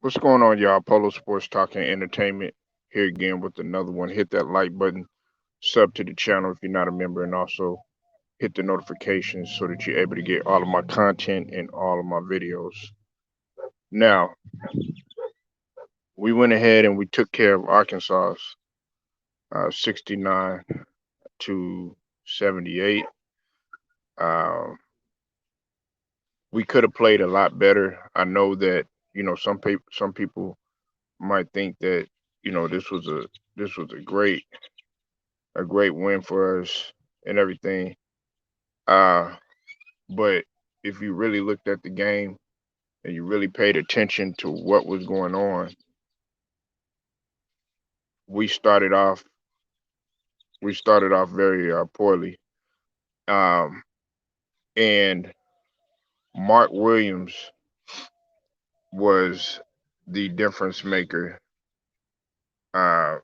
What's going on, y'all? Polo Sports Talk and Entertainment here again with another one. Hit that like button, sub to the channel if you're not a member, and also hit the notifications so that you're able to get all of my content and all of my videos. Now, we went ahead and we took care of Arkansas 69 to 78. Um, we could have played a lot better. I know that some people might think that this was a great win for us and everything. Uh, but if you really looked at the game and you really paid attention to what was going on, we started off we started off very poorly. Um, and Mark Williams was the difference maker uh,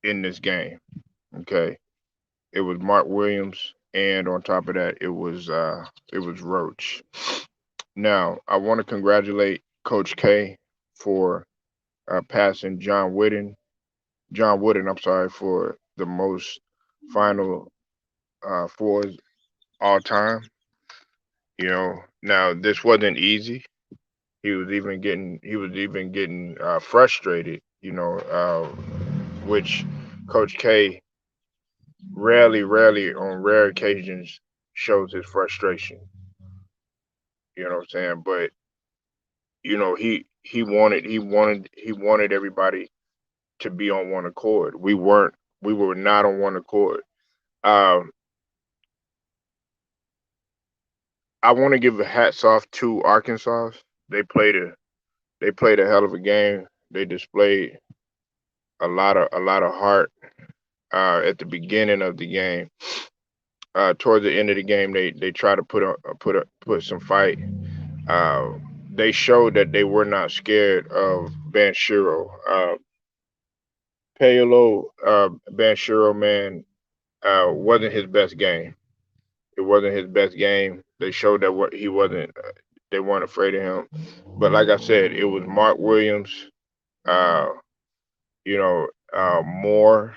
in this game. Okay, it was Mark Williams, and on top of that, it was Roach. Now, I want to congratulate Coach K for passing John Wooden, I'm sorry, for the most final fours all time. Now this wasn't easy. He was even getting frustrated. Which Coach K rarely on rare occasions shows his frustration. You know what I'm saying? But he wanted everybody to be on one accord. We were not on one accord. Um, I want to give a hats off to Arkansas. They played a they played a hell of a game. They displayed a lot of heart at the beginning of the game. Towards the end of the game, they tried to put some fight. Uh, they showed that they were not scared of Banchero. Paolo Banchero, man, wasn't his best game. It wasn't his best game. They showed that what he wasn't. They weren't afraid of him. But like I said, it was Mark Williams, uh, Moore,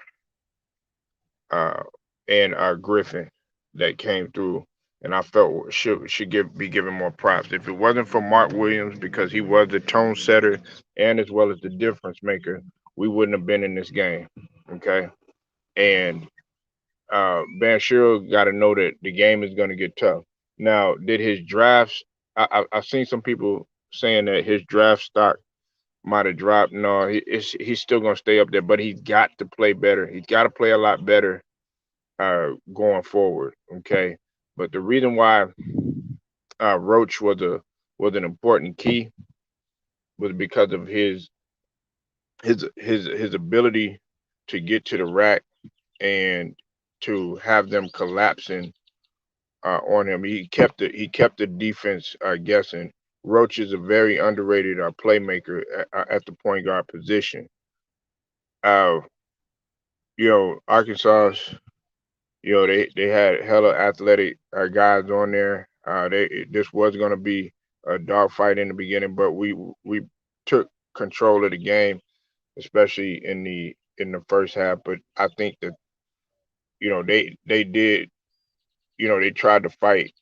uh, and Griffin that came through, and I felt should be given more props. If it wasn't for Mark Williams, because he was the tone setter and as well as the difference maker, we wouldn't have been in this game. Okay, and Banchero got to know that the game is going to get tough. Now, did his drafts? I've seen some people saying that his draft stock might have dropped. No, he's still going to stay up there, but he's got to play better. He's got to play a lot better going forward. Okay, but the reason why Roach was an important key was because of his ability to get to the rack and to have them collapsing on him. He kept the defense guessing. Roach is a very underrated playmaker at the point guard position. Uh, Arkansas, they had hella athletic guys on there. This was going to be a dogfight in the beginning, but we took control of the game, especially in the first half. But I think that they did. They tried to fight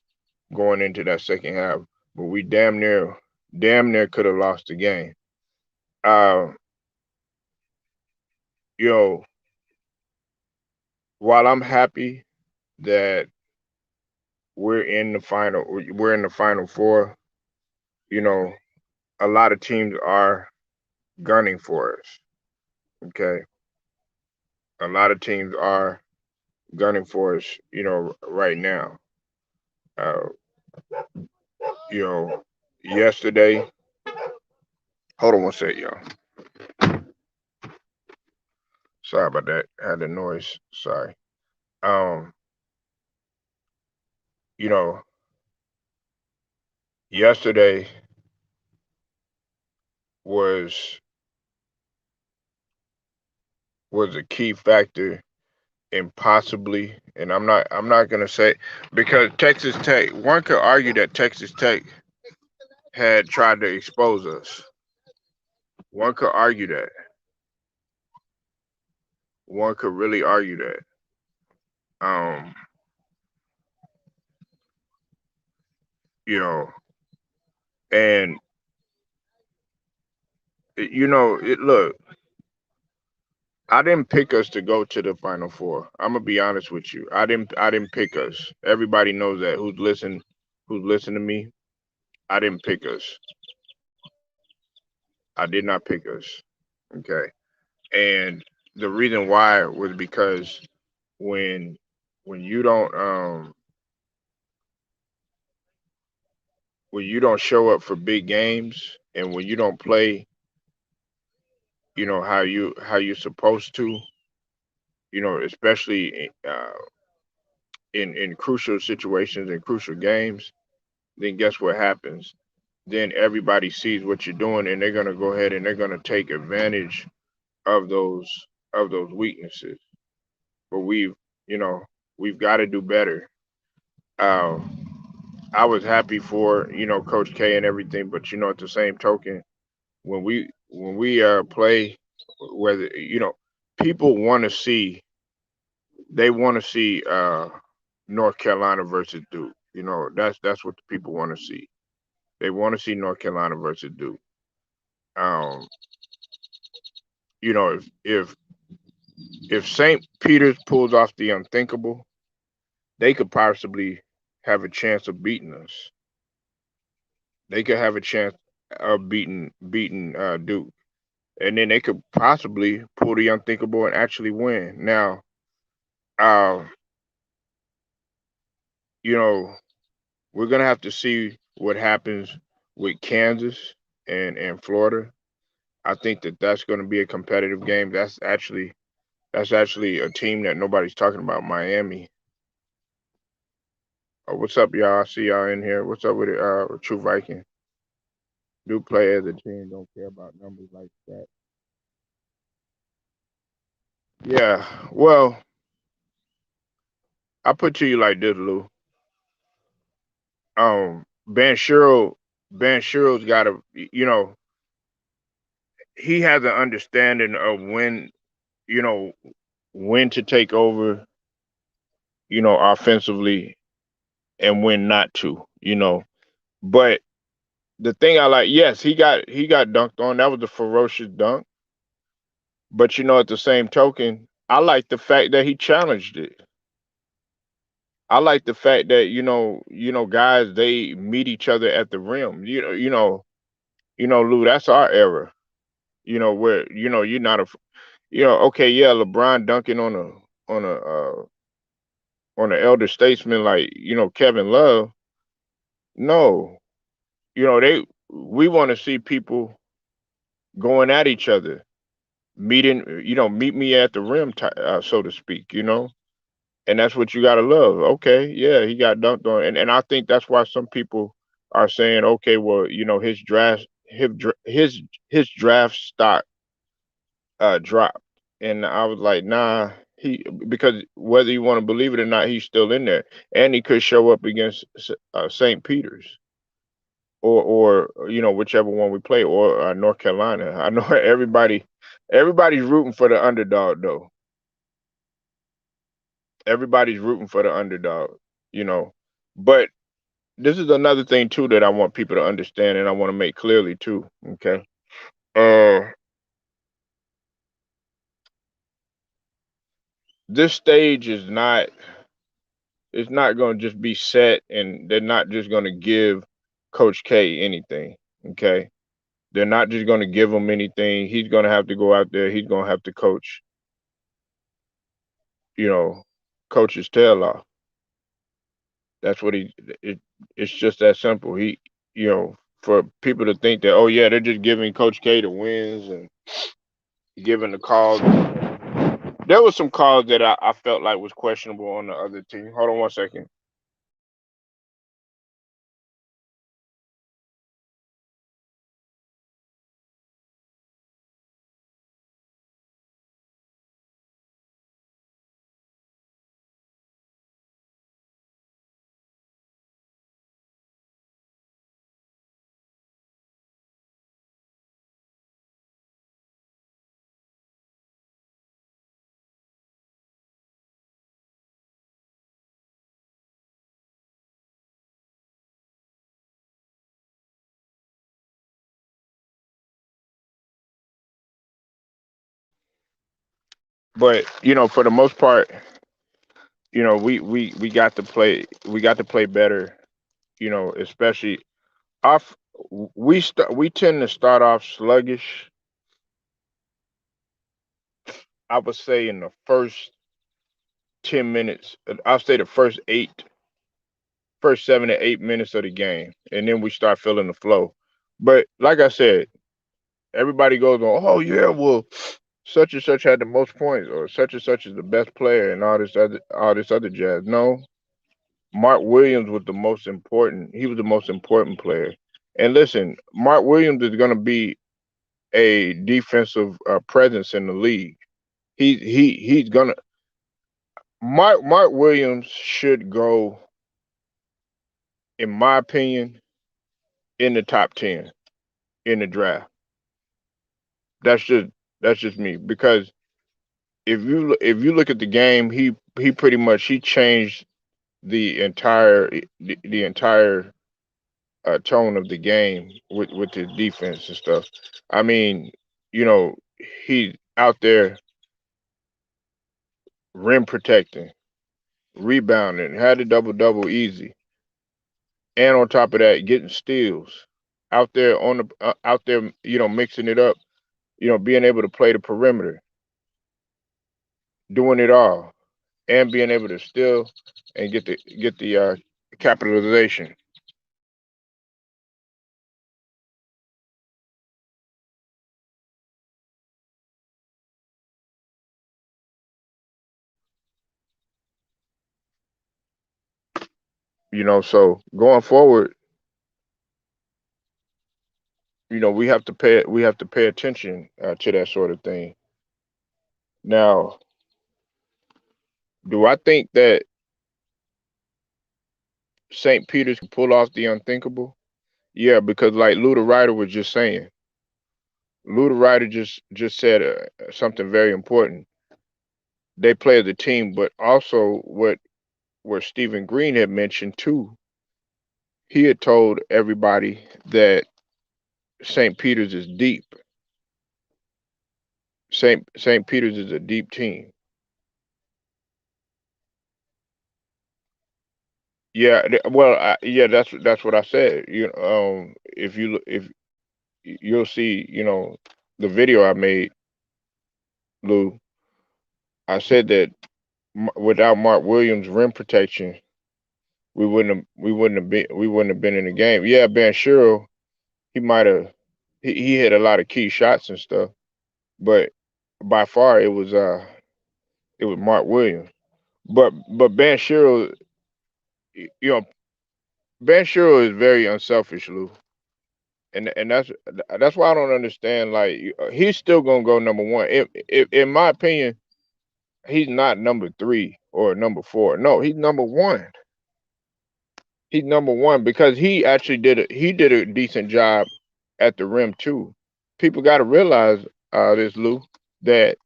going into that second half, but we damn near could have lost the game. Uh, you know, while I'm happy that we're in the final four. You know, a lot of teams are gunning for us. Okay, a lot of teams are gunning for us. Right now. Uh, you know, yesterday. Hold on one sec, y'all. Sorry about that. I had the noise. Sorry. Um, you know, yesterday was was a key factor in possibly, and I'm not gonna say because Texas Tech. One could argue that Texas Tech had tried to expose us. One could argue that. One could really argue that. Um, you know, and look, I didn't pick us to go to the Final Four. I'm gonna be honest with you. I didn't pick us. Everybody knows that. Who's listened to me? I didn't pick us. I did not pick us. Okay. And the reason why was because when when you don't when you don't show up for big games and when you don't play, how you're supposed to, especially in crucial situations and crucial games, then guess what happens? Then everybody sees what you're doing and they're gonna go ahead and they're gonna take advantage of those weaknesses. But you know, we've got to do better. Um, I was happy for Coach K and everything, but at the same token, when we play, whether people want to see they want to see North Carolina versus Duke. That's what the people want to see. They want to see North Carolina versus Duke. Um, if St. Peter's pulls off the unthinkable, they could possibly have a chance of beating us. They could have a chance of beating Duke, and then they could possibly pull the unthinkable and actually win. Now, uh, you know, we're gonna have to see what happens with Kansas and Florida. I think that that's going to be a competitive game. That's actually a team that nobody's talking about. Miami. What's up, y'all? I see y'all in here. What's up with it? True Viking. Do play as a team. Don't care about numbers like that. Yeah. Well, I put to you like this, Lou. Ben Sherrill, Ben Sherrill's got he has an understanding of you know, when to take over, offensively and when not to, But the thing I like, yes, he got dunked on. That was a ferocious dunk. But at the same token, I like the fact that he challenged it. I like the fact that guys they meet each other at the rim. Lou, that's our era. Where you're not okay, yeah, LeBron dunking on a on an elder statesman like Kevin Love. No, we want to see people going at each other, meeting, meet me at the rim, so to speak. And that's what you gotta love. Okay, yeah, he got dunked on, and I think that's why some people are saying, okay, well, his draft stock dropped, and I was like, nah, because whether you want to believe it or not, he's still in there, and he could show up against St. Peter's or whichever one we play or North Carolina. I know everybody's rooting for the underdog though. Everybody's rooting for the underdog, you know. But this is another thing too that I want people to understand and I want to make clearly too. Okay. Uh this stage is not it's not gonna just be set and they're not just gonna give Coach K anything. Okay. They're not just gonna give him anything. He's gonna have to go out there, he's gonna have to you know, coach his tail off. That's what it's just that simple. For people to think that, oh yeah, they're just giving Coach K the wins and giving the calls. There was some calls that I felt like was questionable on the other team. Hold on one second. But for the most part, we got to play better. Especially off. We tend to start off sluggish. I would say in the first 10 minutes. I'll say the first 7 to 8 minutes of the game, and then we start feeling the flow. But like I said, everybody goes on, oh yeah, well, such and such had the most points, or such and such is the best player, and all this other jazz. No, Mark Williams was the most important. He was the most important player. And listen, Mark Williams is going to be a defensive presence in the league. He's gonna. Mark Williams should go, in my opinion, in the top 10 in the draft. That's just me, because if you look at the game, he pretty much he changed the entire tone of the game with his defense and stuff. I mean, you know, he out there rim protecting, rebounding, had a double double easy, and on top of that, getting steals. Out there, mixing it up. Being able to play the perimeter, doing it all, and being able to steal and get the capitalization. So going forward, we have to pay attention to that sort of thing. Now, do I think that St. Peter's can pull off the unthinkable? Yeah, because like Luda Ryder was just saying, Luda Ryder just said something very important. They play as a team, but also where Stephen Green had mentioned too. He had told everybody that St. Peter's is deep. St. Peter's is a deep team. Yeah, well, yeah, that's what I said. If you'll see, the video I made, Lou. I said that without Mark Williams' rim protection, we wouldn't have been in the game. Yeah, Ben Sherrill, he might have he hit a lot of key shots and stuff, but by far it was Mark Williams. But Ben Sherrill, you know, Ben Sherrill is very unselfish, Lou, and that's why I don't understand. Like he's still gonna go number one. If in my opinion, he's not number three or number four. No, he's number one. He's number one because he did a decent job at the rim too. People got to realize this, Lou, that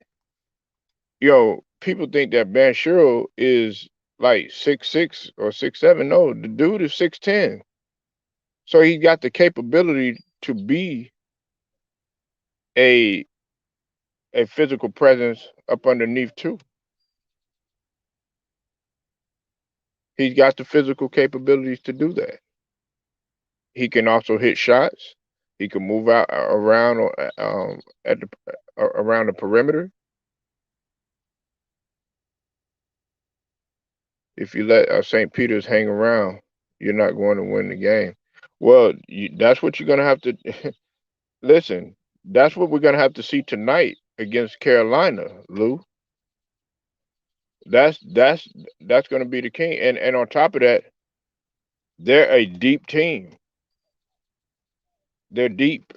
people think that Ben Sherrill is like 6'6" or 6'7". No, the dude is 6'10". So he got the capability to be a a physical presence up underneath too. He's got the physical capabilities to do that. He can also hit shots. He can move out around at the around the perimeter. If you let St. Peter's hang around, you're not going to win the game. Well, that's what you're going to have to listen. That's what we're going to have to see tonight against Carolina, Lou. That's going to be the king. And on top of that, they're a deep team. They're deep.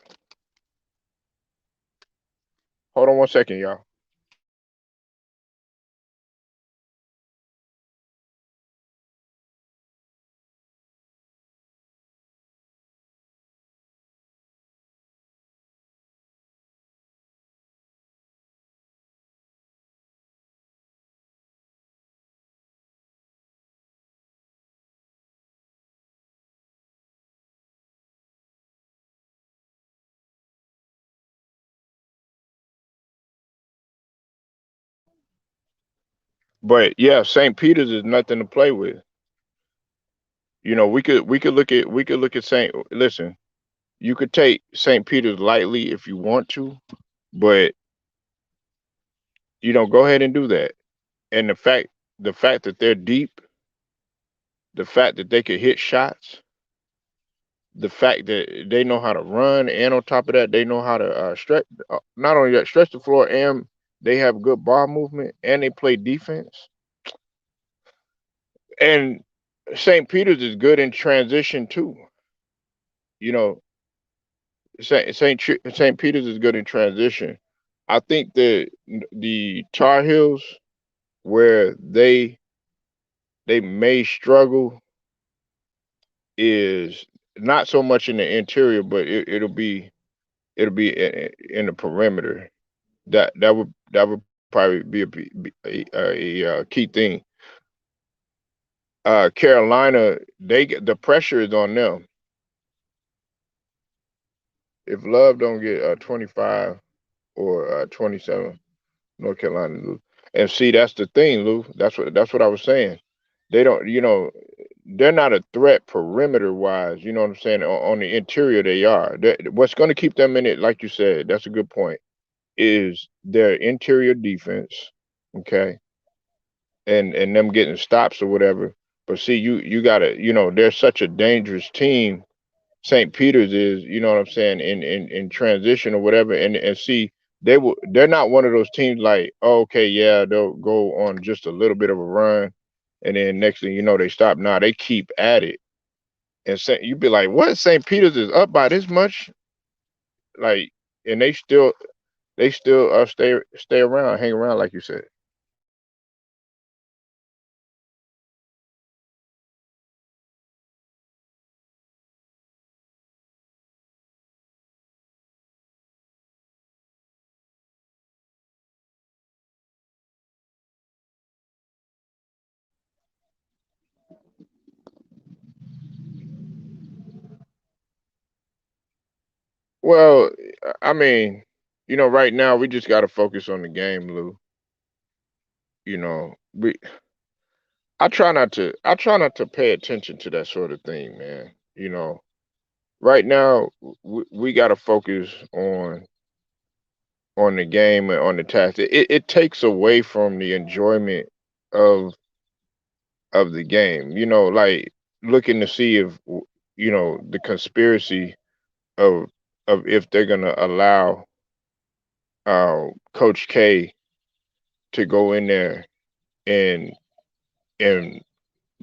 Hold on one second, y'all. But yeah, St. Peter's is nothing to play with. We could look at St. Listen, you could take St. Peter's lightly if you want to, but go ahead and do that. And the fact that they're deep, the fact that they could hit shots, the fact that they know how to run, and on top of that, they know how to stretch. Not only that, stretch the floor, and they have good ball movement, and they play defense. And St. Peter's is good in transition too. You know, St. Peter's is good in transition. I think that the Tar Heels, where they may struggle, is not so much in the interior, but it'll be in the perimeter. That would probably be a key thing. Carolina, the pressure is on them. If Love don't get 25 or 27, North Carolina lose. And see, that's the thing, Lou. That's what I was saying. They don't, they're not a threat perimeter wise. You know what I'm saying? On the interior, they are. What's going to keep them in it, like you said, that's a good point, is their interior defense. Okay, and them getting stops or whatever. But see, you gotta, they're such a dangerous team. St. Peter's is, you know what I'm saying, in transition or whatever, and see, they're not one of those teams like, oh, okay, yeah, they'll go on just a little bit of a run, and then next thing you know they stop. Now they keep at it, and you'd be like, what? St. Peter's is up by this much, like, and they still stay around, hang around, like you said. Well, I mean, right now we just got to focus on the game, Lou. We I try not to pay attention to that sort of thing, man. Right now we got to focus on the game and on the task. It takes away from the enjoyment of the game. Like looking to see if the conspiracy of if they're gonna allow Coach K to go in there and and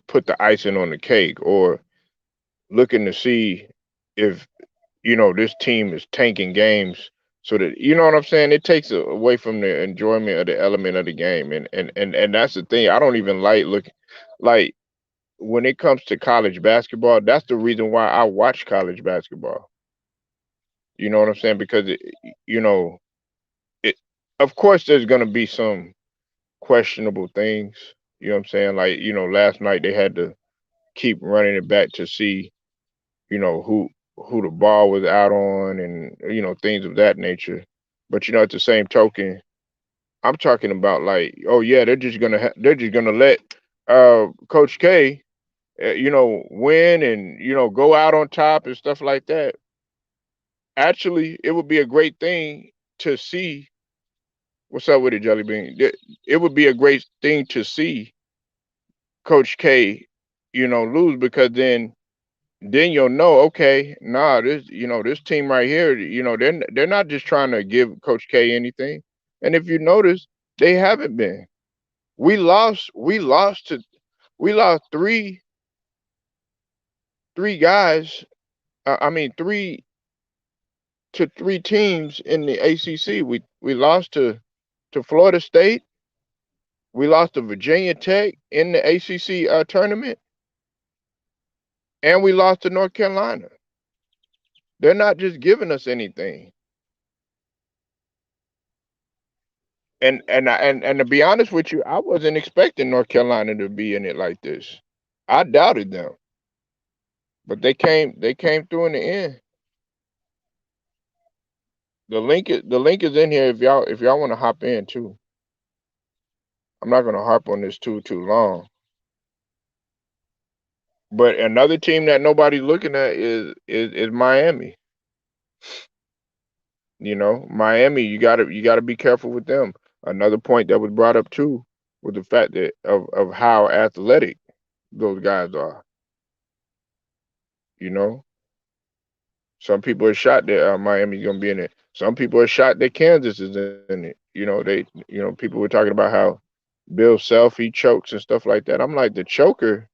put the icing on the cake, or looking to see if this team is tanking games, so that, you know what I'm saying, it takes away from the enjoyment of the element of the game. And that's the thing. I don't even like looking, like, when it comes to college basketball. That's the reason why I watch college basketball. You know what I'm saying? Because you know it of course there's going to be some questionable things. You know what I'm saying? Like, last night they had to keep running it back to see, who the ball was out on, and things of that nature. But at the same token, I'm talking about, like, oh yeah, they're just gonna let Coach K, win, and go out on top and stuff like that. Actually, it would be a great thing to see. What's up with it, Jelly Bean? It would be a great thing to see Coach K, lose, because then you'll know, okay, nah, this team right here, they're not just trying to give Coach K anything. And if you notice, they haven't been. We lost three guys. I mean, three teams in the ACC. We lost to Florida State. We lost to Virginia Tech in the ACC tournament, and we lost to North Carolina. They're not just giving us anything. And to be honest with you, I wasn't expecting North Carolina to be in it like this. I doubted them, but they came through in the end. The link is in here if y'all want to hop in too. I'm not gonna harp on this too long. But another team that nobody's looking at is Miami. You know, Miami, you gotta be careful with them. Another point that was brought up too was the fact that of how athletic those guys are. You know, some people are shocked that Miami's gonna be in it. Some people are shocked that Kansas is in it. People were talking about how Bill Self he chokes and stuff like that. I'm like the choker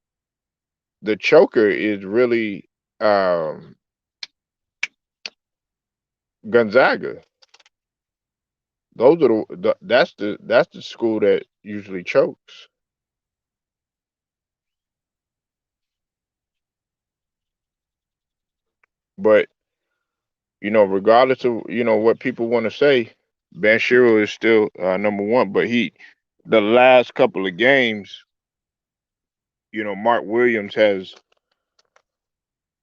is really um, Gonzaga. Those are that's the school that usually chokes. But regardless of what people want to say, Banchero is still number one. But the last couple of games, Mark Williams has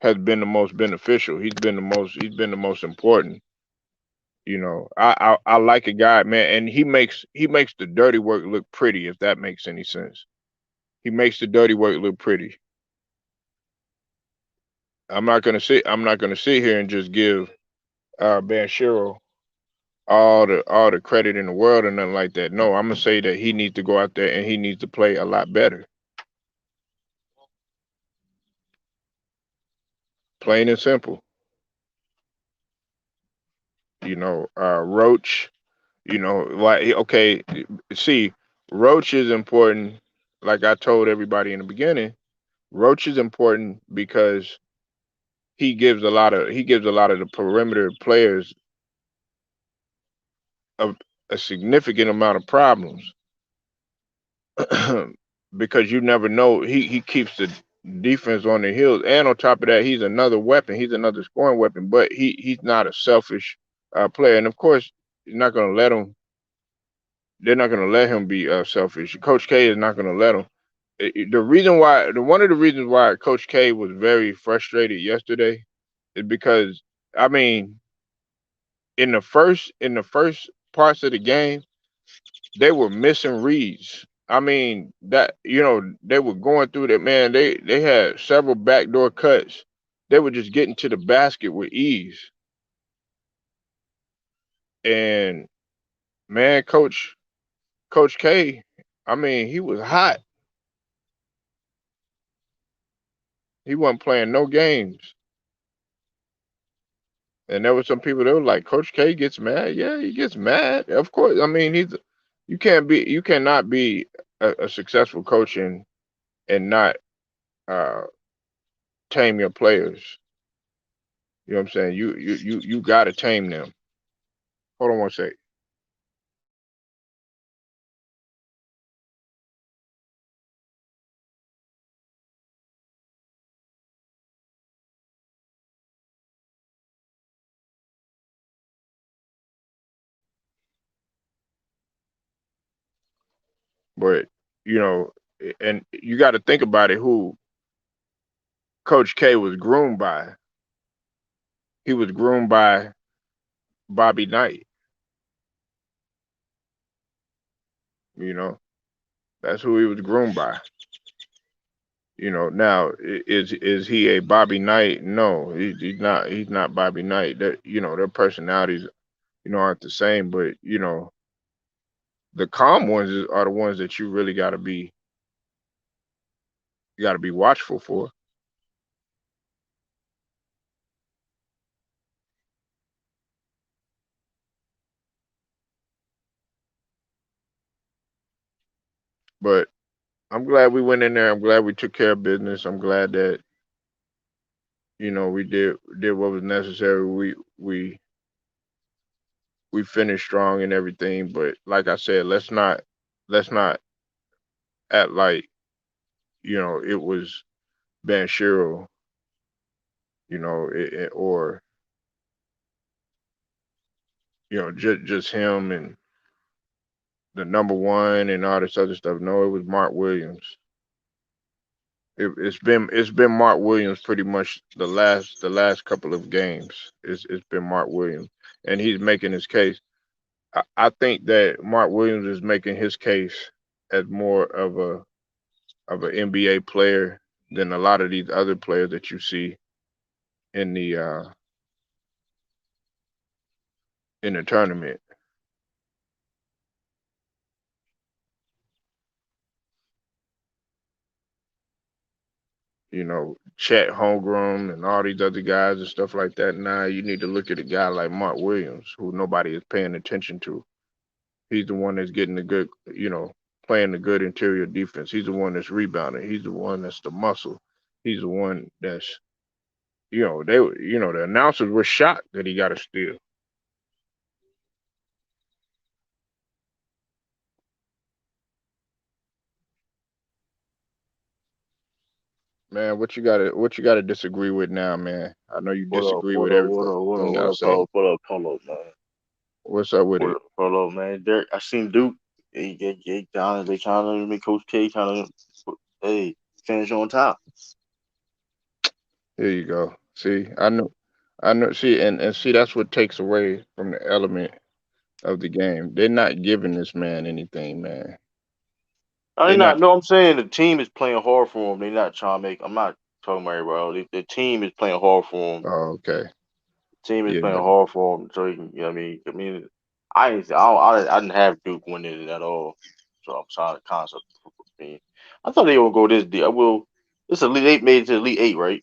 been the most beneficial. He's been the most important. I like a guy, man, and he makes the dirty work look pretty. If that makes any sense, he makes the dirty work look pretty. I'm not gonna sit here and just give Banchero all the credit in the world or nothing like that. No, I'm gonna say that he needs to go out there and he needs to play a lot better. Plain and simple. Roach. Like okay, see, Roach is important. Like I told everybody in the beginning, Roach is important because he gives a lot of the perimeter players a, a significant amount of problems because you never know. He keeps the defense on the heels, and on top of that, he's another weapon. He's another scoring weapon, but he's not a selfish player. And of course, you're not going to let him. They're not going to let him be selfish. Coach K is not going to let him. One of the reasons why Coach K was very frustrated yesterday is because I mean, in the first parts of the game, they were missing reads. I mean that they were going through that, man. They had several backdoor cuts. They were just getting to the basket with ease. And man, Coach K, I mean, he was hot. He wasn't playing no games. And there were some people that were like, Coach K gets mad. Yeah, he gets mad. Of course. I mean, you cannot be a successful coach and not uh, tame your players. You know what I'm saying? You gotta tame them. Hold on one sec. But you know, and you got to think about it. Who Coach K was groomed by? He was groomed by Bobby Knight. You know, that's who he was groomed by. Now is he a Bobby Knight? No, he's not. He's not Bobby Knight. That their personalities aren't the same. But the calm ones are the ones that you really got to be watchful for. But I'm glad we went in there. I'm glad we took care of business. I'm glad that we did what was necessary. We finished strong and everything. But like I said, let's not act like it was Banchero, or just him and the number one and all this other stuff. No, it was Mark Williams. It's been Mark Williams pretty much the last couple of games. It's been Mark Williams, and he's making his case. I think that Mark Williams is making his case as more of an NBA player than a lot of these other players that you see in the tournament. You know, Chet Holmgren and all these other guys and stuff like that. Now you need to look at a guy like Mark Williams, who nobody is paying attention to. He's the one that's getting the good, playing the good interior defense. He's the one that's rebounding. He's the one that's the muscle. He's the one that's, the announcers were shocked that he got a steal. Man, what you gotta disagree with now, man? I know you What up? disagree What with up? What up? What up? everything What I up, say. Polo? What up, Polo, man? What's up with it? What up, man? Derek, I seen Duke. They trying to make Coach K trying to, hey, finish on top. Here you go. See, I know. See, and see, that's what takes away from the element of the game. They're not giving this man anything, man. I They're mean, not. not. No, I'm saying the team is playing hard for him. They're not trying to make. I'm not talking about everybody else. The team is playing hard for him. Oh, okay. The team is playing Yeah. hard for him. So he can. You know what I mean, I didn't have Duke winning it at all. So I'm sorry, the concept. I mean, I thought they would go this deep. I will. This Elite Eight made it to Elite Eight, right?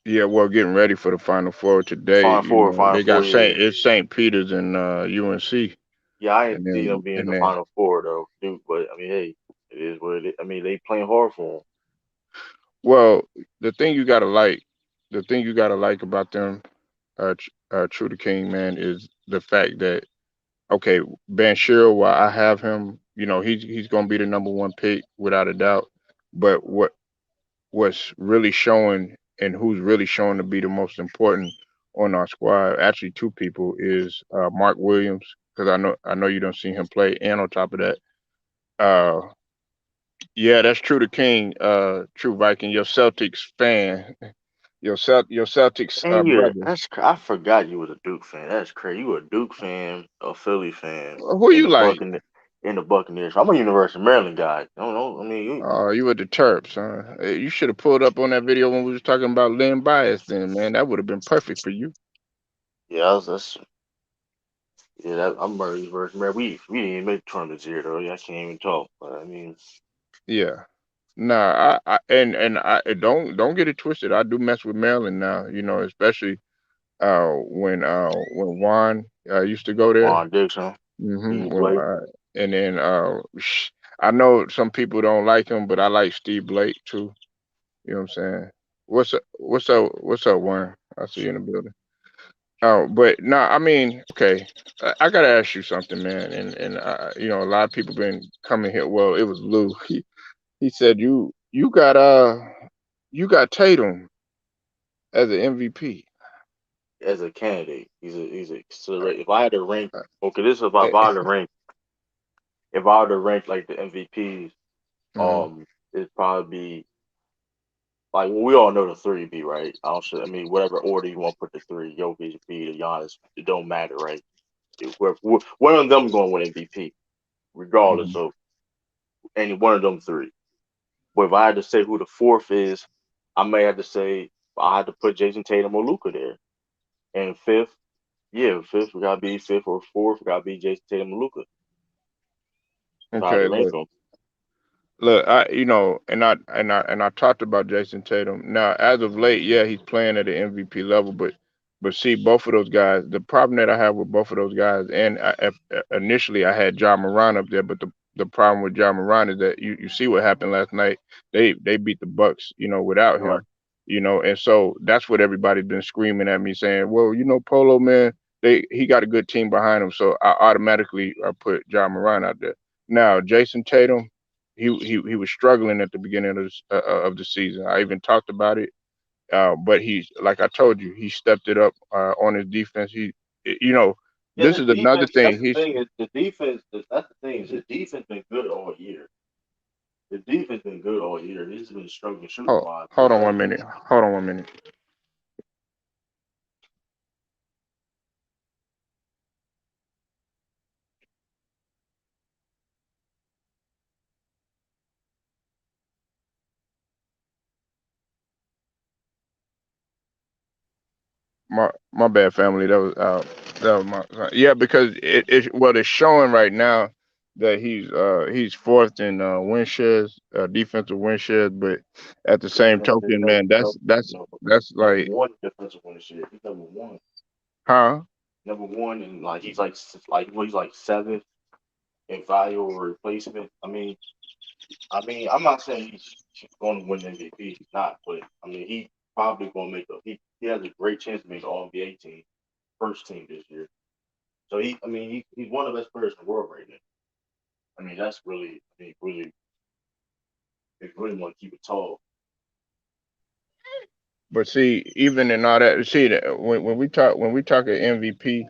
Yeah. Well, getting ready for the Final Four today. Final They four. got Yeah, St. Peter's and UNC, yeah. I ain't and see then them being in and the then Final Four though, Duke. But I mean, hey, it is what it is. I mean, they playing hard for them. well, the thing you gotta like, the thing you gotta like about them, True to King, man, is the fact that okay, Ben Sherrill, while I have him, he's gonna be the number one pick without a doubt. But what's really showing and who's really showing to be the most important on our squad, actually two people, is Mark Williams, because I know you don't see him play, and on top of that, uh, yeah, that's true to King, true Viking, your Celtics fan, your Celtics And yeah, brother. I forgot you was a Duke fan. That's crazy. You were a Duke fan, a Philly fan, Who in you the like? Buccaneers. I'm a University of Maryland guy. I don't know. I mean, You were the Terps, huh? You should have pulled up on that video when we was talking about Lynn Bias then, man. That would have been perfect for you. yeah, that's yeah. I'm a University of Maryland. We didn't even make the tournament this year though. Yeah, I can't even talk. But I mean, Yeah. Nah, I don't get it twisted. I do mess with Maryland now, especially when Juan used to go there. Juan Dixon, Hmm. Steve Blake. And then I know some people don't like him, but I like Steve Blake too. You know what I'm saying? What's up, Juan? I see you in the building. Oh, but no, I mean, okay. I gotta ask you something, man. And a lot of people been coming here. Well, it was Lou. He said you got Tatum as an MVP. As a candidate. He's a consideration. If I had to rank, okay, this is if I Uh, had to rank, if I had to rank like the MVPs, mhm. it'd probably be like well, we all know the three be right. I mean, whatever order you want to put the three, Jokic, Embiid, or Giannis, it don't matter, right? One of them going to win MVP, regardless Mhm. of any one of them three. But if I had to say who the fourth is, I may have to say I had to put Jason Tatum or Luca there. And fifth, yeah, fifth we gotta be fifth or fourth, we gotta be Jason Tatum or Luca. If I had Okay, to rank look. them. Look, I talked about Jason Tatum. Now, as of late, yeah, he's playing at the MVP level, but see, both of those guys. The problem that I have with both of those guys, and initially I had John Moran up there, but the problem with John Moran is that you see what happened last night. They beat the Bucks, without Right. him, and so that's what everybody's been screaming at me saying, well, Polo man, he got a good team behind him, so I automatically put John Moran out there. Now, Jason Tatum he was struggling at the beginning of the season. I even talked about it, but he's like I told you, he stepped it up on his defense. You know, Yeah, this his is another defense. That's thing. the thing. Is the defense? That's the thing. Is his defense been good all year. The defense been good all year. He's been struggling shooting Oh, wise. hold on 1 minute. Hold on 1 minute. My bad, family. That was my yeah, because it's showing right now that he's fourth in win shares, defensive win shares, but at the He's same token, man, that's number like, one defensive winner shit. He's huh? number one, and like he's like seventh in value or replacement. I'm not saying he's going to win MVP. He's not, but I mean, he probably going to make he has a great chance to make the All NBA team, first team this year. So he's one of the best players in the world right now. I mean, that's really, if you really want to keep it tall. But see, even in all that, see that when we talk of MVP,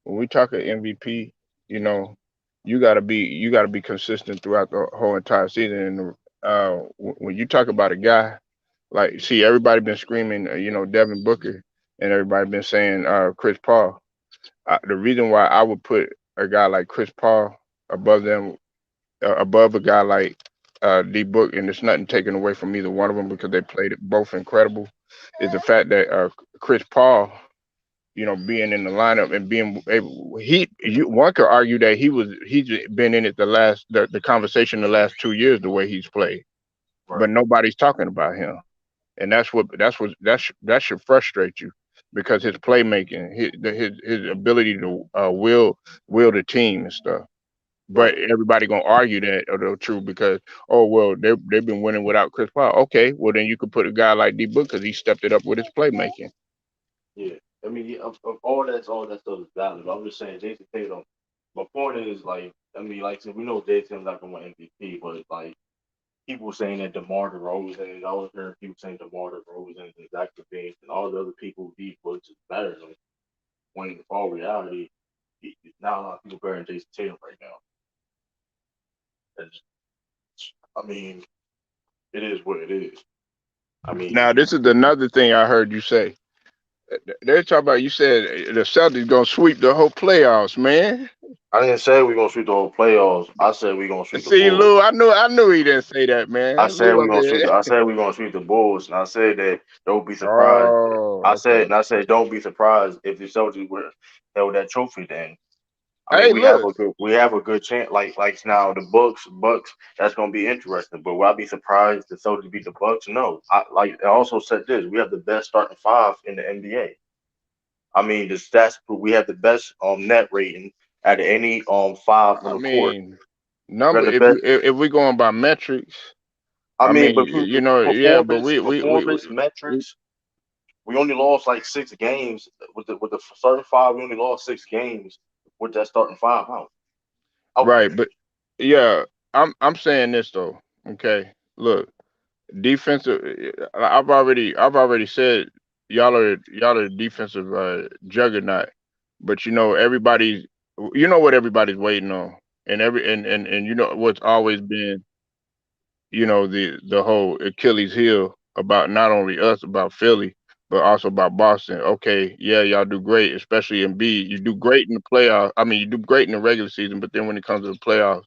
when we talk of MVP, you know, you gotta be consistent throughout the whole entire season. And when you talk about a guy like, see, everybody been screaming, Devin Booker, and everybody been saying Chris Paul. The reason why I would put a guy like Chris Paul above them, above a guy like D Book, and it's nothing taken away from either one of them because they played it both incredible, is the fact that Chris Paul, being in the lineup and being able, one could argue that he's been in it the conversation the last 2 years the way he's played, but Right. nobody's talking about him, and that should frustrate you because his playmaking, his ability to will the team and stuff. But Right. everybody gonna argue that or the truth because, oh well, they've been winning without Chris Paul. Okay, well then you could put a guy like D Book because he stepped it up with his playmaking. Yeah. Yeah, of all that stuff is valid. But I'm just saying, Jason Tatum. My point is like, like I said, we know Jason's not gonna win MVP, but like people saying that DeMar DeRozan, and I was hearing people saying DeMar DeRozan and Zach LaVine and all the other people deep was just better than him. When in all reality, not a lot of people better than Jason Tatum right now. And I mean, it is what it is. I mean, Now this is another thing I heard you say. They're talking about, you said the Celtics gonna sweep the whole playoffs, man. I didn't say we're gonna sweep the whole playoffs. I said we're gonna sweep the See, Bulls. Lou, I knew he didn't say that, I man. said Lou we're up gonna sweep. there. I said we're gonna sweep the Bulls, and I said that don't be surprised. Oh, okay. I said don't be surprised if the Celtics were held that trophy. Then I mean Hey, look. we have a good chance. Like now the Bucks, that's gonna be interesting. But will I be surprised the Celtics beat the Bucks? No. I also said this. We have the best starting five in the NBA. I mean the stats. We have the best net rating out of any five on I the court. mean, We have number the if best. we going by metrics, I I mean, mean, but yeah, but performance we metrics, we only lost like 6 games with the starting five. We only lost 6 games with that starting five out right, there. but yeah, I'm saying this though. Okay, look, defensive. I've already said y'all are defensive juggernaut, but what everybody's waiting on, and you know what's always been, the whole Achilles heel about not only us, about Philly, but also about Boston. Okay, yeah, y'all do great, especially in B. You do great in the playoffs. I mean, you do great in the regular season, but then when it comes to the playoffs,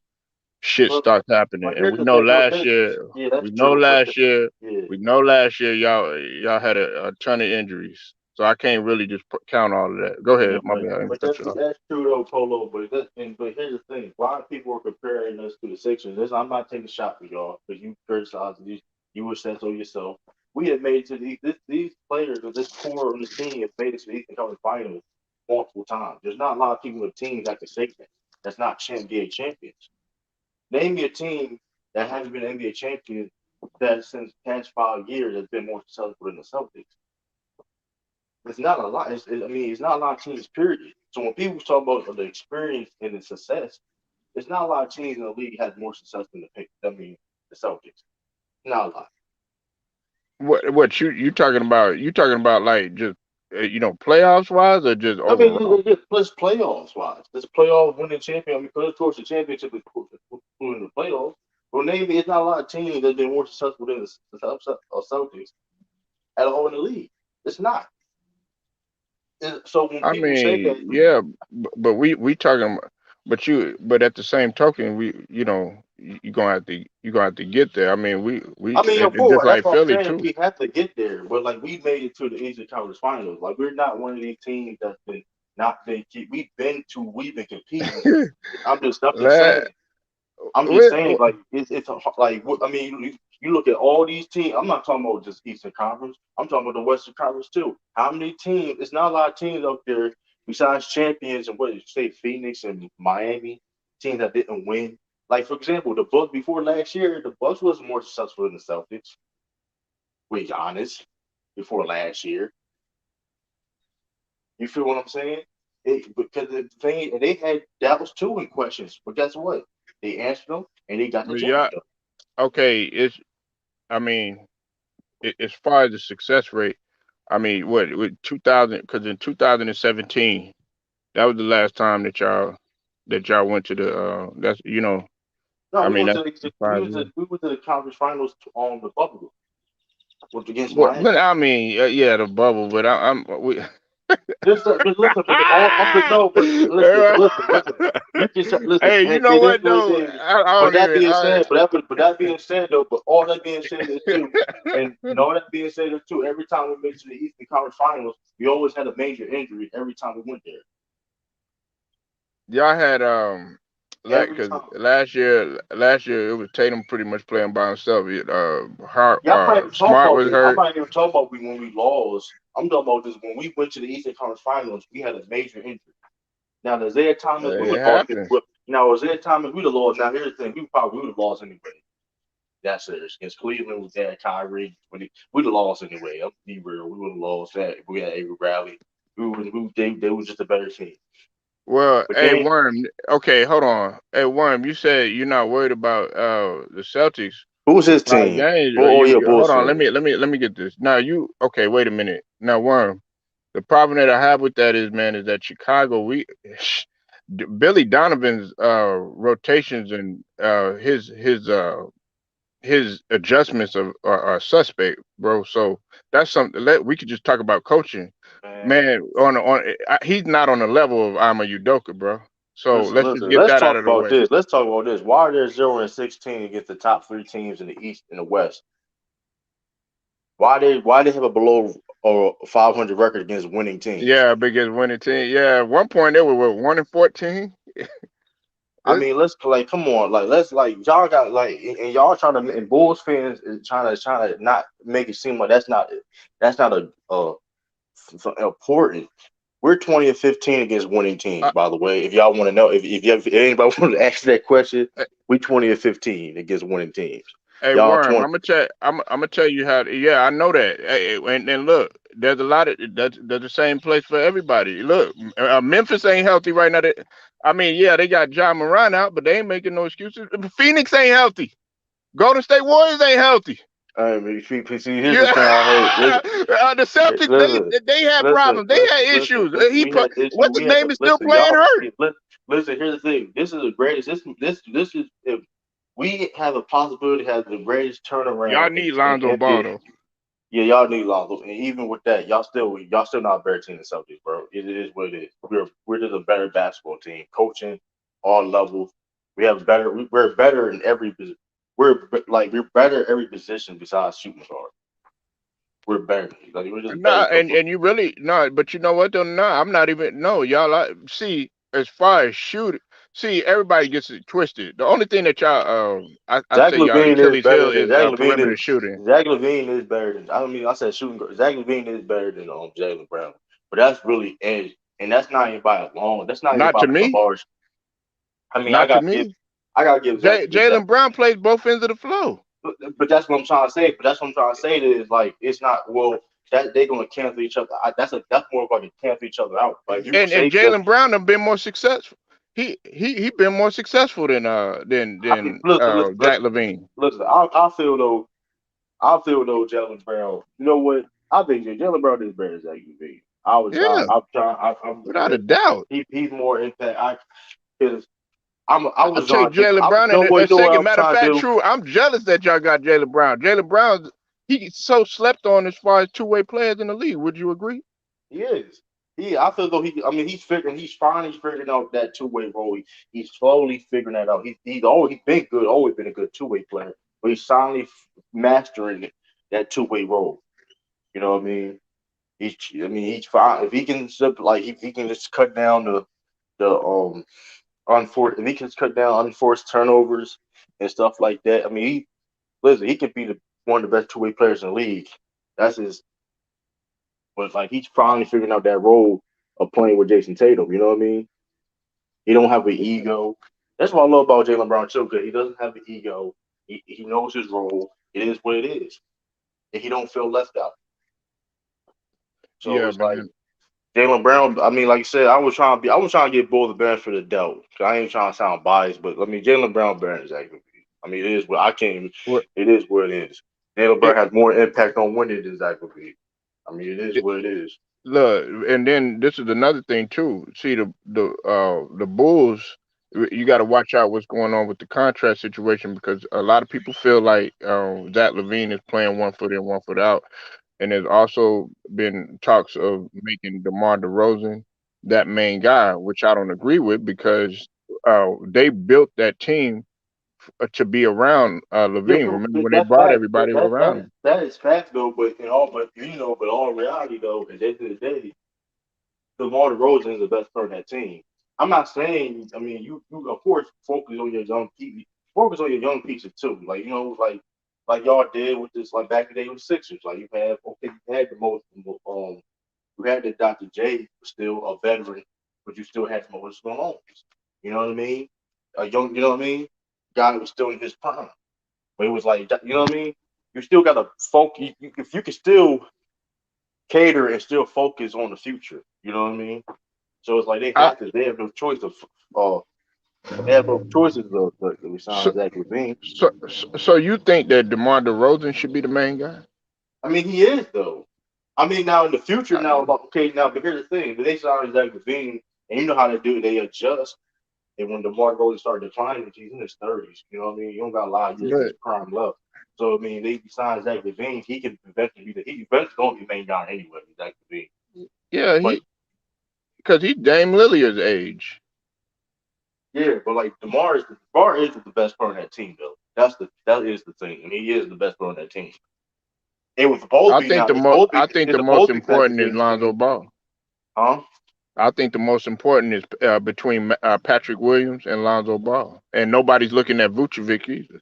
shit But starts happening. but And here's we the know thing. But last year, yeah, we that's know true. last year, Yeah, we know last year y'all had a ton of injuries. So I can't really just count all of that. Go yeah, ahead, my bad. I didn't cut you off. that's true though, Polo. But here's the thing: a lot of people are comparing us to the Sixers. I'm not taking a shot for y'all because you criticized these. You were said so yourself. We have made it to these players or this core on this team have made it to the Eastern Conference Finals multiple times. There's not a lot of people in teams that can say that. That's not NBA champions. Name me a team that hasn't been NBA champion that since the past 5 years has been more successful than the Celtics. It's not a lot. It's not a lot of teams. Period. So when people talk about the experience and the success, it's not a lot of teams in the league had more success than the Celtics. Not a lot. What you talking about? You talking about like just playoffs wise or just overall? Plus playoffs wise, this playoff winning champion. I mean, because of course the championship is including the playoffs. But name me, it's not a lot of teams that've been more successful than the Celtics at all in the league. It's not. So when I people say that, mean, yeah, but we talking, but at the same token, you gonna have to get there. I mean, I mean, of just course, that's like what I'm Philly saying. too. We have to get there, but like we made it to the Eastern Conference Finals. Like we're not one of these teams that's been not been. We've been competing. I'm just La- saying. I'm just we- saying, like like I mean, you look at all these teams. I'm not talking about just Eastern Conference. I'm talking about the Western Conference too. How many teams? It's not a lot of teams up there besides champions and what did you say, Phoenix and Miami, teams that didn't win. Like for example, the Bucks before last year, the Bucks was more successful than the Celtics. We honest before last year. You feel what I'm saying? Because the thing they had doubts too in questions, but guess what? They answered them and they got the yeah, championship. okay. I mean, as far as the success rate, I mean, what with 2000? Because in 2017, that was the last time that y'all went to the. That's No, I we mean went to that's as far as it. we went to the conference finals on the bubble with against But Miami. I mean, yeah, the bubble. But I'm we. But listen, but all but no, but listen. You can listen. Hey, you Hey, know it is what what it though? is. I But don't that even. being said, but that being said though, but all that being said is too, and all that being said is too. Every time we made it to the Eastern Conference Finals, we always had a major injury every time we went there. Y'all had Every because time. last year it was Tatum pretty much playing by himself. Yeah, I'm not even talking Smart about was this. I'm hurt. not even talking about when we lost. I'm talking about this when we went to the Eastern Conference Finals. We had a major injury. Now, Isaiah Thomas, we It would lost. happens. Now, Isaiah Thomas, we'd have lost. Now, here's the thing: we probably would have lost anyway. That's serious against Cleveland with that Kyrie. We'd have lost anyway. I'm be real. We would have lost that. If we had Avery Bradley. They was just a better team. Well, But hey then, Worm. Okay, hold on. Hey Worm, you said you're not worried about the Celtics who was his five team? games. Oh, yeah, Hold on. bullshit. Let me get this. Now you okay? Wait a minute. Now Worm. The problem that I have with that is, man, is that Chicago, Billy Donovan's rotations and his adjustments are suspect, bro. So that's something that we could just talk about coaching, Man, man. He's not on the level of Ama Udoka, bro. So listen, let's just listen. get Let's that out talk of the about way. this. Let's talk about this. Why are there 0-16 against the top three teams in the East and the West? Why they have a below or 500 record against winning teams? Yeah, biggest winning team. Yeah, at one point they were what, 1-14. I mean, let's like, come on, like, let's like, y'all got like, and y'all trying to, and Bulls fans is trying to not make it seem like that's not important. We're 20-15 against winning teams, Uh, by the way. If y'all want to know, if anybody want to ask that question, we 20-15 against winning teams. Hey Y'all Worm, 20. I'm gonna tell you how. Yeah, I know that. And look, there's a lot of that's the same place for everybody. Look, Memphis ain't healthy right now. I mean, yeah, they got John Moran out, but they ain't making no excuses. Phoenix ain't healthy. Golden State Warriors ain't healthy. I mean, see, here's the Yeah, thing I hate. the Celtics Listen, they had problems. They had issues. We had issue. What's his We had name to is still listen, playing y'all. hurt. Listen. Here's the thing. This is the greatest. This is if we have a possibility to have the greatest Y'all turnaround need in Lonzo Ball NBA. though. Yeah, y'all need Lonzo, and even with that, y'all still not a better team than Celtics, bro. It is what it is. We're just a better basketball team, coaching all levels. We have better. We're better in every. We're better at every position besides shooting guard. We're better. Like we're just No, better. and you really no, but you know what though? No, I'm not even no, y'all see as far as shoot see everybody gets it twisted. The only thing that y'all I Zach say y'all Levine is Achilles better heel than is Zach Levine is perimeter shooting. Zach Levine is better than I mean I said shooting guard. Zach Levine is better than Jalen Brown, but that's really edge, and that's not even by a long. That's not even Not by to like a me. large. I mean, Not to me. I gotta give Zach, Jalen Brown plays both ends of the floor. but that's what I'm trying to say. But that's what I'm trying to say is like it's not well that they're gonna cancel each other. That's more of like a cancel each other out. Like you can And say because Jalen Brown have been more successful. He been more successful than I mean Zach Levine. listen. I feel though Jalen Brown. You know what? I think Jalen Brown is better than Zach Levine. Yeah, I'm trying. I'm without a doubt. he's more impact. Because I I'll was take trying to think. Jalen Brown in a You know what second. I'm Matter of trying to fact, do? true. I'm jealous that y'all got Jalen Brown. Jalen Brown, he's so slept on as far as two-way players in the league. Would you agree? He is. I feel though he. I mean, he's figuring. He's finally figuring out that two-way role. He's slowly figuring that out. He's been good. Always been a good two-way player, but he's finally mastering that two-way role. You know what I mean? He's fine if he can if he can just cut down the unforced if he can just cut down unforced turnovers and stuff like that. I mean, listen, he could be one of the best two-way players in the league. That's his. But like he's finally figuring out that role of playing with Jason Tatum. You know what I mean? He don't have an ego. That's what I love about Jalen Brown too, because he doesn't have an ego. He knows his role. It is what it is, and he don't feel left out. So Yeah, it's like man. Jalen Brown. I mean, like you said, I was trying to get both the benefit of the doubt. 'Cause I ain't trying to sound biased, but I mean, Jalen Brown better than Zach LaVine. I mean, it is what I can't. What It is what it is. Jalen Brown it, has more impact on winning than Zach LaVine. I mean, it is it what it is. look, and then this is another thing too. See the Bulls. You got to watch out what's going on with the contract situation because a lot of people feel like Zach Levine is playing 1 foot in, 1 foot out. And there's also been talks of making DeMar DeRozan that main guy, which I don't agree with because they built that team to be around Yeah, Levine. true. Remember when they That's brought fact. everybody around him? That is fact though. But all reality though, at the end of the day, DeMar DeRozan is the best player on that team. I'm not saying. I mean, you of course focus on your young pieces too. Like like y'all did with this like back in the day with the Sixers. Like you had the most you had the Dr. J still a veteran, but you still had Moses Malone. You know what I mean? A young, you know what I mean? Guy who was still in his prime. But it was like, you know what I mean? You still got to focus. If you can still cater and still focus on the future, you know what I mean? So it's like I, they have no choice of they have no choices to so, resign Zach Levine. so you think that DeMar DeRozan should be the main guy? I mean, he is though. I mean, now in the future, Uh, now okay, now but here's the thing: if they sign Zach Levine, and you know how they do, they adjust. And when DeMar DeRozan started declining, he's in his 30s. You know what I mean? You don't got a lot of years of his but prime left. So I mean, they signed Zach Levine. He can eventually he eventually going to be main guy anyway. Zach Levine. yeah, But because he Dame Lilliard's age. yeah, but like DeMar is the best player on that team though. That is the thing. I mean, he is the best player on that team. It was supposed to be now. I think It's the most supposed to be Zach important is Levine. Lonzo Ball. Huh? I think the most important is between Patrick Williams and Lonzo Ball, and nobody's looking at Vucevic either.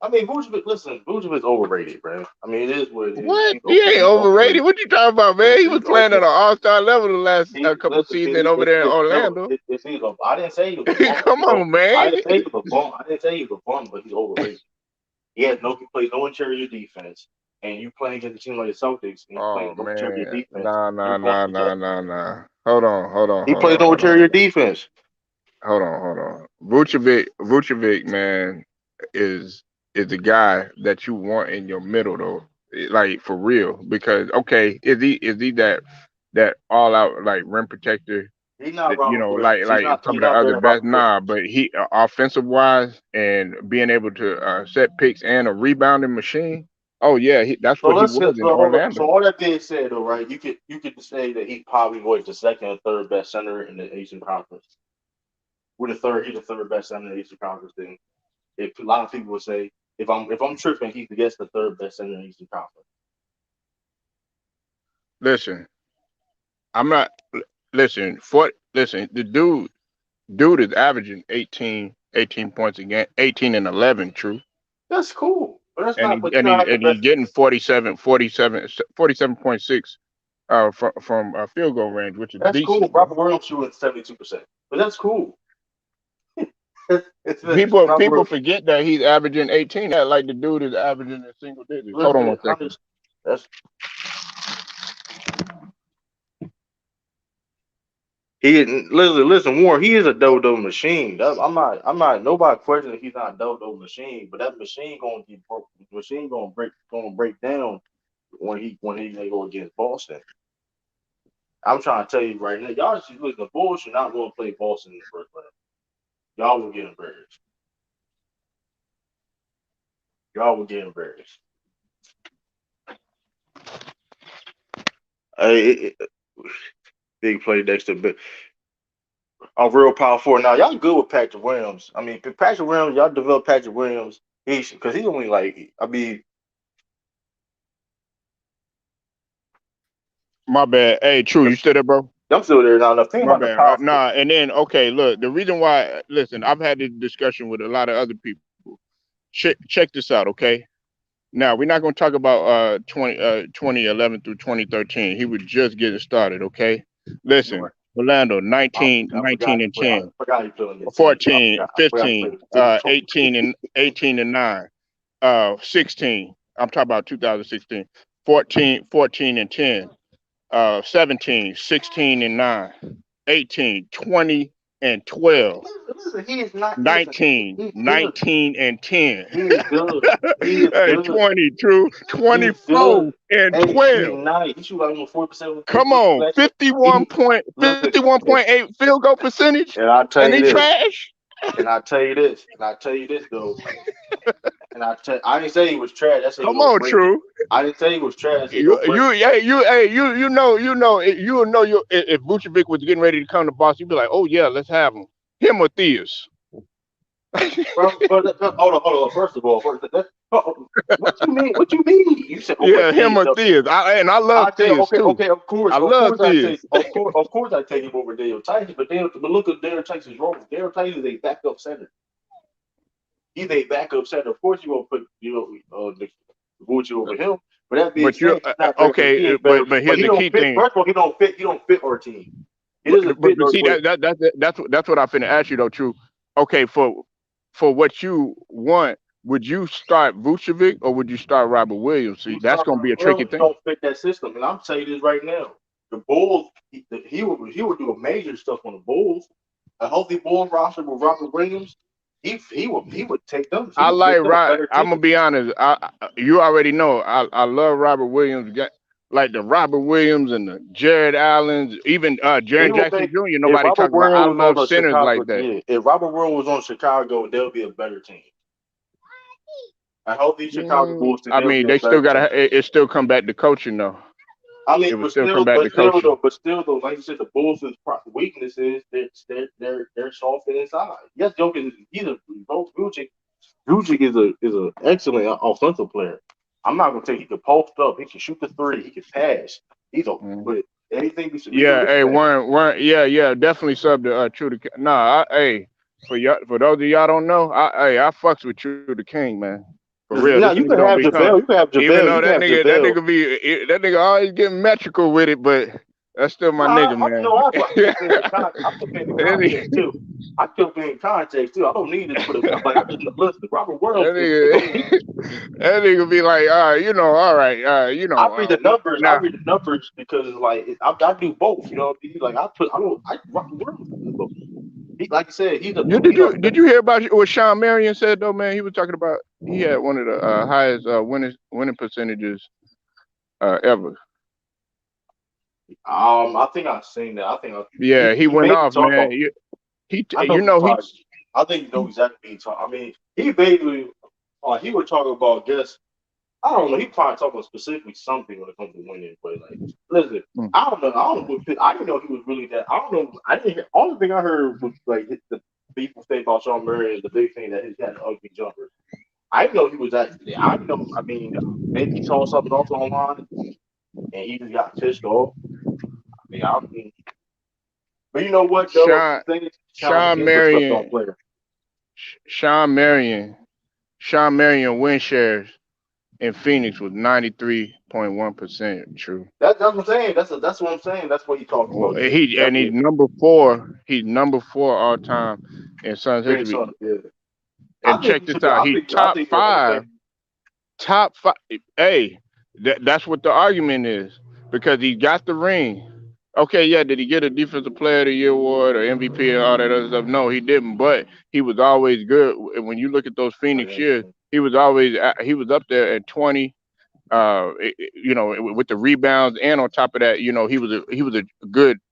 I mean, Vucevic's overrated, bro. I mean, it is what it is. What? He ain't He's overrated. overrated. What you talking about, man? He was He's playing at over. an All-Star level the last He couple listen. seasons over there in Orlando. He's a. I didn't say he was a bum. Come on, I man. didn't say he was a bum. I didn't say he was a bum, but he's overrated. He plays no interior defense, and you playing against a team like the Celtics, and he's Oh playing no interior man, defense, and you're going to the Jets. nah. Hold on, hold on, He hold plays on, no hold on, interior defense. hold on. Vucevic, man, is is the guy that you want in your middle though, like for real. Because okay, is he that all out like rim protector? He's not You Robert know, Williams. like some He's of the not other better best. Robert Nah, Williams. but he offensive wise and being able to set picks and a rebounding machine. Oh yeah, that's So what he let's was get in so hold on. So Orlando. all that being said, though, right? You could say that he's probably what the second or third best center in the Eastern Conference. We're the third. He's the third best center in the Eastern Conference. Then, if a lot of people would say if I'm tripping, he's against the third best center in the Eastern Conference. Listen, I'm not. Listen. The dude is averaging 18 points a game, 18 and 11, true, That's cool, but that's and not. he But and you're he not the and he best. getting 47.6 from field goal range, which is That's cool. decent, bro. Robert Williams shooting 72%, but that's cool. It's Robert People Williams. forget that he's averaging 18. That like the dude is averaging in single digits. Hold on Listen, one second. that's he didn't listen, Warren. He is a dodo machine. I'm not. Nobody questioning he's not a dodo machine, but that machine gonna get broke. Machine gonna break down when he may go against Boston. I'm trying to tell you right now, y'all just listen. The Bulls should not go and play Boston in the first round. Y'all will get embarrassed. Y'all will get embarrassed. Uh, it, big play next to a real power forward. Now y'all good with Patrick Williams. I mean, Patrick Williams, y'all develop Patrick Williams. Because he's only like, I mean, My bad. Hey, True, you still there, bro? I'm still there now. The thing My about the bad. power forward, Nah, and then okay, look, the reason why. Listen, I've had this discussion with a lot of other people. Check this out, okay? Now we're not going to talk about 2011 through 2013. He was just getting started, okay? you know Listen, what? Orlando I, 19, I 19 forgot, and I 10, forgot he played on your team. 14, I forgot he played 15, on your team. 18 and 9, 16. I'm talking about 2016. 14 and 10, 17, 16 and 9, 18, 20 and 12. Listen, he is not. Listen, 19, he's good. 19 and 10. He is good. He is Hey, good. 22, He's 24 good. and Hey, he's 12. nice. He shoot like almost 40% of his Come free throws on, last year. He listen, 51.8 field goal percentage, and I'll tell and you he this, trash. and I'll tell you this though, I didn't say he was trash. I said he Come was on, overrated. True. I didn't say he was trash. I said he was You, overrated. hey, you will know if Vucevic was getting ready to come to Boston, you'd be like, oh yeah, let's have him or Theus. Hold on. First of all, what you mean? What you mean? You said Yeah, him overrated. or Theus. And I love I tell you, Theus too. of I love course, I Theus. take, of course, I take him over Daniel Tice. But look at Daniel Tice's role. Daniel Tice is a backup center. He's a backup center. Of course, you won't put the Gucci over him. But that being But you said, he's not better. He okay? ain't better. But But here's he the don't key fit. thing. First of all, he don't fit. He don't fit our team. He doesn't fit But our see way. that's what I finna ask you though, True. Okay, for what you want, would you start Vucevic or would you start Robert Williams? See, You that's start gonna be a tricky well, he thing. don't fit that system. And I'm telling you this right now. The Bulls, he would do a major stuff on the Bulls. A healthy Bulls roster with Robert Williams, he would take them. He I would make like them a Rob. better I'm team. gonna be honest. You already know. I love Robert Williams. Like the Robert Williams and the Jared Allens, even He Jaren will Jackson make Jr. if Nobody Robert talk about. I Williams was on love the centers Chicago. like that. Yeah, if Robert Williams was on Chicago, they'll be a better team. A healthy Chicago Bulls team, I they'll be mean, a they still better team. gotta. It still come back to coaching though. I mean, It would still come back to coaching. still though, like you said, the Bulls' weakness is they're soft inside. Yes, Jokic is he's a both Vujic is a excellent offensive player. I'm not gonna take he can post up, he can shoot the three, he can pass. He's a Mm. but anything he's a Yeah, hey, rim. yeah, definitely sub to True the King. Nah, hey, for those of y'all don't know, I fucks with True the King, man. For real, this Now nigga don't be calm. Even though You can have that JaVale. nigga that nigga always getting metrical with it, but that's still my nigga, man. No, I still pay the I still pay the That context nigga, too. I still pay in context too. I don't need this for the like I just listen. Robert Williams that is okay. nigga, that nigga be like, all right, I now. read the numbers because it's like I do both. You know, what I mean? Like I don't I Robert Williams. Like I said, Did you hear about what Sean Marion said though, man? He was talking about he had one of the highest winning percentages ever. I think I've seen that. I think Yeah, he he went made me off, talk man. about. I know You he's know he talking. I think you know exactly what he's talking. I mean, he basically he was talking about just I don't know. He probably talking about specifically something when it comes to winning. But like, listen, mm, I don't know. I don't know. I didn't know he was really that. I don't know. I didn't hear. Only thing I heard was like the people say about Sean Murray is the big thing that he had an ugly jumper. I didn't know he was that. I didn't know. I mean, maybe he saw something else online and he just got pissed off. I mean, but you know what though? Sean The thing is, Sean Sean is a slept on Marion player. Sean Marion Sean Marion win shares in Phoenix was 93.1%. True. That's what I'm saying. That's what I'm saying. That's what he talked Well, about. Yeah, he he's definitely number four. He's number four all time in Suns history. grandson. Yeah. And check this out. He I think you're Hall of Fame. top five. Hey, that's what the argument is because he got the ring. Okay, yeah, did he get a Defensive Player of the Year award or MVP and all that other stuff? No, he didn't. But he was always good. And when you look at those Phoenix years, he was up there at 20. With the rebounds and on top of that, he was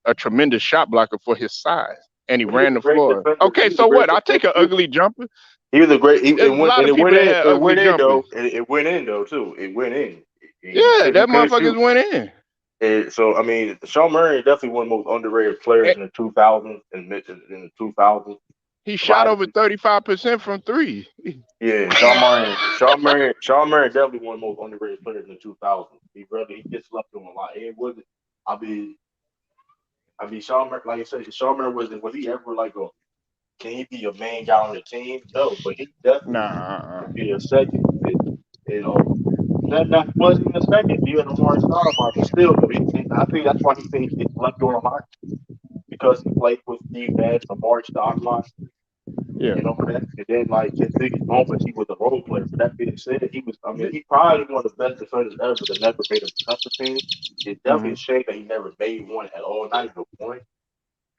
a tremendous shot blocker for his size, and he He was ran a the great floor. defender. Okay, He was a so great what? I take defender. an ugly jumper. He was a great. There's a lot of people that had ugly It went in jumpers. though. It went in though too. It went in. Yeah, He that couldn't motherfuckers shoot. went in. So I mean, Sean Murray is definitely one of the most underrated players Eh, in the 2000s and in the 2000s. He If I shot had over to, 35% from three. yeah, Sean Murray definitely one of the most underrated players in the 2000s. He gets left on a lot. It wasn't. I mean, Sean Murray, like I said, Sean Murray was he ever like a can he be a main guy on the team? No, but he definitely Nah. could be a second. You know, that wasn't even a second. He had a more style by, but still, though, I think that's why he gets left on a lot because he played with Steve Nash, Amari Stoudemire, Yeah. and all that. And then, like, his biggest moments, he was a role player. But that being said, I mean, he probably one of the best defenders ever that never made a defensive team. It's definitely Hmm. a shame that he never made one at all. Not even one.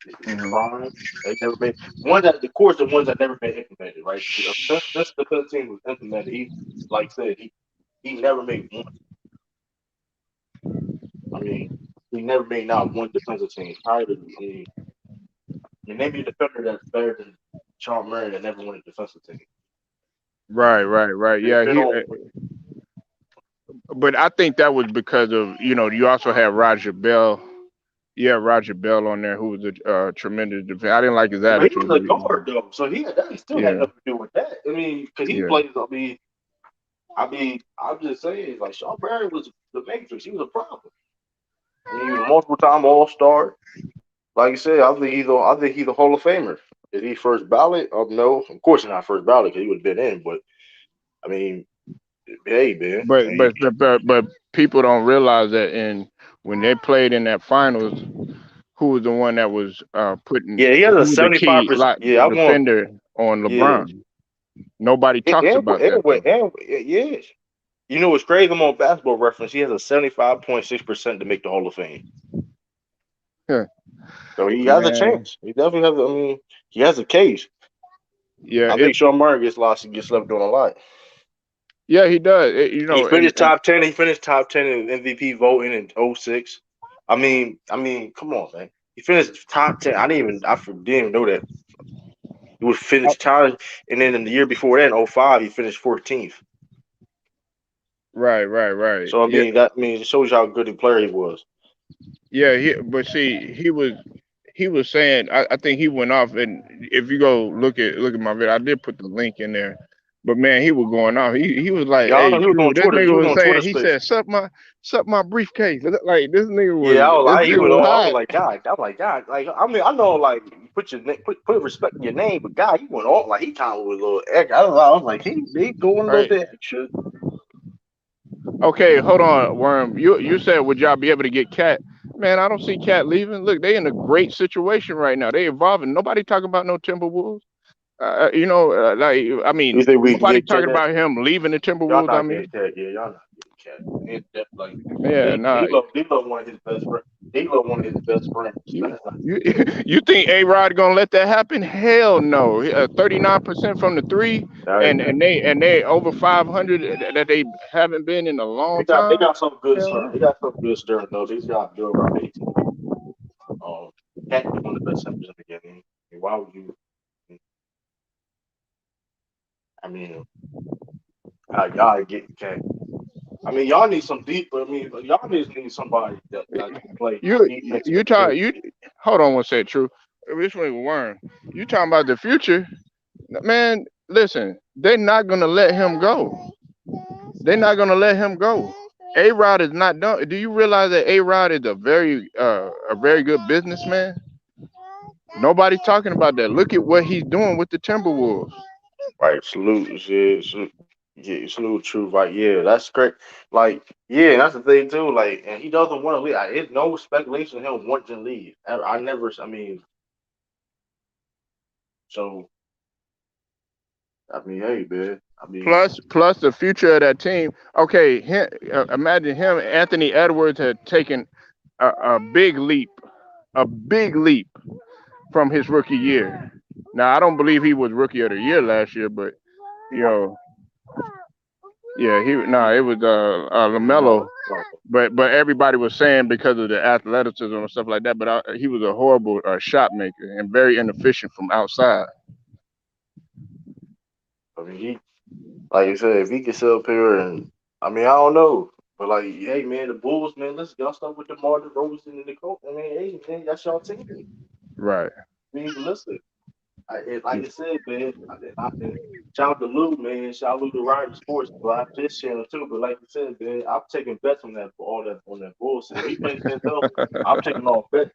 It's a Hmm. crime. They never made one that, of course, the ones that never been implemented, right? Since the defensive team was implemented, like I said, he never made one. I mean, he never made not one defensive team. I mean, maybe a defender that's better than Sean Murray that never won a defensive team. I Right, mean, right, right. it's Yeah, been he. on. But I think that was because of you also had Roger Bell. Yeah, Roger Bell on there, who was a tremendous defender. I didn't like his But he was attitude, a but guard though, so he still had yeah, nothing to do with that. I mean, because he yeah. plays. I'm just saying, like Sean Murray was the matrix. He was a problem. I mean, he was a multiple time All Star. Like I said, I think he's a Hall of Famer. Is he first ballot? No, of course he's not first ballot because he would have been in. But I mean, hey man, But people don't realize that when they played in that finals, who was the one that was yeah, he has a who was the key 75%. Yeah, I want. defender on Yeah, LeBron? Nobody talks about that though. yes. You know what's crazy? I'm on Basketball Reference. He has a 75.6% to make the Hall of Fame. So he has a Man, chance. He definitely has. I mean, he has a case. yeah, I think Sean Murray gets lost and gets left doing a lot. yeah, he does. And He finished top 10 in MVP voting in '06. Come on, man. He finished top 10. Didn't even know that. He was uh, finished top, and then in the year before that, in '05, he finished 14th. right, right, right. So Yeah, that means it shows you how good a player he was. yeah. But see, he was saying. I think he went off, and if you go look at my video, I did put the link in there. But man, he was going off. He was like, Yeah, I know "Hey, he was Q," on this Twitter. He nigga was was on saying. Twitter He Space. said, "Sup my briefcase." Like Yeah, this he nigga was. was I was hot. like, God, I'm like, God, like, I mean, I know, like, you put your put respect in your name, but God, he went off like he kind of was a little. I don't know. I was like, he going a little Right. bit extra. Okay, hold on, Worm. You said would y'all be able to get Cat? Man, I don't see Cat leaving. Look, they in a great situation right now. They evolving. Nobody talking about no Timberwolves. Like I You mean, think we can nobody get Cat? talking about him leaving the Y'all Timberwolves. I not getting mean, Cat. Yeah, y'all not getting Cat. It's just like yeah, nah. D-Lo one of his best friends. D-Lo one of his best friends. You That's not. you you think A Rod gonna let that happen? Hell no. 39% from the three, All and right. they over 500 that they haven't been in a long They time. got some good Hell starting. no. They got some good starting though. These guys do around 18 people. Um, Cat is one of the best centers in the game. I mean, why would you? I mean, y'all get Cat. I mean, y'all need some deep. I mean, y'all just need somebody that can play You defense you and talk shoot. you hold on one second, true. This one Worm. You talking about the future, man? Listen, they're not gonna let him go. They're not gonna let him go. A Rod is not done. Do you realize that A Rod is a very good businessman? Nobody talking about that. Look at what he's doing with the Timberwolves. Right, salute, truth. Right, yeah, that's great. Like, yeah, that's the thing too. Like, and he doesn't want to leave. It's no speculation of him wanting to leave. I never. I mean, so I mean, hey, man. I mean, Plus the future of that team. Okay, imagine him. Anthony Edwards had taken a big leap, from his rookie year. Now I don't believe he was rookie of the year last year, but he you won. know, yeah, it was Lamelo. No, no. But everybody was saying because of the athleticism and stuff like that. But he was a horrible shot maker and very inefficient from outside. I mean, he like you said, if he can sit up here and I mean, I don't know. But like, hey man, the Bulls, man, let's y'all start with DeMar DeRozan and the coach. I mean, hey man, that's y'all team. Right. I mean, listen, like I said, man, shout out to Lou, man. Shout out to Ryan Sports, but I just channel too. But like you said, man, I'm taking bets on that all that on that bullshit. If he plays Denzel, I'm taking all bets.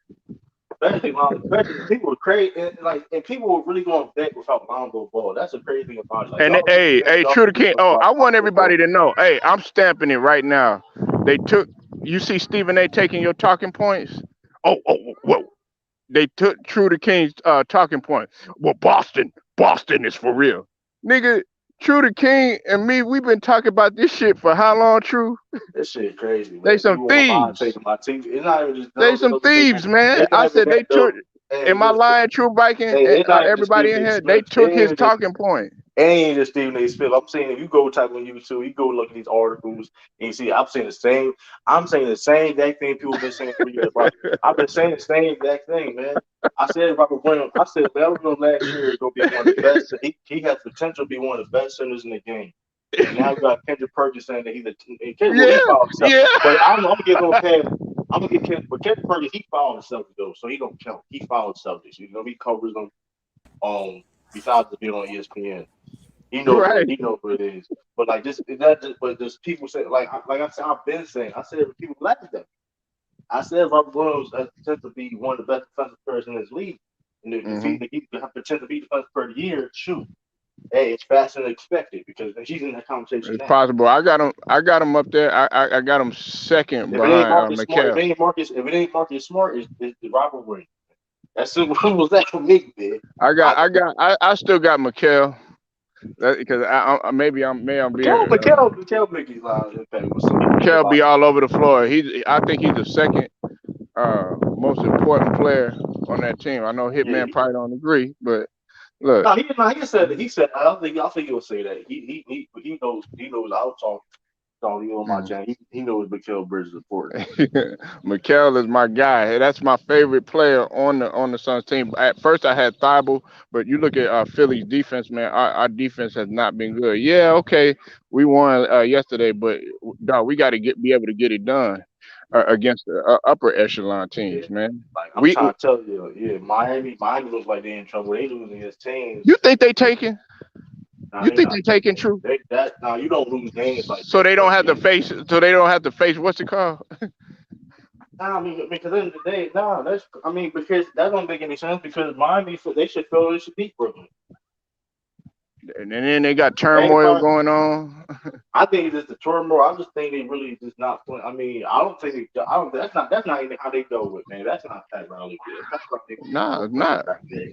Especially people were crazy, and people were really going to bet without Lonzo Ball. That's a crazy thing about it. Like And y'all really hey, think hey, y'all True to can do King. something Oh, about I want Lonzo everybody Ball. to know. Hey, I'm stamping it right now. They took. You see Stephen A. taking your talking points. Whoa. They took True to King's talking point. Well, Boston is for real, nigga. True to King and me, we've been talking about this shit for how long? True. This shit crazy, They man. some People online thieves. taking my team. It's not even just They those some other people. thieves, man. It's I not even said they that though. took. Hey, Am I listen. lying, True Viking? Hey, And it's not even just everybody Stephen in A. here, they Smith. took his talking point. It ain't just Stephen A. Smith. I'm saying if you go type on YouTube, you go look at these articles and you see I'm saying the same. I'm saying the same exact thing people have been saying for years. Bro. I've been saying the same exact thing, man. I said Robert Williams. I said Robert Williams last year is gonna be one of the best. He has potential to be one of the best centers in the game. And now you got Kendrick Perkins saying that he's well, Yeah, he fouled himself. yeah. But I'm gonna give him a pass. I'm gonna get Kendrick, but Kendrick Perkins he fouled himself though, so he don't count. He fouled himself. You know, he covers them. Besides being on ESPN. Right. He knows what it is. But like this, that just, but just people say like I said, I've been saying. I said people laugh at that. I said Robert Williams has potential to be one of the best defensive players in this league. And if Hmm. he have potential to be defensive player of the year, shoot, hey, it's faster than expected because he's in that conversation It's now. possible. I got him. I got him up there. I got him second If it ain't behind Marcus Smart, McHale. if it ain't Marcus Smart, it's Robert Williams. That's simple was that for me, man. I I still got McHale. Because I'm being Mikel Mickey's lives impact with some people say a McHale lot. be all over the floor. I think he's the second most important player on that team. I know Yeah, Hitman probably don't agree, but look, no, he said I don't think he'll say that. He knows I'll talk you on my mm. channel. He knows Mikael Bridges is important. McHale is my guy. Hey, that's my favorite player on the Suns team. At first, I had Thibault, but you look at Philly's defense, man. Our defense has not been good. Yeah, okay, we won yesterday, but dog, we got to be able to get it done against the upper echelon Yeah. teams, man. Like I'm We trying to tell you, yeah, Miami looks like they're in trouble. They losing against You teams. think they taking? Nah, You they think not they taking taking it. True? You don't lose games like So that, they bro. don't have to face. So they don't have to face. What's it called? Nah, I mean, because at the end of the day, nah, because that don't make any sense because Miami, they should feel they should beat Brooklyn. And then they got turmoil Everybody, going on. I think it's just the turmoil. I just think they really just not playing. I mean, I don't think I don't. That's not even how they go with man. That's not Pat Riley. Pat Rilly Nah, go it's bring not. it back there.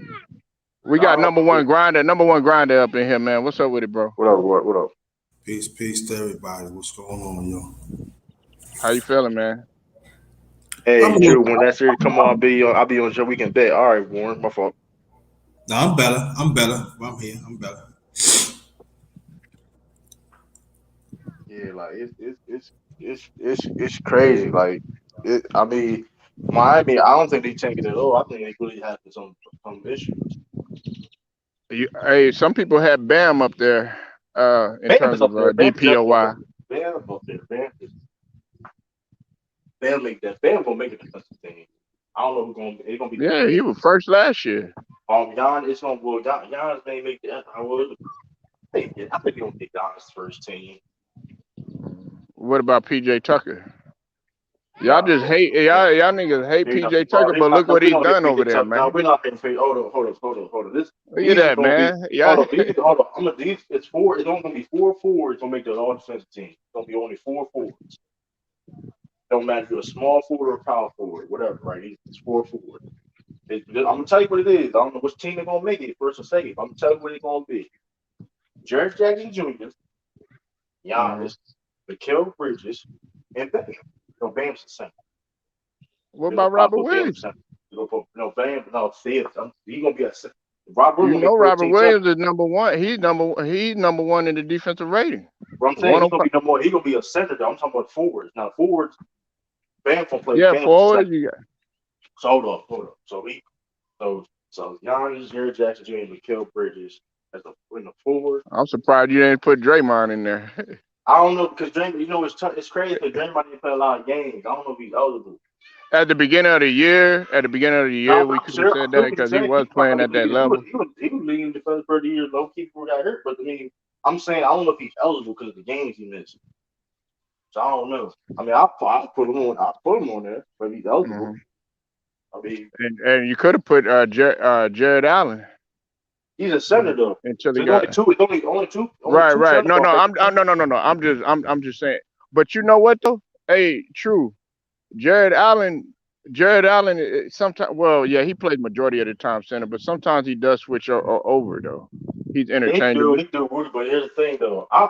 We got No, number one grinder up in here, man. What's up with it, bro? what up? Peace to everybody. What's going on, yo? How you feeling, man? I'm Hey, a little. Drew, when that series come on, I'll be on your weekend bet. All right, Warren, my fault. No, I'm better. I'm better. I'm here. I'm better. Yeah, like it's crazy. Like I mean, Miami. I don't think they tank it at all. I think they really have some issues. Hey, some people had Bam up there in Bam is terms of up there. Bam is definitely up DPOY. there. Bam up there. Bam make that. Bam gonna make a defensive team. I don't know who's gonna. It's gonna be Yeah, he between. was first last year. Jan. It's gonna. Well, Giannis may make that. I think he gonna make Giannis first team. What about PJ Tucker? Y'all Nah, just hate y'all niggas hate they not, PJ bro, Tucker, they but not, look no, what we he don't hit done over PJ there, Tucker. No, man. we're not hitting PJ. Hold on. Look at These is that, gonna be man. Yeah, hold on. It's four. It's only gonna be four forwards gonna make the all defensive team. It's gonna be only four forwards. Don't matter if you're a small forward or a power forward, whatever, right? It's four forwards. I'm gonna tell you what it is. I don't know which team they're gonna make it first or second. I'm gonna tell you what it's gonna be. Jared Jackson Jr., hmm Giannis, Mikael Bridges, and Bam. No, Bam's the center. What They're gonna about probably Robert put Bam in Williams? center. They're gonna put no Bam. No, see it. He's gonna be a center. Robert You gonna know get Robert 14 10. Williams is number one. He's number one in the defensive rating. What I'm saying, One he's oh gonna five. be no more. He's gonna be a center. Though. I'm talking about forwards. Now forwards, Bam gonna play. Yeah, Bam's a forward. center. You got. So hold up. So Giannis, Jared Jackson Jr., and Mikael Bridges as in the forward. I'm surprised you didn't put Draymond in there. I don't know because Draymond, it's crazy because Draymond didn't play a lot of games. I don't know if he's eligible. At the beginning of the year, No, we I'm could have sure. said I'm that sure we can because he say was I playing mean, at that level. he was leading defense for the year. Low key before got hurt, but I mean, I'm saying I don't know if he's eligible because of the games he missed. So I don't know. I mean, I'll put him on. I'll put him on there, but he's eligible. Hmm. I mean, And you could have put Jared Allen he's a center though. until he So it's only got two. It's only right, two right. centers No, on no, every I'm team. no, no, no, no. I'm just saying. But you know what though? Hey, true. Jared Allen, Jared Allen. Sometimes, well, yeah, he plays majority of the time center, but sometimes he does switch over though. He's He interchangeable. do Rudy, but here's the thing though. I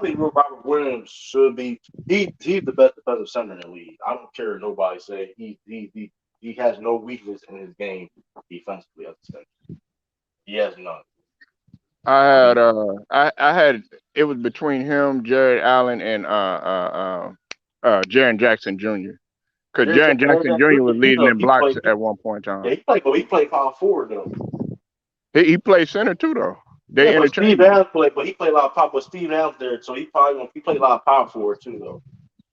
think Robert Williams should be. He's the best defensive center in the league. I don't care what nobody say. He has no weakness in his game defensively at the center. He has none. I I had mean, I had it was between him, Jared Allen, and Jaren Jackson Jr. Because Jaren Jared Jackson Jackson Jr. Jr. was leading in He blocks played. at one point in time. Yeah, he played power forward though. He plays center too though. Yeah, They but Steve interchangeable. Adams played, but he played a lot of power. But Steve Adams there, so he played a lot of power forward too though.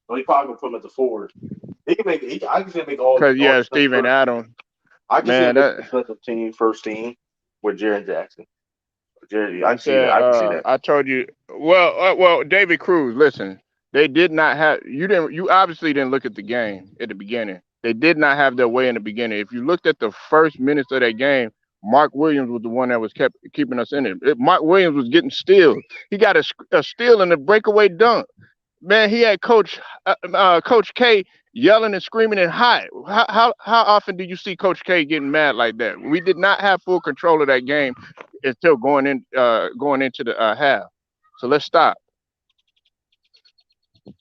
So he probably gonna put him at the forward. He can make. I can see him make Cause all yeah, defensive Steven first team. Adams, I can see him man, make that defensive team first team with Jaron Jackson. I I can see that. said, I can see that. I told you. Well, David Cruz. Listen, they did not have. You didn't. You obviously didn't look at the game at the beginning. They did not have their way in the beginning. If you looked at the first minutes of that game, Mark Williams was the one that was kept keeping us in it. Mark Williams was getting steals. He got a steal and a breakaway dunk. Man, he had Coach K yelling and screaming and hot. How often do you see Coach K getting mad like that? We did not have full control of that game until going into the half. So let's stop. I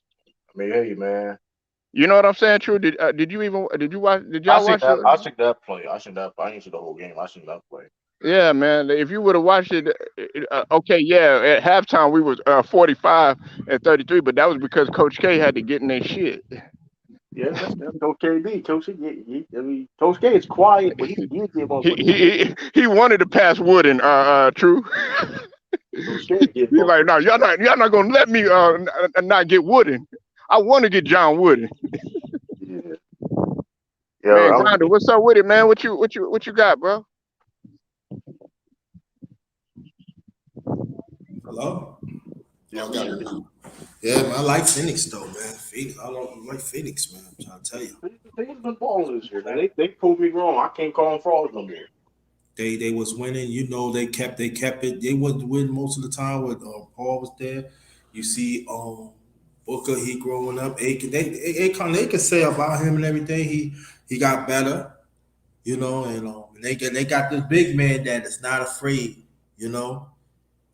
mean, hey man, You know what I'm saying? True. Did you even did y'all watch the? I seen that play. I seen that. I didn't see the whole game. I seen that play. Yeah, man. If you would have watched it, okay, yeah. At halftime we was 45-33, but that was because Coach K had to get in their shit. Yeah, that's Coach KD. I mean, Coach K is quiet, but he get motherfuckers. He wanted to pass Wooden. True. Coach K get He's like, motherfuckers. no, y'all not gonna let me not get Wooden. I want to get John Wooden. Yeah, Man, yeah. Grinder, what's up with it, man? What you got, bro? Hello? Yeah, Oh, we got hear it you. now. Yeah, man, I like Phoenix though, man. Phoenix, I like Phoenix, man. I'm trying to tell you. They've been balling this year, man. They proved me wrong. I can't call them frauds no more. They was winning. You know, they kept it. They wasn't win most of the time when Paul was there. You see, Booker, he growing up. They can say about him and everything. He got better, you know, and they got this big man that is not afraid, you know,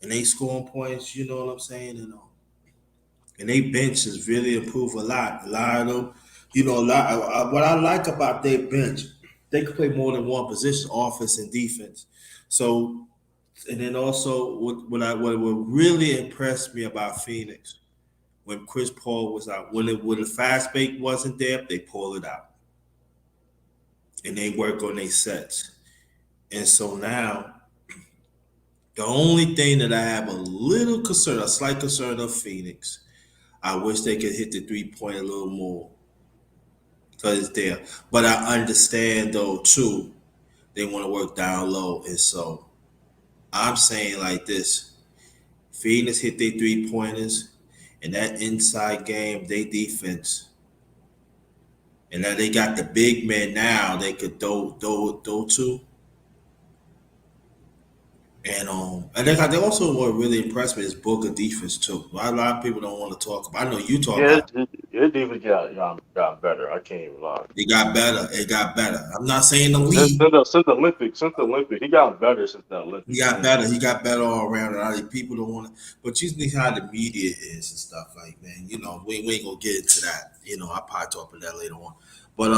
and they scoring points. You know what I'm saying? And they bench has really improved a lot. A lot of them, you know, a lot. What I like about their bench, they can play more than one position, offense and defense. So, and then also what really impressed me about Phoenix when Chris Paul was out, when the fast break wasn't there, they pulled it out and they work on their sets. And so now, the only thing that I have a little concern, a slight concern of Phoenix, I wish they could hit the 3 point a little more because it's there. But I understand though too, they want to work down low, and so I'm saying like this: Phoenix hit their 3 pointers, and that inside game, they defense, and now they got the big men now they could throw to. And they also what really impressed me is Booker defense too. A lot of people don't want to talk about. I know you talk Yeah, about. his defense got better. I can't even lie. It got better. It got better. I'm not saying the Since, lead. since the since the Olympics, he got better since the He Olympics. I got ain't better. gonna. He got better all around. A lot of people don't want to, but you see how the media is and stuff like man. You know, we ain't gonna get into that. You know, I'll probably talk about that later on. But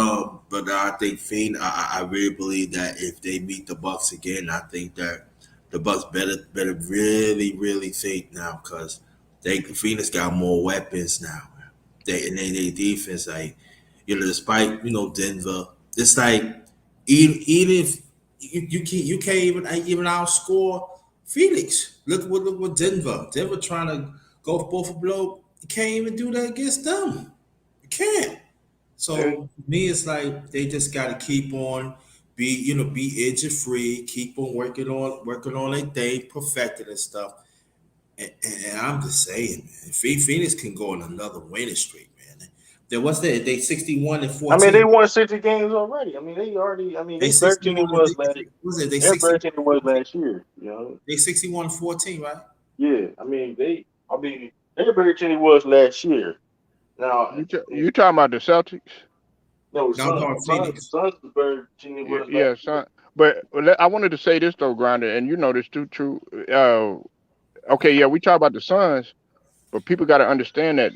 I think Fiend. I really believe that if they meet the Bucks again, I think that the Bucks better really think now because they Phoenix got more weapons now. They defense like despite Denver, it's like even if you can't even outscore Phoenix. Look what Denver trying to go both blow. You can't even do that against them. You can't. And, So me, it's like they just got to keep on be injury free, keep on working on their thing, perfecting and stuff. And I'm just saying, man, if Phoenix can go on another winning streak, man. There was that they 61 and I mean, they 14. won 60 games already. I mean, they already. I mean, They they better team than 61 it was last. was it they They're a better 61 team than it was last year. You know. they 61 14, right? Yeah. I mean, they. I mean, they're a better team than it was last year. Now, You talking about the Celtics? no, Now I'm talking Phoenix. Suns is a better team than it Yeah, was last yeah, year. son. But I wanted to say this though, Grinder, and you know this too. True. Okay, yeah, we talk about the Suns, but people got to understand that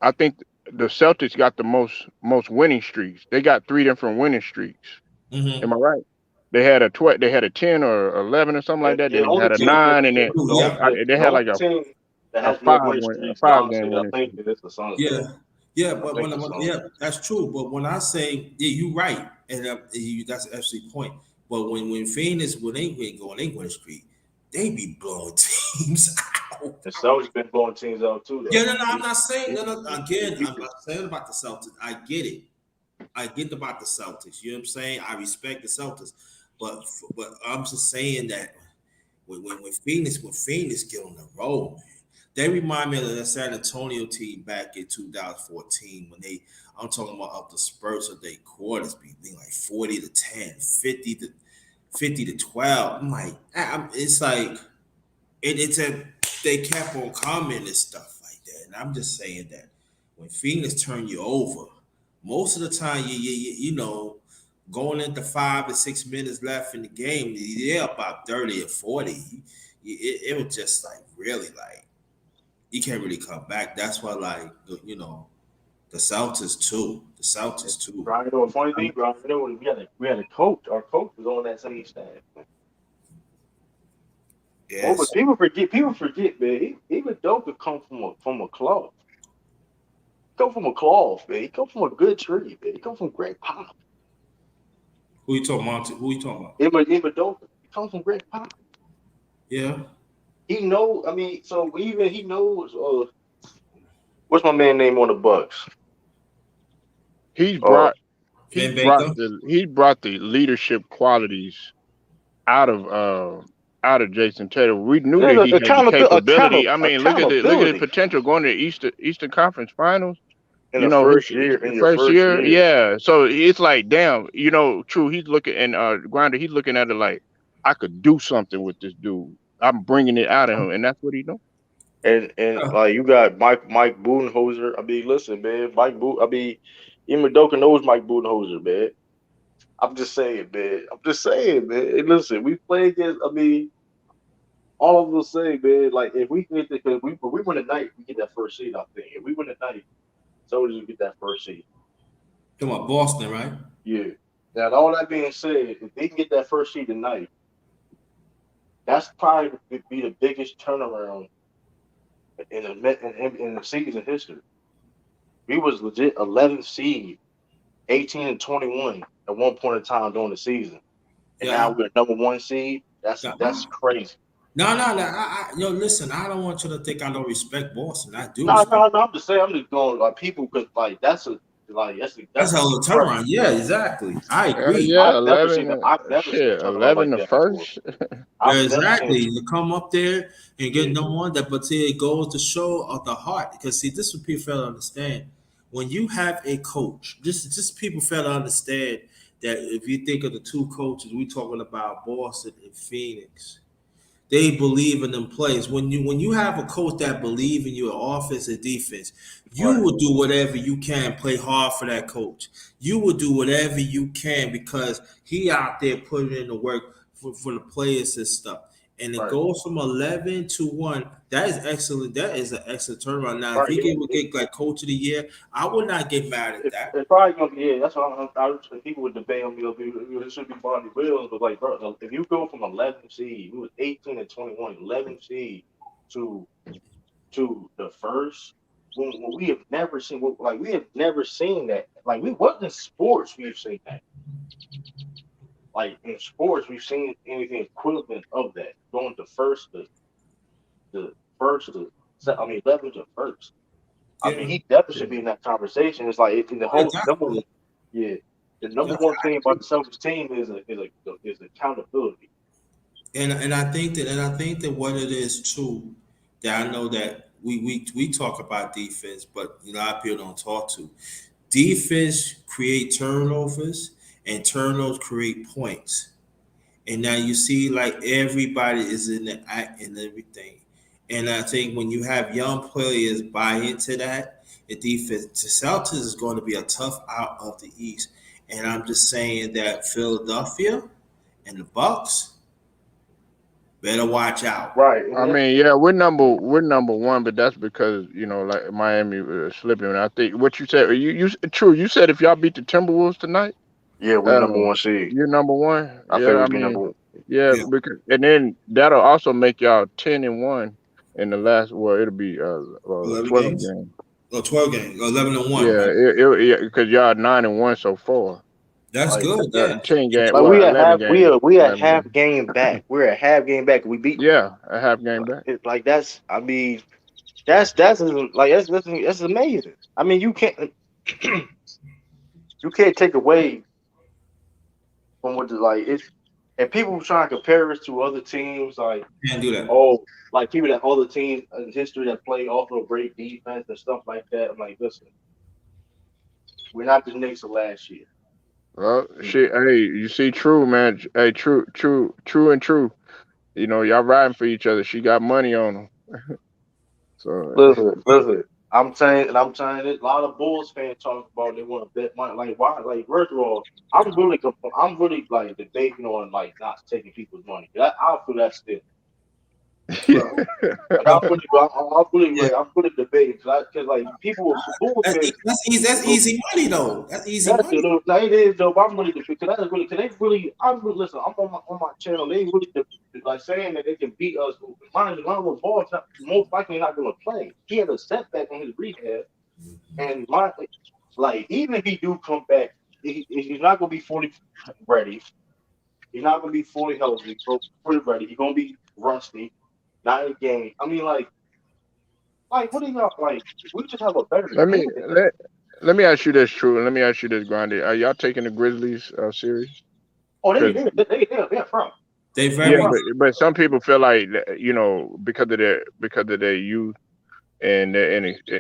I think the Celtics got the most winning streaks. They got three different winning streaks. Am Mm-hmm. I right? They had a 12, they had a 10 or 11 or something like that. Yeah, Then they had a nine, and then Yeah. they the had only like team that a has more five winning win a streaks, five game honestly, I winning think streak. that it's the Suns, Yeah. bro. Yeah, I but think the Suns. yeah, that's true. But when I say yeah, you're right, and that's actually point. But when Phoenix when they been going, they win a streak, they be blowing teams out. And Celtics been blowing teams out too, Yeah, though. no, no, I'm not saying no, no. They Again, beat I'm them. not saying about the Celtics. I get it. I get about the Celtics. You know what I'm saying? I respect the Celtics, but I'm just saying that when Phoenix get on the road, man, they remind me of the San Antonio team back in 2014 when they. I'm talking about up the Spurs of their quarters being like 40 to 10, 50 to 12. I'm like, it's like it's a they kept on coming and stuff like that. And I'm just saying that when Phoenix turn you over, most of the time you know going into 5 to 6 minutes left in the game, yeah, about 30 or 40. It was just like really like you can't really come back. That's why like the Celtics too. The Celtics too. Brian, you know, a funny thing, Brian, you know, we had a coach. Our coach was on that same staff. Oh, but Yes. people forget. People forget, man. Even Doka come from a cloth. Come from a cloth, man. He come from a good tree, man. He come from Greg Pop. Who you talking about? Who you talking about? Even Doka, he comes from Greg Pop. Yeah. He know. I mean, so even he knows. What's my man name on the Bucks? He's Uh, brought Van Baker. he brought the leadership qualities out of Jason Tatum. We knew that there's he had the capability. I mean, look at the accountability potential going to the Eastern Conference Finals. in You the know, first year. In your first first year, year, yeah. So it's like, damn, true. He's looking and Grinder, he's looking at it like I could do something with this dude. I'm bringing it out of him, and that's what he doing. and like you got Mike Budenholzer. I mean, listen, man. I mean, even Doka knows Mike Budenholzer, man. I'm just saying, man. I'm just saying, man. And listen, we play against. I mean, all of us say, man. Like if we get because we win tonight, we get that first seed. I think if we win tonight, so we get that first seed. Come on, Boston, right? Yeah. Now, all that being said, if they can get that first seed tonight, that's probably be the biggest turnaround in the season history. We was legit 11th seed, 18 and 21 at one point in time during the season, and now Yeah. we're number one seed. That's crazy. No, no, no. Yo, listen. I don't want you to think I don't respect Boston. I do No, respect. no, no. I'm just saying. I'm just going like people because like That's that's a a hell of a start. turnaround. Yeah, exactly. I Hell agree. yeah, eleven. I've never seen a Shit, turnaround like 11 the that before. first. Yeah, I've never seen exactly. To come up there and get yeah, number one, that but see, it goes to show of the heart. Because see, this is what people fail to understand. When you have a coach, just people fail to understand that if you think of the two coaches, we talking about Boston and Phoenix. They believe in them plays. When you have a coach that believe in your offense and defense, you right, will do whatever you can, play hard for that coach. You will do whatever you can because he out there putting in the work for the players and stuff. And it right, goes from 11 to 1. That is excellent. That is an excellent turnaround. Now, if right. he would get like coach of the year, I would not get mad at that. It's probably gonna be yeah. That's what people would debate on me. It should be Bonnie Williams, but like, bro, if you go from 11 seed, we was 18 and 21, 11 seed to the first, when we have never seen, like we have never seen that. Like we wasn't in sports, we've seen that. Like in sports, we've seen anything equivalent of that. Going to first, the first to I mean, Leverage at first. I mean, Yeah, he definitely should be in that conversation. It's like in the yeah, whole number one, definitely. yeah, the number Yeah, one thing about the Celtics team is accountability. and I think that what it is too, that I know that we talk about defense, but a lot of people don't talk to. Defense create turnovers, and turnovers create points. And now you see like everybody is in the act and everything. And I think when you have young players buy into that, the defense, the Celtics is going to be a tough out of the East. And I'm just saying that Philadelphia and the Bucks better watch out. Right, I and that, mean, yeah, we're number one, but that's because like Miami slipping. And I think what you said, you true. You said if y'all beat the Timberwolves tonight, yeah, we uh, number one seed. you're number one. I think Yeah, I we'd be mean, number one. yeah, Yeah, because and then that'll also make y'all 10-1 in the last. Well, it'll be 11 12 games, games. or 12 games, 11-1, Yeah, right? yeah, because y'all 9-1 so far. That's Like, good. Yeah, 10 game, like well, we at 11 half, games, we at 11 half games. game back. We're at half game back. We beat. Yeah, a half game back. It, like that's. I mean, that's amazing. I mean, you can't you can't take away from what the, like it's and people trying to compare us to other teams like can't do that. oh like people that other teams in history that play also great defense and stuff like that. I'm like, listen, we're not the Knicks of last year. Well, shit. Hey, you see, true man. Hey, true, and true. Y'all riding for each other. She got money on them. So Listen. I'm saying it. A lot of Bulls fans talk about they want to bet money. Like why? Like first of all, I'm really like debating on like not taking people's money. I feel that still. Well, Like well, yeah. I'm really debating because like people Bulls fans. That's easy money though. That's easy That's it. money. No, it is though. But I'm really because that's really because they really. I'm really listen. I'm on my channel. They really like saying that they can beat us. Mind you, Lonzo Ball's not most likely not going to play. He had a setback on his rehab, and like even if he do come back, he's not going to be fully ready. He's not going to be fully healthy, fully ready. He's going to be rusty, not in game. I mean, like what do y'all like? We just have a better let me team than them. let let me ask you this, true, and let me ask you this, Grande. Are y'all taking the Grizzlies series? Oh, Because they're from. They They're yeah, very from. but some people feel like because of their youth and their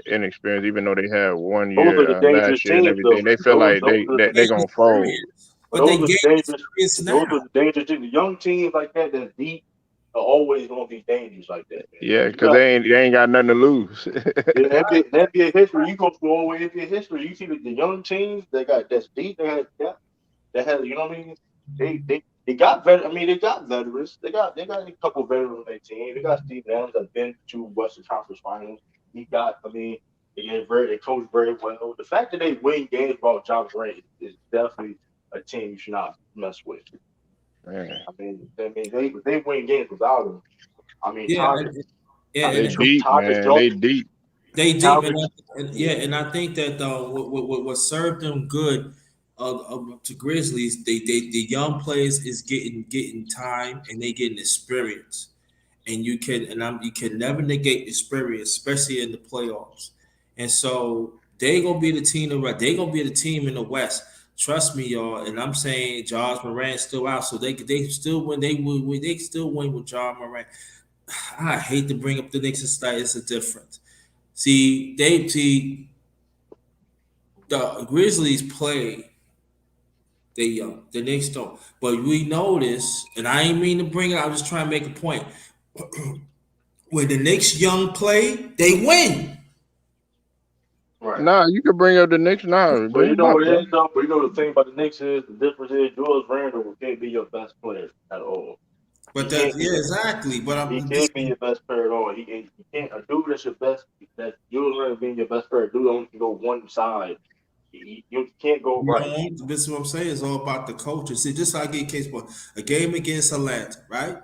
inexperience, even though they had one Those are year the dangerous last year and teams, though. everything, they feel like Those they are they they gonna fold. experience, but but they those are gain the dangerous. experience Those now. are the dangerous teams. The young teams like that that's deep are always gonna be dangerous like that, man. Yeah, You because got they ain't got nothing to lose. in NBA history. You go through all the way NBA history. You see the young teams they got that's deep. They had you know what I mean. They got vet. I mean they got veterans. They got a couple veterans on their team. They got Steve Adams that been to Western Conference Finals. He got. I mean. They coach very well. The fact that they win games without John Grant is definitely a team you should not mess with. Man, They win games without him. I mean, Yeah, yeah, they and deep, Tyus man. They Jones, deep. they deep, Tyus, yeah, and I think that what served them good to Grizzlies, the young players is getting time and they getting experience, and you can never negate experience, especially in the playoffs, and so they gonna be the team they gonna be the team in the West. Trust me, y'all, and I'm saying Josh Moran's still out, so they still win. They still win with John Moran. I hate to bring up the Knicks and style. It's a difference. See the Grizzlies play. They young. The Knicks don't. But we notice, and I ain't mean to bring it. I was just trying to make a point. When the Knicks young play, they win. right. Nah, you can bring up the Knicks now. But Bring you them know up, what it bro. is, though. But you know the thing about the Knicks is the difference is Julius Randle can't be your best player at all. He But that can't be. yeah, exactly. But He I'm can't just be your best player at all. He can't. A dude that's your best. That Julius Randle being your best player. Dude only can go one side. You can't go you right. know, this is what I'm saying. It's all about the culture. See, just like in case for a game against Atlanta, right?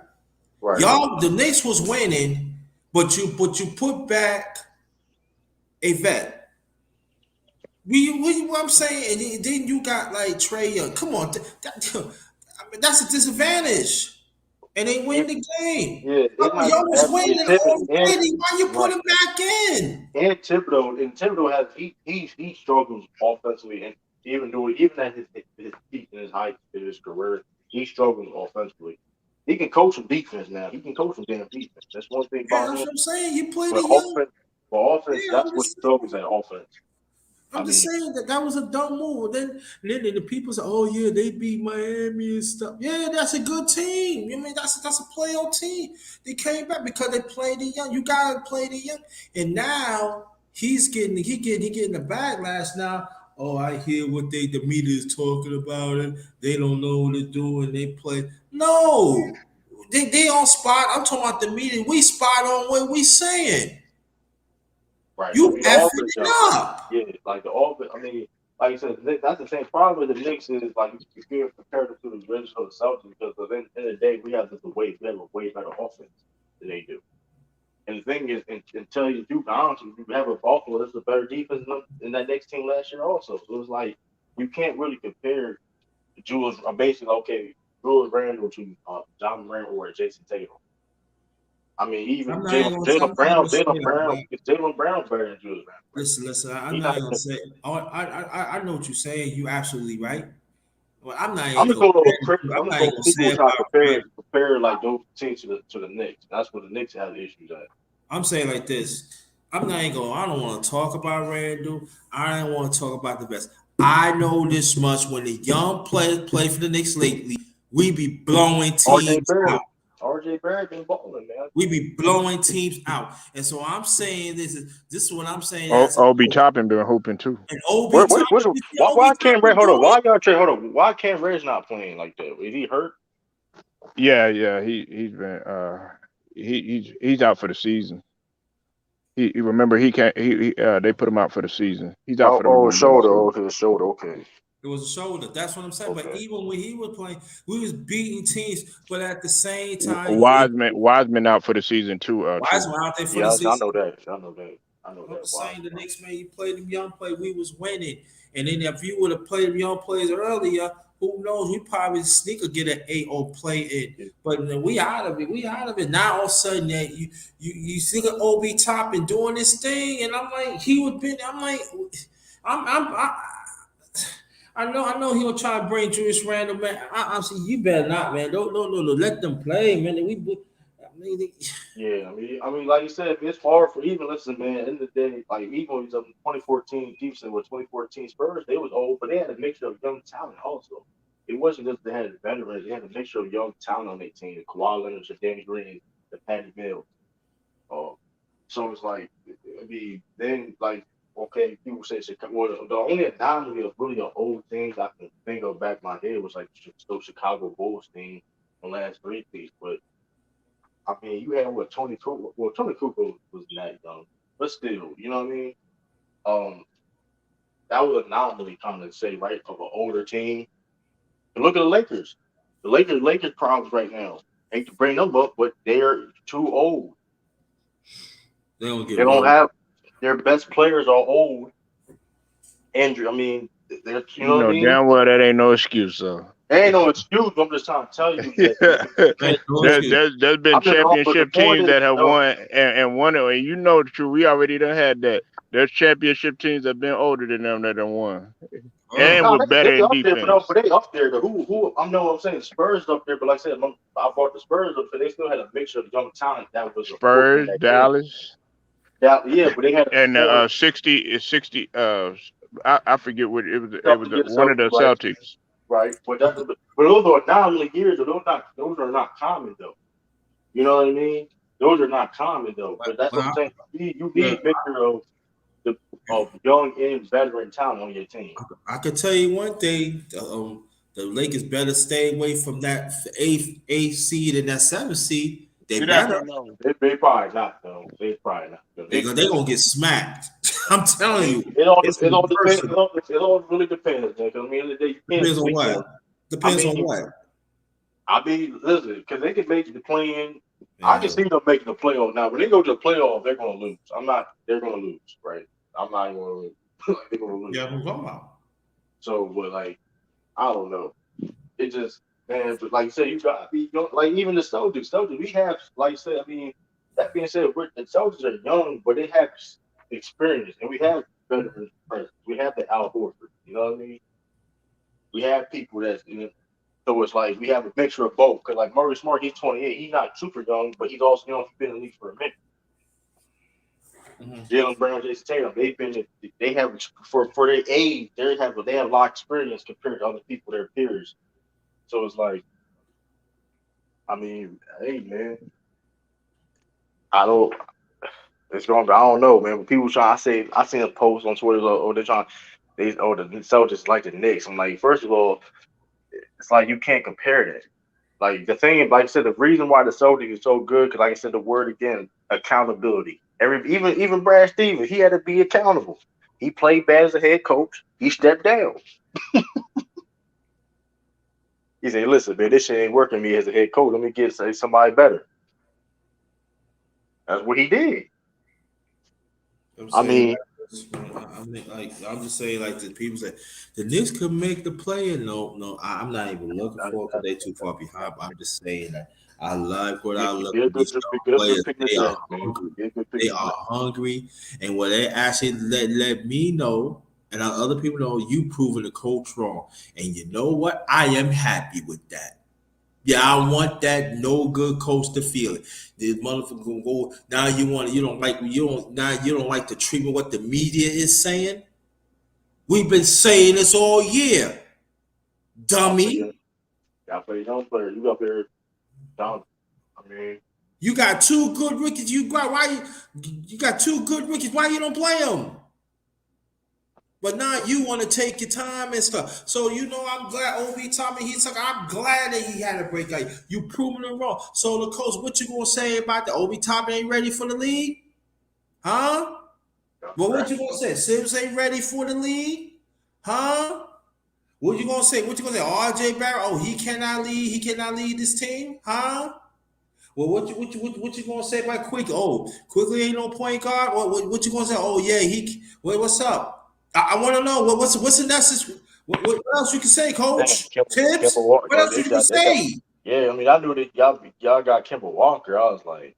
Right. Y'all, the Knicks was winning, but you put back a vet. What I'm saying, and then you got like Trey Young. Come on, I mean that's a disadvantage. and they win the game. Yeah, I it's mean, not y'all even was that. Yeah, winning and already. Why you put right. him back in? And Thibodeau has he struggles offensively, and even at his peak and his height in his career, he struggles offensively. He can coach some defense now. He can coach some damn defense. That's one thing Yeah, about that's him. what I'm saying. You play But the young. offense, for offense, Yeah, that's what he struggles at offense. I I'm just mean, saying that was a dumb move. Then the people say, "Oh yeah, they beat Miami and stuff." Yeah, that's a good team. I mean, that's a playoff team. They came back because they played the young. You gotta play the young. And now he getting the backlash now. Oh, I hear what the media is talking about it. They don't know what they're doing. They play no. They on spot. I'm talking about the media. We spot on what we saying. right. I You mean, the effing offense, it up. yeah, like the offense. I mean, like you said, that's the same problem with the Knicks is like you feel compared to the Rangers or the Celtics because at the end of the day, we have we have a way better offense than they do. And the thing is, until you do balance, you have a Buffalo that's a better defense than that next team last year also. So it's like you can't really compare Julius. Basically, okay, Julius Randle to John Morant or Jason Tatum. I mean, even I'm not even gonna say Jalen that, Brown, but Jalen Brown's better than Julius Randle right listen. now. I'm He's not not even gonna even. say. I know what you're saying. You absolutely right. Well, I'm not I'm even just gonna. going to critics. I'm I'm just not going even to gonna say people try to about Randall. compare like those teams to the Knicks. That's where the Knicks have issues at. I'm saying like this. I'm not even going. I don't want to talk about Randall. I don't want to talk about the best. I know this much. When the young players play for the Knicks lately, we be blowing RJ teams out. Barrett, RJ Barrett been balling, man. We be blowing teams out. And so I'm saying this is what I'm saying O- as a Obi coach. Toppin been hooping too. And Obi Toppin, you see Obi Why can't Red? Toppin Hold on. doing? Why y'all trade? Hold on. Why can't Red's not playing like that? Is he hurt? Yeah. He's been he's out for the season. He remember he can't they put him out for the season. He's out for the Oh, remainder of the shoulder. season. Okay, shoulder. Okay, It was a shoulder. That's what I'm saying. But okay. even when he was playing, we was beating teams. But at the same time, Wiseman out for the season too. True. Wiseman out there for the Yeah, I season. know that. I know that. I know I'm that. just Wow. saying the next man you played them young play, we was winning. And then if you would have played them young players earlier, who knows? We probably sneaker get an 8-0 play in. But then we out of it. We out of it. Now all of a sudden that you see the OB top and doing this thing, and I'm like, he would been. I'm like, I know he'll try to bring Julius Randle, man. I'm saying you better not, man. Don't no. Let them play, man. I mean, Yeah, I mean, like you said, it's hard for even listen, man. At the end of the day, like even when he was up in 2014 Chiefs and with 2014 Spurs, they was old, but they had a mixture of young talent also. It wasn't just they had veterans; they had a mixture of young talent on their team. The Kawhi Leonard, the Danny Green, the Patty Mills. Uh, so it's like, I mean, then like, okay, people say Chicago. Well, the only anomaly of really an old things I can think of back in my head was like the Chicago Bulls team, the last three piece, but. I mean, you had what Tony Cooper. Well, Tony Cooper was not young, but still, you know what I mean. Um, that was an anomaly, kind of say, right, of an older team. And look at the Lakers. Lakers problems right now. Hate to bring them up, but they're too old. they don't They get don't rolled. have their best players are old. Andrew, I mean, they're, you You know what I know mean. damn well that ain't no excuse. So There ain't no excuse. I'm just trying to tell you that you Ain't can't. no there, excuse. there's been I'm just wrong, but the championship point teams is, that have no. won and won it. And you know the truth. We already done had that. There's championship teams that been older than them that done won and Oh, No, with better they in up there, but no, defense. but they up there. The who I know what I'm saying Spurs up there, but like I said, I brought the Spurs up, but they still had a mixture of young talent that was important in Spurs, that game. Dallas, That yeah, but they had a and core 60. I forget what it was. It stuff was to get one stuff of the right, Celtics. right. But those are anomaly years, but those are not common though. You know what I mean? Those are not common though. But that's but what I'm saying. You yeah, need mixture the of young and veteran talent on your team. I could tell you one thing. The Lakers better stay away from that eighth seed and that seventh seed. They See that? better. No. They probably not though. They probably not. The Knicks They gonna get smacked. I'm I telling mean, you, it's gonna be personal. It all really depends. Because I mean, at the end of the day, you can't Depends on sleep what. on. I Depends on mean, what. listen, because they can make the play-in. I can Yeah, see them making the playoff. Now, when they go to the playoff, they're going to lose. I'm not. They're going to lose, right? I'm not going to lose. They're going to lose. yeah. I'm talking about. So, but like, I don't know. It just man. But like you said, you got to be young. Like even the soldiers, we have, like you said, I mean, that being said, the soldiers are young, but they have experience, and we have veterans presence. We have the Al Horford. You know what I mean? We have people that's, so it's like we have a mixture of both. Because like Murray Smart, he's 28. He's not super young, but he's also young. He's been in the league for a minute. Mhm. Jalen Brown, Jason Tatum, they have for their age, they have a lot of experience compared to other people, their peers. So it's like, I mean, hey man, I don't. It's going. I don't know, man. But people trying. I seen a post on Twitter. Oh, they're trying. The Celtics like the Knicks. I'm like, first of all, it's like you can't compare that. Like the thing, like I said, the reason why the Celtics is so good, because like I said, the word again, accountability. Even Brad Stevens, he had to be accountable. He played bad as a head coach. He stepped down. He said, "Listen, man, this shit ain't working me as a head coach. Let me get somebody better." That's what he did. I'm I saying, mean, I mean, like I'm just saying, like the people say the Knicks could make the play, and no, I'm not even looking for it because they're too far behind. But I'm just saying that I like what I look at these young good players. pick of the They are draft, man. hungry. Good pick They of the are draft. hungry, and what they actually let me know, and other people know, you proving the coach wrong. And you know what? I am happy with that. Yeah, I want that no good coach to feel it. The motherfucker gonna go now. You don't like the treatment what the media is saying. We've been saying this all year, I'll play dummy. young. I'll play young player. You got there down. I mean, You got two good rookies. You got two good rookies? Why you don't play them? But now you want to take your time and stuff. So I'm glad Obi Tommy. He's like, I'm glad that he had a break. Like you proving it wrong. So the coach, what you gonna say about the Obi Tommy ain't ready for the league? Huh? Well, what you gonna say? Sims ain't ready for the league? Huh? What you gonna say? What you gonna say? RJ Barrett? Oh, he cannot lead. He cannot lead this team? Huh? Well, what you gonna say about Quick? Oh, Quickly ain't no point guard. What you gonna say? Oh yeah, what's up? I want to know what's the next? What else you can say, damn, Coach? Kemba Tips? Walker. What else you can They got. say? Yeah, I mean, I knew that y'all got Kemba Walker. I was like,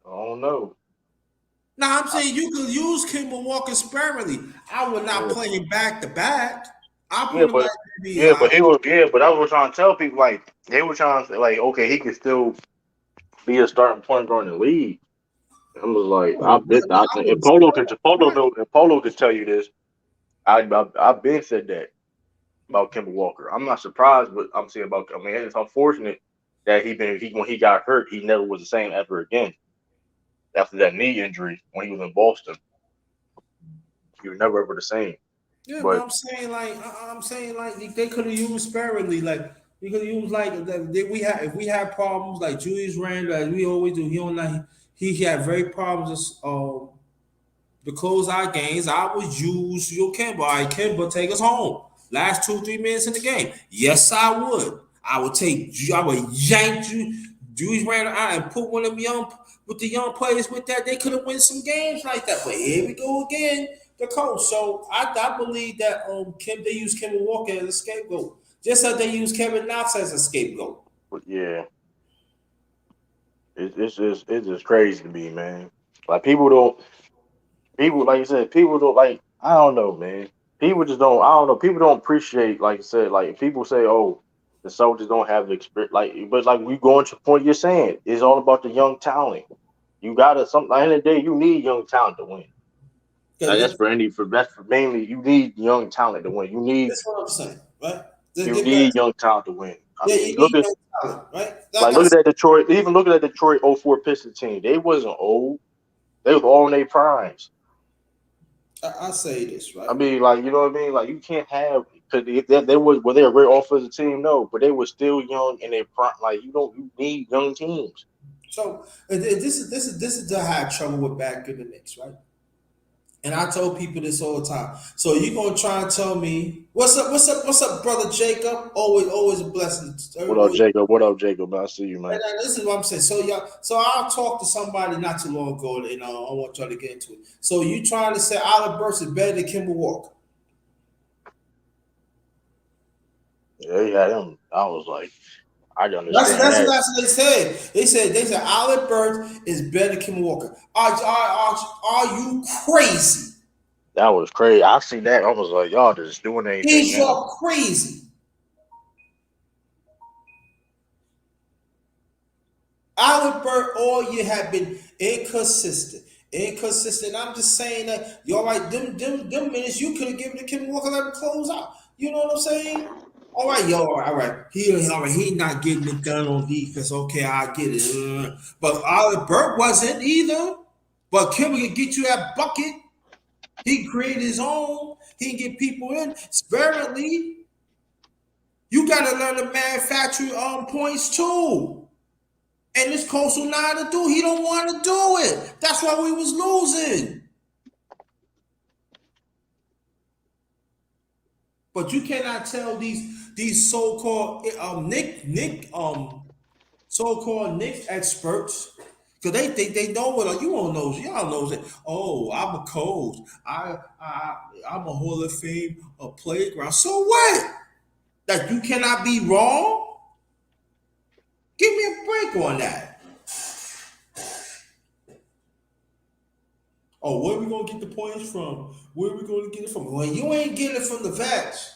I don't know. Now I'm I, saying you could use Kimber Walker sparingly. I would not yeah, play him back to back. I yeah, put him like but maybe. yeah, but he was yeah, but I was trying to tell people like they were trying to say like, okay, he could still be a starting point guard in the league. I was like, No, I if wouldn't say that. If Polo could tell you this, I've been said that about Kemba Walker. I'm not surprised, but I'm saying about. I mean, it's unfortunate that he when he got hurt, he never was the same ever again. After that knee injury when he was in Boston, he was never ever the same. Yeah, but But I'm saying like they could have used sparingly. Like we could have used like we have if we have problems like Julius Randle as we always do. He don't like he had very problems to close our games. I would use your Kimba. All right, Kimba, take us home. Last 2 3 minutes in the game. Yes, I would. I would yank you Julius Randle out and put one of them young with the young players with that. They could have won some games like that. But here we go again the coach. So I believe that they use Kevin Walker as a scapegoat, just as they use Kevin Knox as a scapegoat. yeah, it's just crazy to me, man. Like people like you said, people don't like. I don't know, man. People just don't. I don't know. People don't appreciate, like you said, like people say, oh, the soldiers don't have the experience. Like, but like we going to the point you're saying, it's all about the young talent. You gotta some. At the end of the day, you need young talent to win. Like, that's for mainly you need young talent to win. That's what I'm saying, right? You need young talent to win. I Yeah, mean, you need young talent, right? like look at that Detroit. Even looking at Detroit '04 Pistons team, they wasn't old. They was all in their primes. I say this, I right? mean, like you know what I mean. Like you can't have because they was were they a great offensive team? No, but they were still young in their prime. Like you need young teams. So this is the I had trouble with back in the Knicks, right? And I told people this all the time. So you gonna try and tell me what's up, brother Jacob? Always a blessing. What up, Always. Jacob? What up, Jacob? Man, I see you, man. And this is what I'm saying. So I talked to somebody not too long ago, and I want y'all to get into it. So you trying to say Allen Burks is better than Kimber Walker? Yeah, he had him. I was like, I can That's understand that's what that. that's what they said. They said Alec Burks is better than Kim Walker. Are you crazy? That was crazy. I seen that. I was like, y'all just doing anything Is now. you crazy? Albert, all year have been inconsistent. Inconsistent. I'm just saying that you're right. Them minutes you could have given to Kim Walker, let him close out. You know what I'm saying? All right, yo, all right. He not getting it done on defense. Okay, I get it. But Albert wasn't either. But Kim can get you that bucket. He created his own. He can get people in. Sparingly, you got to learn to manufacture points too. And this coach will not to do. He don't want to do it. That's why we was losing. But you cannot tell these so-called so-called Nick experts because they know what you all know. Y'all knows it. Oh, I'm a coach. I'm a Hall of Fame a playground. So what? That you cannot be wrong? Give me a break on that. Oh, where are we gonna get the points from? Where are we gonna get it from? Well, you ain't getting it from the vets.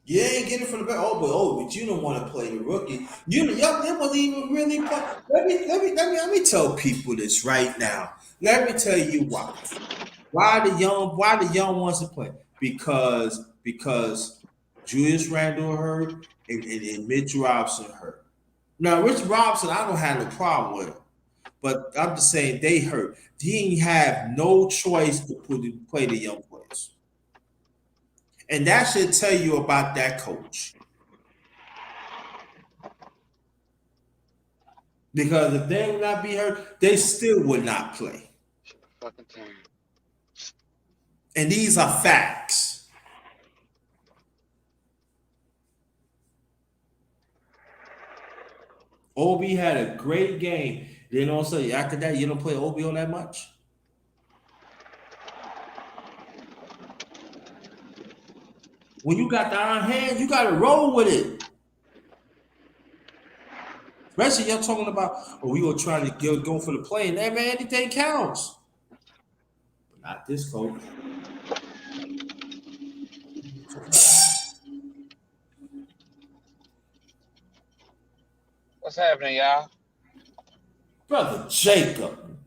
You ain't getting it from the vets. But you don't want to play the rookie. Y'all, they wasn't even really play. Let me tell people this right now. Let me tell you why. Why the young wants to play? Because Julius Randle hurt and Mitch Robinson hurt. Now, Rich Robinson, I don't have no problem with him. But I'm just saying they hurt. He didn't have no choice to play the young players. And that should tell you about that coach. Because if they would not be hurt, they still would not play. Fucking time. And these are facts. Obi had a great game. Then also after that, you don't play Obi all that much. When you got the iron hand, you got to roll with it. Especially y'all talking about, oh, we gonna try to go for the play, and that man, anything counts. But not this coach. What's happening, y'all? Brother Jacob.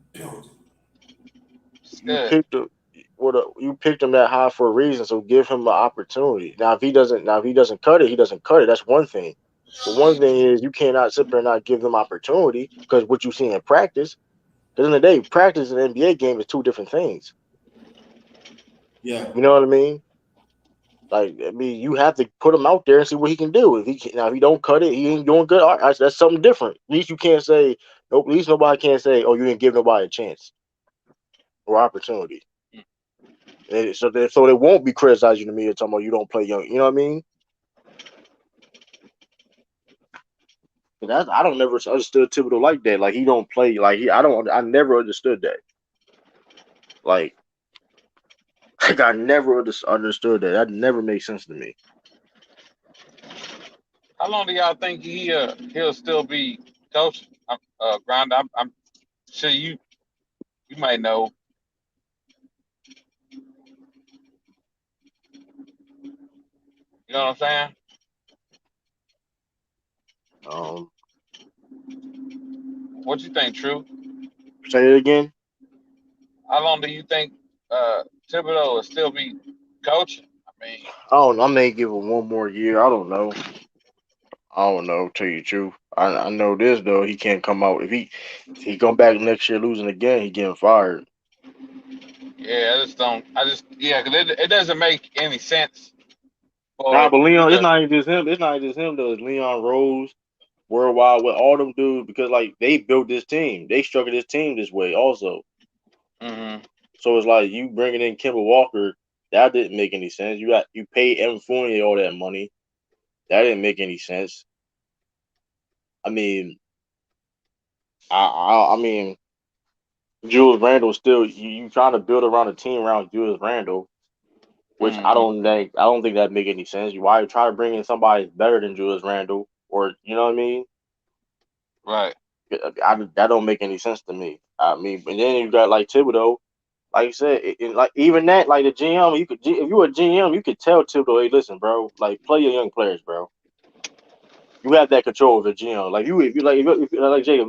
It's You good. picked him. You picked him that high for a reason, so give him an opportunity. Now if he doesn't cut it, he doesn't cut it. That's one thing. But one thing is you cannot sit there and not give them opportunity because what you see in practice. Because in the day, practice and NBA game is two different things. Yeah. You know what I mean? Like, I mean, you have to put him out there and see what he can do. If he don't cut it, he ain't doing good. All right, that's something different. At least you can't say. Nope, at least nobody can't say, "Oh, you didn't give nobody a chance or opportunity." So they won't be criticizing the media talking about you don't play young. You know what I mean? And I don't never understood Thibodeau like that. Like he don't play. Like he I don't. I never understood that. Like I never understood that. That never made sense to me. How long do y'all think he'll still be coaching? Grinder. I'm sure you might know. You know what I'm saying? Um, What you think, True? say it again. How long do you think Thibodeau will still be coaching? I mean, I don't. I may give him one more year. I don't know. I don't know. Tell you the truth. I know this though. He can't come out if he come back next year losing again. He getting fired. yeah, I just don't. I just yeah, 'cause it doesn't make any sense Nah, for but you Leon, it's to. not even just him. It's not even just him though. It's Leon Rose, Worldwide, with all them dudes because like they built this team. They structured this team this way also. Hmm. So it's like you bringing in Kemba Walker. That didn't make any sense. You paid Evan Fournier all that money. That didn't make any sense. I mean, I mean, Julius Randle still you trying to build around a team around Julius Randle. which I Hmm. don't think that make any sense. Why you try to bring in somebody better than Julius Randle, or you know what I mean? Right. That don't make any sense to me. I mean, and then you got like Thibodeau, like you said, like even that, like the GM, if you were a GM, you could tell Thibodeau, hey, listen, bro, like play your young players, bro. You have that control as a GM. Like if you like like Jay,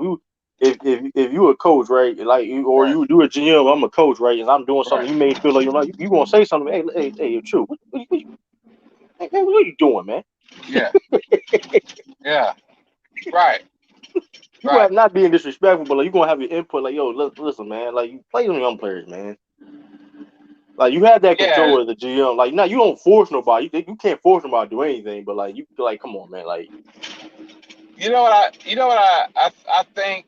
if you a coach, right? Like or Right. you do a GM, I'm a coach, right? And I'm doing something, Right. you may feel like you gonna say something. Hey, true. What are you doing, man? Yeah. Yeah. Right. You gonna Right. have not being disrespectful, but like you gonna have your input. Like yo, listen, man. Like you play them young players, man. Like you have that Yeah. control as a GM. Like now you don't force nobody. You can't force nobody to do anything. But like you like, come on, man. Like I think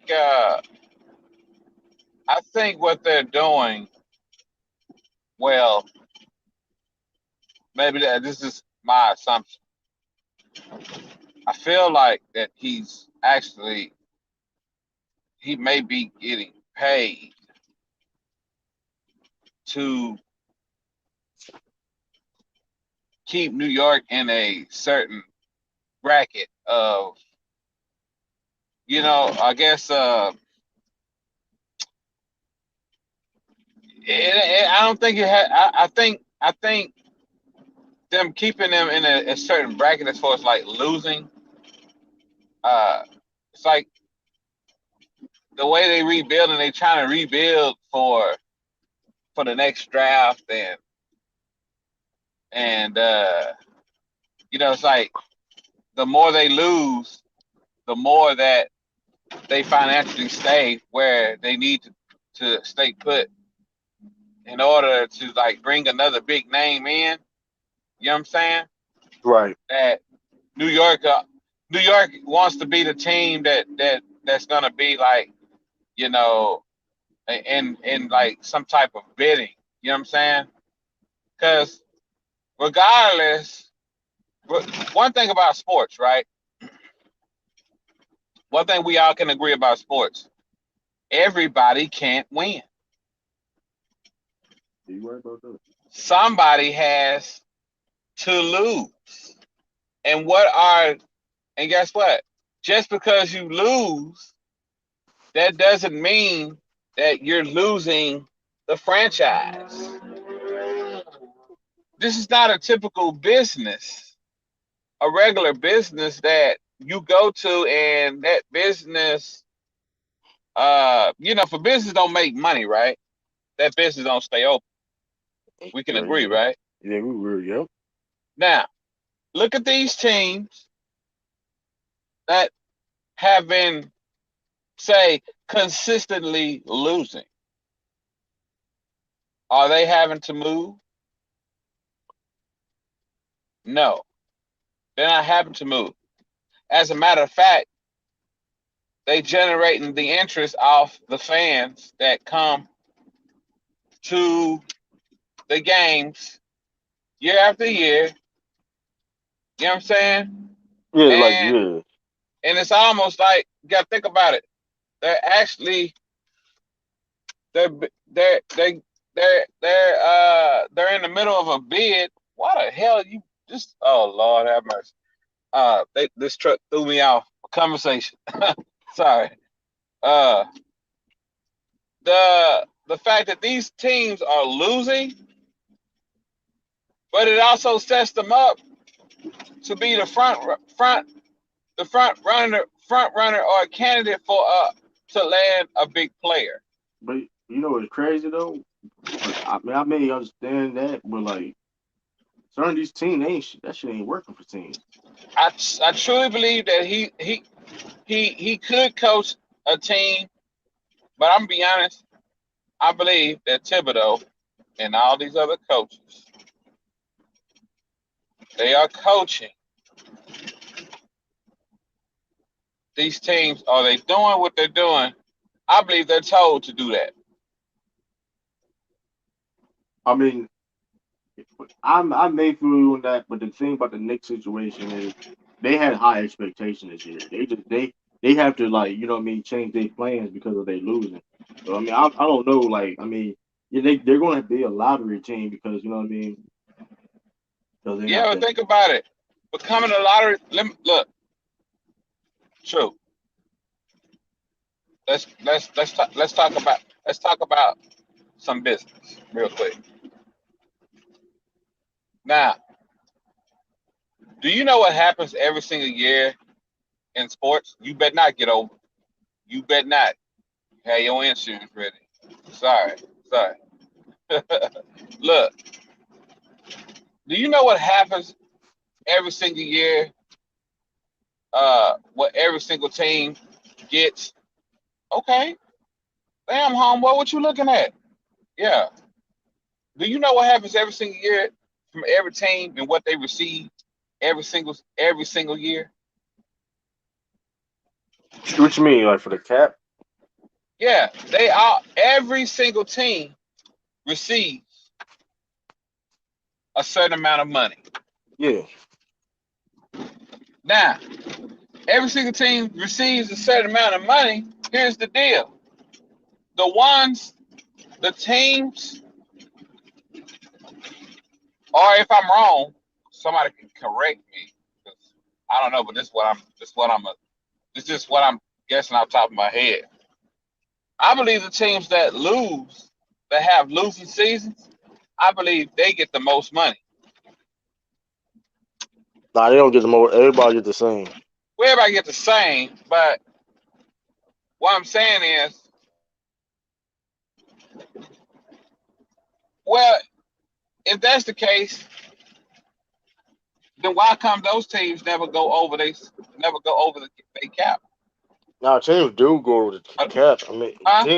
I think what they're doing, well, maybe this is my assumption. I feel like that he may be getting paid to keep New York in a certain bracket of, I guess I don't think it had. I think them keeping them in a certain bracket as far as like losing. Uh, it's like the way they rebuild and they trying to rebuild for the next draft and it's like the more they lose, the more that they financially stay where they need to stay put in order to like bring another big name in. You know what I'm saying? right, That New York, uh, New York wants to be the team that's gonna be like you know in like some type of bidding. You know what I'm saying? Because regardless, one thing about sports, right? One thing we all can agree about sports: everybody can't win. you right about that. Somebody has to lose. And what are and guess what? Just because you lose, that doesn't mean that you're losing the franchise. This is not a typical business, a regular business that you go to and that business for business don't make money, right? That business don't stay open. We can agree, Yeah, right? yeah, we were, yep. Now, look at these teams that have been, say, consistently losing. Are they having to move? No, they're not having to move. As a matter of fact, they generating the interest off the fans that come to the games year after year. You know what I'm saying? Yeah, like And yeah, and it's almost like you got to think about it. They're actually they're they they're in the middle of a bid. Why the hell you just? Oh Lord have mercy. This truck threw me off conversation. Sorry. Uh, the fact that these teams are losing, but it also sets them up to be the front runner or a candidate for to land a big player. but you know what's crazy though? But I mean, I may understand that, but like certain of these teams, that shit ain't working for teams. I truly believe that he could coach a team, but I'm gonna be honest. I believe that Thibodeau and all these other coaches, they are coaching these teams. Are they doing what they're doing? I believe they're told to do that. I mean, I may feel you on that, but the thing about the Knicks situation is they had high expectations this year. They have to like you know what I mean change their plans because of they losing. So I mean I don't know like I mean yeah they're going to be a lottery team because you know what I mean because they're Yeah, not but that. think about it. Becoming a lottery. Look, true. Let's talk about some business real quick. Now, do you know what happens every single year in sports? You bet not get over. You bet not have your insurance ready. Sorry, sorry. Look, do you know what happens every single year? What every single team gets? Okay, damn, homeboy, what you looking at? Yeah. Do you know what happens every single year from every team and what they receive every single year? What you mean, like for the cap? Yeah, they are every single team receives a certain amount of money. Yeah. Now, every single team receives a certain amount of money. Here's the deal. The ones, the teams, or if I'm wrong, somebody can correct me. 'Cause I don't know, but this is what I'm guessing off the top of my head. I believe the teams that lose, that have losing seasons, I believe they get the most money. Nah, they don't get the more. Everybody get the same. Well, everybody get the same, but what I'm saying is, well, if that's the case, then why come those teams never go over the they cap? Now teams do go over the Uh, cap. I mean, Huh?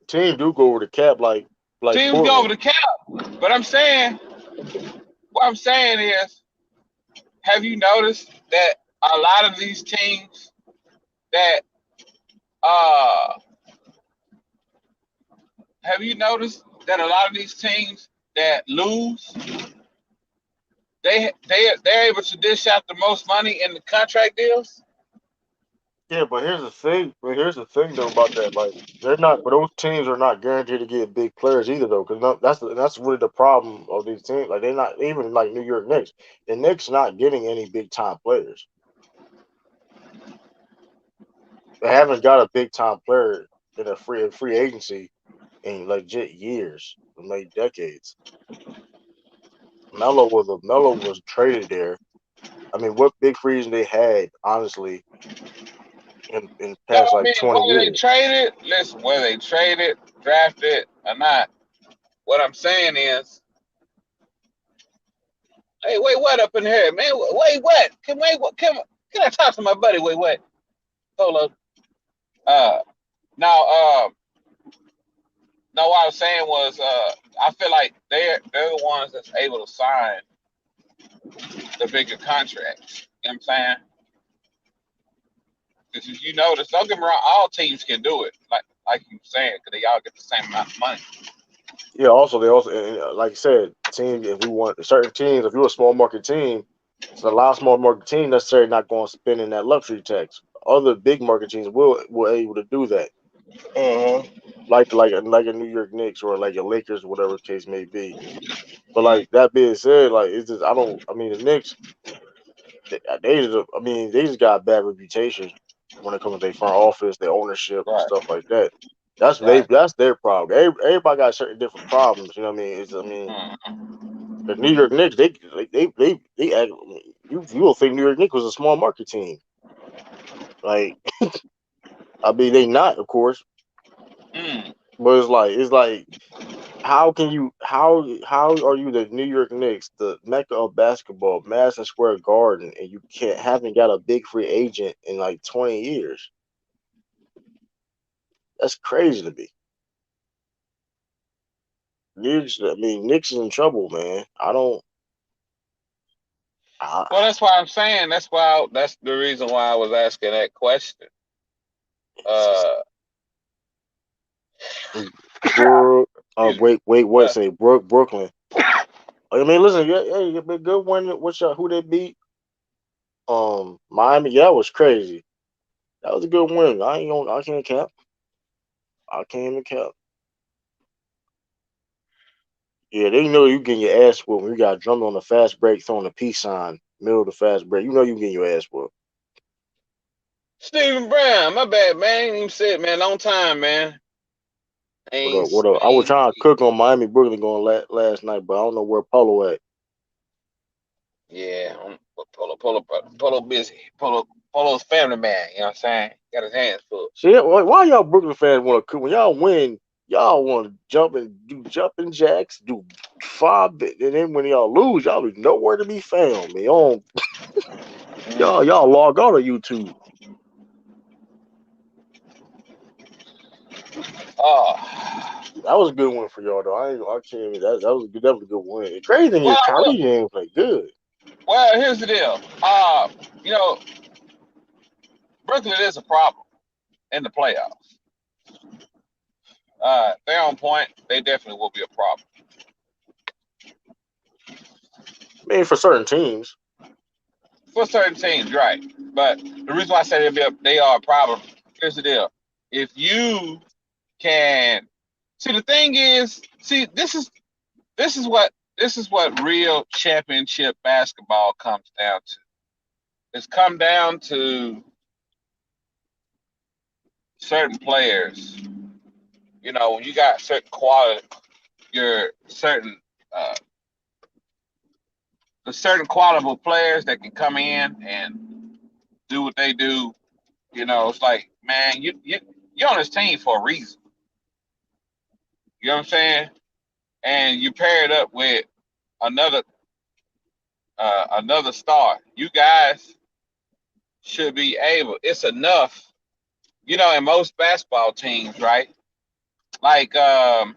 teams do go over the cap like Teams go over Portland. the cap, but what I'm saying is, have you noticed that a lot of these teams that uh have you noticed that a lot of these teams that lose, they're able to dish out the most money in the contract deals? Yeah, but here's the thing. But here's the thing though about that. Like they're not. But those teams are not guaranteed to get big players either though. Because that's really the problem of these teams. Like they're not even like New York Knicks. The Knicks not getting any big time players. They haven't got a big time player in a free agency in legit years, like decades. Melo was traded there. I mean, what big free agent they had, honestly, in No, past I like mean 20 years. whether they traded, drafted, or not. What I'm saying is, hey, wait, what up in here, man? Wait, what? Can I talk to my buddy? Wait, what? Hold up. Uh, now, no, what I was saying was, I feel like they're the ones that's able to sign the bigger contracts. You know what I'm saying? Because if you notice, don't get me wrong, all teams can do it, like you were saying, because they all get the same amount of money. Yeah. Also, they also like you said, team. If we want certain teams, if you're a small market team, so a lot of small market teams necessarily not going to spend in that luxury tax. Other big market teams will able to do that, Uh-huh. like a New York Knicks or like a Lakers, whatever the case may be. But Mm, like that being said, like it's just I don't. I mean the Knicks, I mean they just got a bad reputation when it comes to their front office, their ownership, and right, stuff like that. That's their problem. Everybody got certain different problems. You know what I mean? I mean mm, the New York Knicks, they act. You will think New York Knicks was a small market team. Like I mean they not, of course, mm. but it's like how can you how are you the New York Knicks, the mecca of basketball, Madison Square Garden, and you can't haven't got a big free agent in like 20 years? That's crazy to me. I mean, Knicks is in trouble, man. I don't. I, Well, that's why I'm saying. That's the reason why I was asking that question. it's just, Uh, Brook. excuse me. Wait. What Uh, say Brooklyn? I mean, listen. Yeah, yeah, been good win. What's who they beat? Miami. Yeah, that was crazy. That was a good win. I ain't gonna. I can't cap. I can't even cap. Yeah, they know you getting your ass whooped when you got drummed on the fast break, throwing a peace sign, middle of the fast break. You know you getting your ass whooped. Stephen Brown, my bad, man. I ain't even said, man. Long time, man. What up? What up? I was trying to cook on Miami Brooklyn going last night, but I don't know where Polo at. Yeah, Polo busy. Polo's family man. You know what I'm saying? Got his hands full. See, why y'all Brooklyn fans want to cook when y'all win? Y'all want to jump and do jumping jacks, do and then when y'all lose, y'all be nowhere to be found. Man, y'all log on to YouTube. Oh, That was a good one for y'all though. I can't. That was a good win. The crazy thing is Kyrie didn't play good. well, here's the deal. You know, Brooklyn is a problem in the playoffs. They're on point. They definitely will be a problem I mean, for certain teams. for certain teams, right? But the reason why I say they are a problem. Here's the deal. If you can see, the thing is, this is what real championship basketball comes down to. It's come down to certain players. You know, when you got certain quality, your certain the certain quality players that can come in and do what they do. You know, it's like, man, you're on this team for a reason. You know what I'm saying? And you pair it up with another another star. You guys should be able. It's enough. You know, in most basketball teams, right? Like, I'm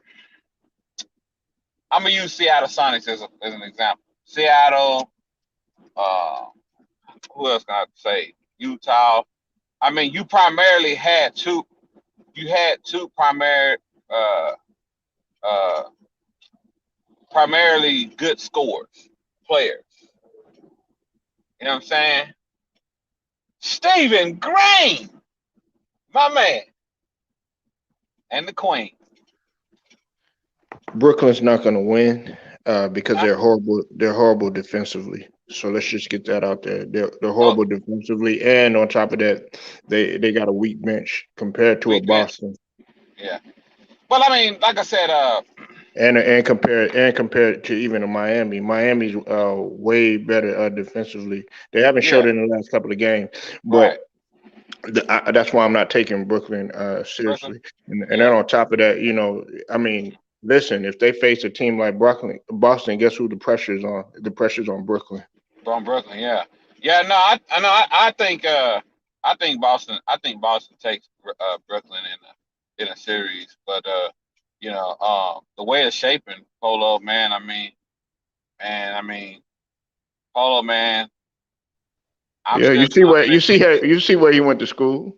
gonna use Seattle Sonics as an example. Seattle. Uh, who else can I say? Utah. I mean, you primarily had two. You had two primary, uh, uh, primarily good scorers, players. You know what I'm saying? Stephen Green, my man, and the Queen. Brooklyn's not going to win because Huh? they're horrible. They're horrible defensively. So let's just get that out there. They're Oh, horrible defensively, and on top of that, they got a weak bench compared to a weak bench. Boston, Yeah. Well, I mean, like I said, and compared to even a Miami. Miami's way better defensively. They haven't showed yeah, it in the last couple of games, but right. that's why I'm not taking Brooklyn Brooklyn. seriously. And then Yeah. on top of that, I mean, listen, if they face a team like Boston, guess who the pressure's on? The pressure's on Brooklyn. From Brooklyn. Yeah. Yeah. No, I know. I think Boston takes Brooklyn in a series, but the way it's shaping, Polo man. I mean, Polo man. I'm Yeah, still confident. you see where he went to school.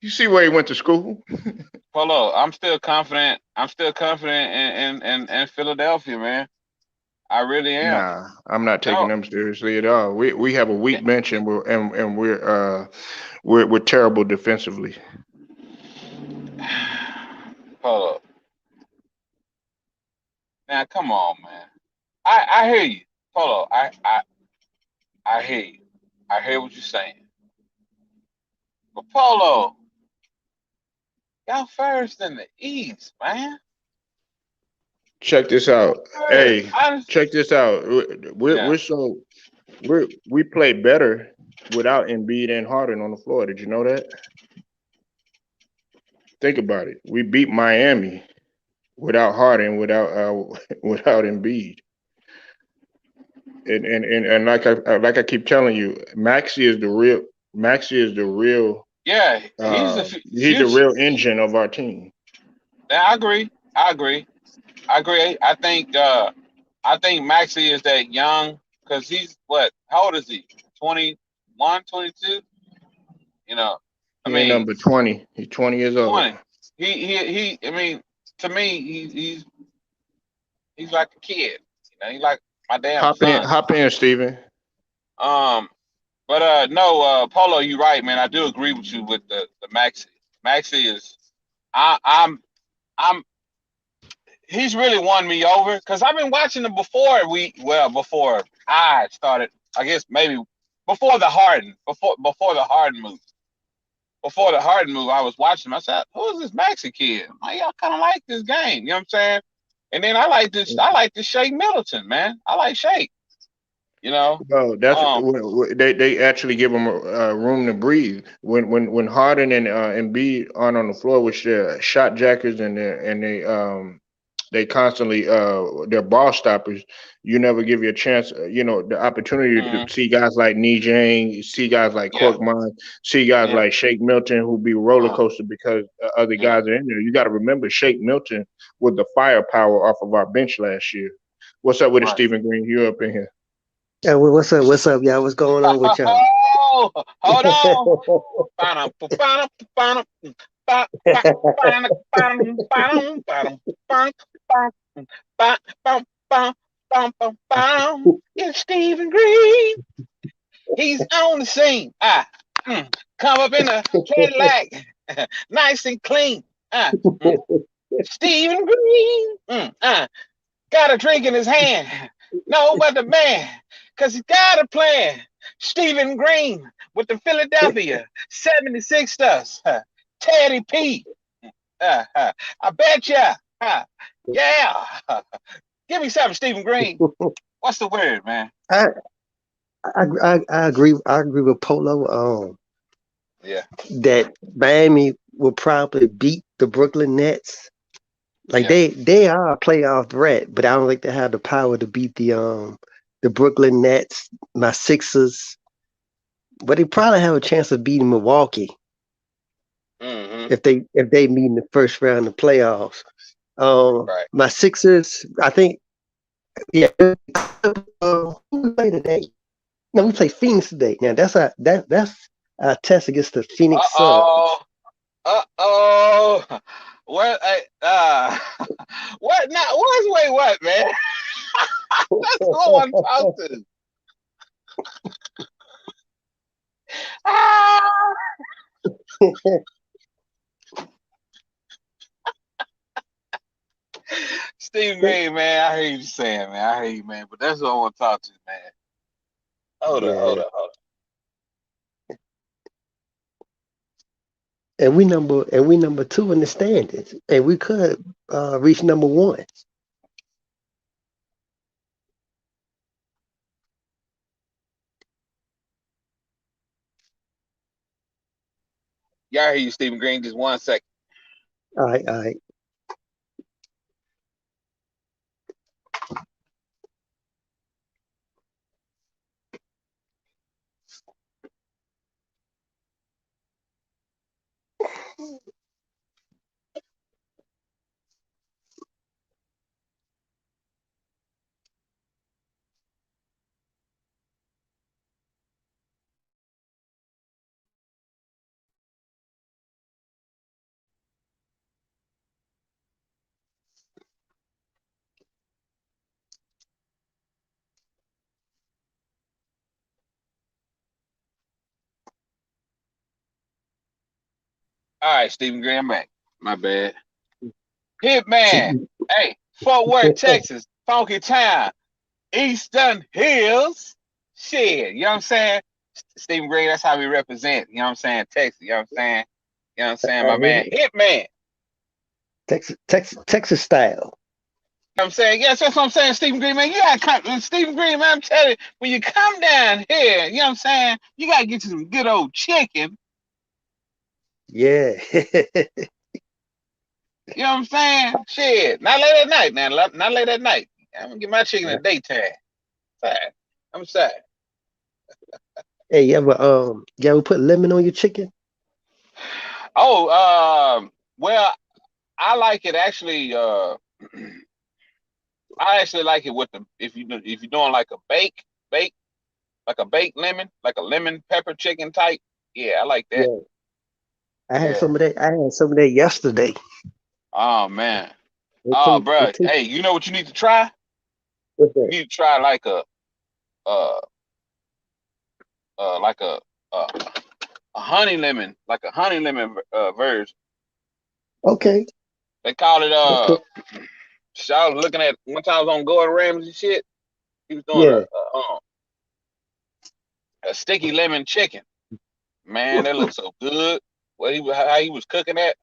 You see where he went to school. Polo, I'm still confident. I'm still confident in Philadelphia, man. I really am. Nah, I'm not taking No, them seriously at all. We have a weak bench and we're terrible defensively. Polo. Now, come on, man. I hear you, Polo. I hear you. I hear what you're saying. But Polo, y'all first in the East, man. Check this Y'all out. first. Hey, check this out. Yeah. We play better without Embiid and Harden on the floor. Did you know that? Think about it. We beat Miami without Harden, without Embiid. And like I keep telling you, Maxi is the real Yeah, he's the he's the future. real engine of our team. Yeah, I agree. I agree. I agree. I think Maxie is that young because he's what? How old is he? 21, 22? You know, I He ain't mean, number 20. He's 20 years old. 20. He. I mean, to me, he's like a kid. You know, he's like my damn son. Hop in, Steven. Um, but no, Polo, you're right, man. I do agree with you with the Maxi. Maxi is, I, I'm, I'm. he's really won me over because I've been watching him before I started. I guess maybe before the Harden move. Before the Harden move, I was watching him. I said, "Who is this Mexican kid? I kind of like this game." You know what I'm saying? And then I like this. I like this Shake Middleton, man. I like Shake. You know. Well, that's Um. they actually give them room to breathe when Harden and Embiid aren't on the floor, which they're shot jackers they constantly they're ball stoppers. You never give you a chance, the opportunity to Mhm. see guys like Nijang, see guys like Yeah. Korkmaz, see guys Yeah. like Shake Milton who be roller Uh, coaster because other yeah. guys are in there. You got to remember Shake Milton with the firepower off of our bench last year. What's up with it, Right. Stephen Green? You up in here? Yeah, well, what's up? What's up, y'all? What's going on with y'all? Oh, hold on. Ba-dum, ba-dum, ba-dum, ba- ba- ba-dum, ba-dum, ba-dum, ba-dum, ba- ba- ba- ba- ba- ba- ba- ba- It's Stephen Green. He's on the scene. Come up in a Cadillac, nice and clean. Mm, Stephen Green. Got a drink in his hand. No, but the man, because he's got a plan. Stephen Green with the Philadelphia 76ers. Teddy P. I bet ya. Yeah. Give me something, Stephen Green. What's the word, man? I, I agree. I agree with Polo. Yeah, That Miami will probably beat the Brooklyn Nets. Like yeah. they are a playoff threat, but I don't think they have the power to beat the Brooklyn Nets, my Sixers. But they probably have a chance of beating Milwaukee Mm-hmm. if they meet in the first round of playoffs. Right. My Sixers, I think, yeah. Who we play today? No, we play Phoenix today. Now that's our test against the Phoenix Suns. Uh-oh. Uh-oh. What? What? Now, wait, what, man? That's who I want to talk to. Ah! Steve Green, man, I hear you saying, man. I hear you, man. But that's what I want to talk to, man. Hold up, hold Yeah, up, hold up. and we number two in the standings, and we could reach number one. Y'all hear you, Stephen Green. Just 1 second. All right. All right, Stephen Green, I'm back. My bad. Hitman. See, Hey, Fort Worth, Texas. Funky Town. Eastern Hills. Shit. You know what I'm saying? Stephen Green, that's how we represent. You know what I'm saying? Texas. You know what I'm saying? You know what I'm saying? I My hear man. it. Hitman. Texas style. You know what I'm saying? Yes, that's what I'm saying, Stephen Green, man. You gotta come, Stephen Green, man. I'm telling you, when you come down here, you know what I'm saying? You gotta get you some good old chicken. Yeah. You know what I'm saying? Shit. Not late at night, man. Not late at night. I'm gonna get my chicken in the daytime. Sorry. I'm sorry. Hey, you ever put lemon on your chicken? Oh, well, I like it actually. I actually like it with the if you're doing like a bake like a baked lemon, like a lemon pepper chicken type. Yeah, I like that. Yeah. I had Yeah. some of that. I had some of that yesterday. Oh man. It Oh, tastes. bro. It tastes. Hey, you know what you need to try? What's You that? need to try uh like a honey lemon, like a honey lemon version. Okay. They call it Okay. So I was looking at one time I was on Gordon Ramsay shit. He was doing Yeah, a sticky lemon chicken. Man, that looked so good. What how he was cooking that.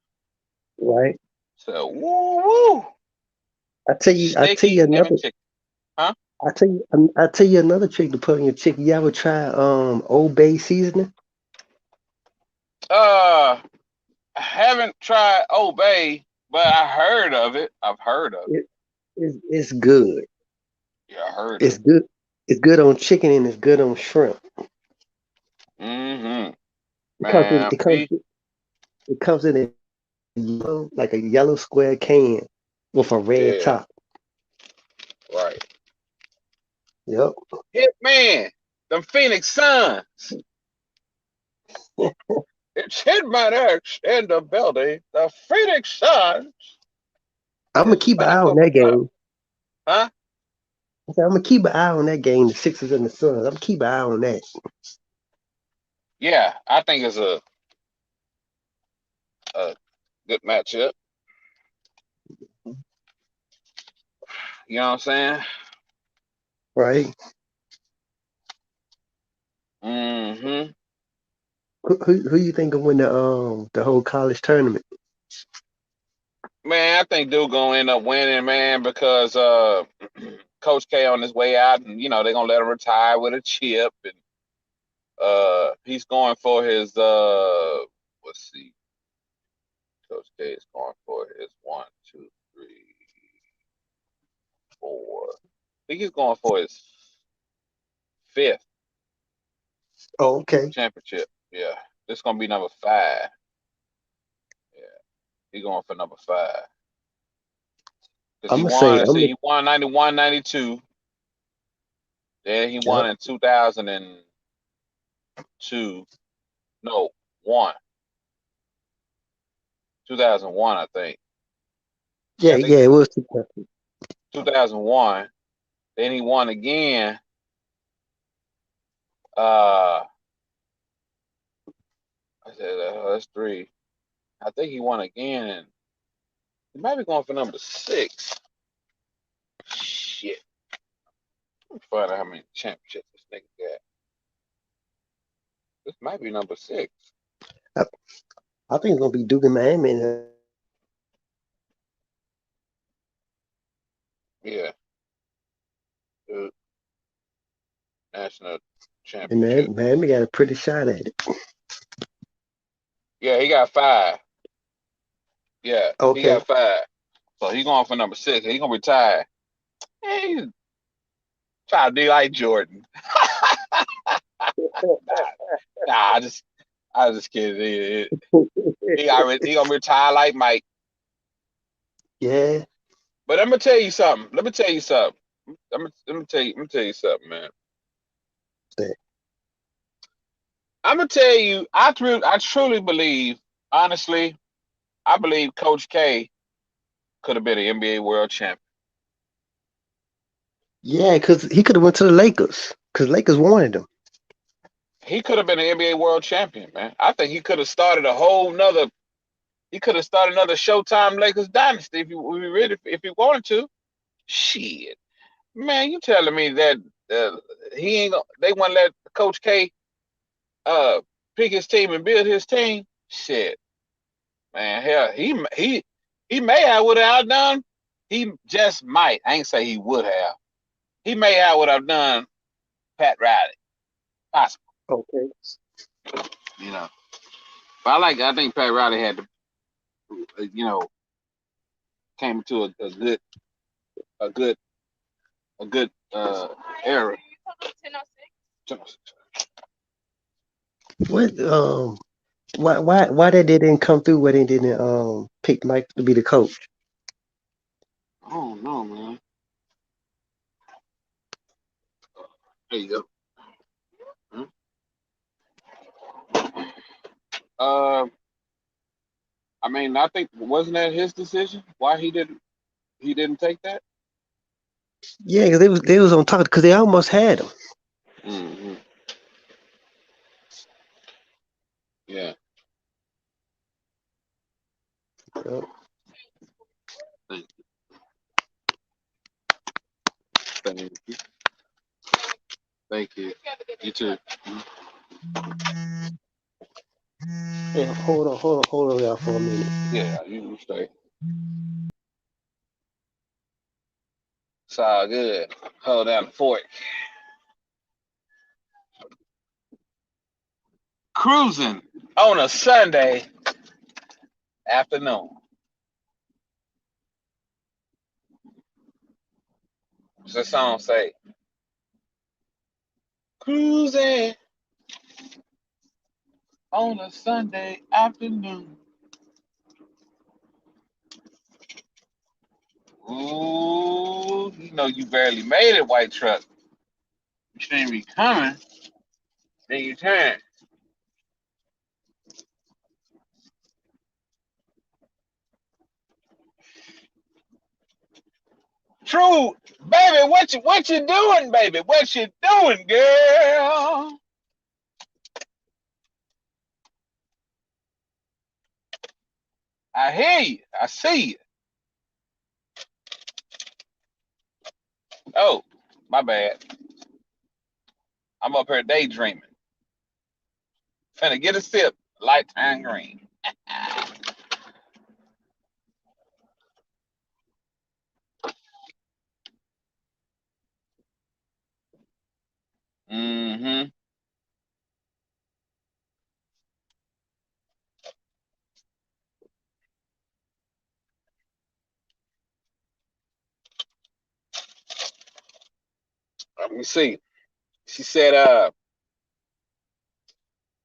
right. So woo woo, I tell sticky you lemon another. chicken. Huh? I tell you another trick to put in your chicken. You ever try Old Bay seasoning? I haven't tried Obey, but I heard of it. I've heard of it. It, it's good. Yeah, I heard of It's good. It's good on chicken and it's good on shrimp. it. Mm-hmm. It comes in Man, see? it comes in a yellow, like a yellow square can with a red Yeah, top. right. Yep. Hit man, the Phoenix Suns. It's Hitman X in the building. The Phoenix Suns I'm gonna is keep an eye back on on the that block. game. Huh? I said, I'm gonna keep an eye on that game, the Sixers and the Suns. I'm gonna keep an eye on that. Yeah, I think it's a good matchup. You know what I'm saying? Right? Mm-hmm. Who you think will win the whole college tournament? Man, I think Duke gonna end up winning, man, because Coach K on his way out, and they're gonna let him retire with a chip, and he's going for his let's see, Coach K is going for his one, two, three, four. I think he's going for his fifth Oh, okay. championship. Yeah, this gonna be number 5. Yeah, he's going for number 5 because I'm he gonna won. say Let's I'm see, gonna he won 91, 92. Then he won yep. in 2002. No, one 2001, I think. Yeah, Yeah, I think yeah, it was 2001. Then he won again. Uh, I said that's 3. I think he won again, and he might be going for number 6. Shit, let me find out how many championships this nigga got. This might be number 6. I, I think it's gonna be Duke and Miami Yeah, the national and championship. Miami got a pretty shot at it. Yeah, he got 5. Yeah, he Okay. got 5. So he going for number 6. He gonna retire. Hey, he's trying to do like Jordan. Nah, I just kidding. He gonna retire like Mike. Yeah. But I'm gonna tell you something. Let me tell you something. Let me tell you something, man. I'm gonna tell you. I truly believe, honestly, I believe Coach K could have been an NBA World Champion. Yeah, because he could have went to the Lakers. Because Lakers wanted him. He could have been an NBA World Champion, man. I think he could have started a whole nother. He could have started another Showtime Lakers dynasty if he wanted to. Shit, man, you telling me that uh, he ain't? They want to let Coach K uh pick his team and build his team? Shit, man, hell, he may have would have outdone. He just might. I ain't say he would have. He may have would have done Pat Riley. Possible, Okay. you know. But I think Pat Riley had to, came to a good, a good era. What why that they didn't come through where they didn't pick Mike to be the coach? I don't know, man. There you go. Uh, I mean, I think wasn't that his decision? Why he didn't take that? Yeah, because they was on top because they almost had him. Hmm. Yeah. Yep. Thank you. Thank you. You too. Hey, hold on, y'all, for a minute. Yeah, you stay. It's all good. Hold down the fort. Cruising on a Sunday afternoon. What's that song say? Cruising on a Sunday afternoon. Ooh, you know you barely made it, white truck. You shouldn't be coming. Then you turn. True, baby, what you doing, baby? What you doing, girl? I hear you. I see you. Oh, my bad. I'm up here daydreaming. Finna get a sip. Lifetime green. Mm-hmm. Let me see. She said,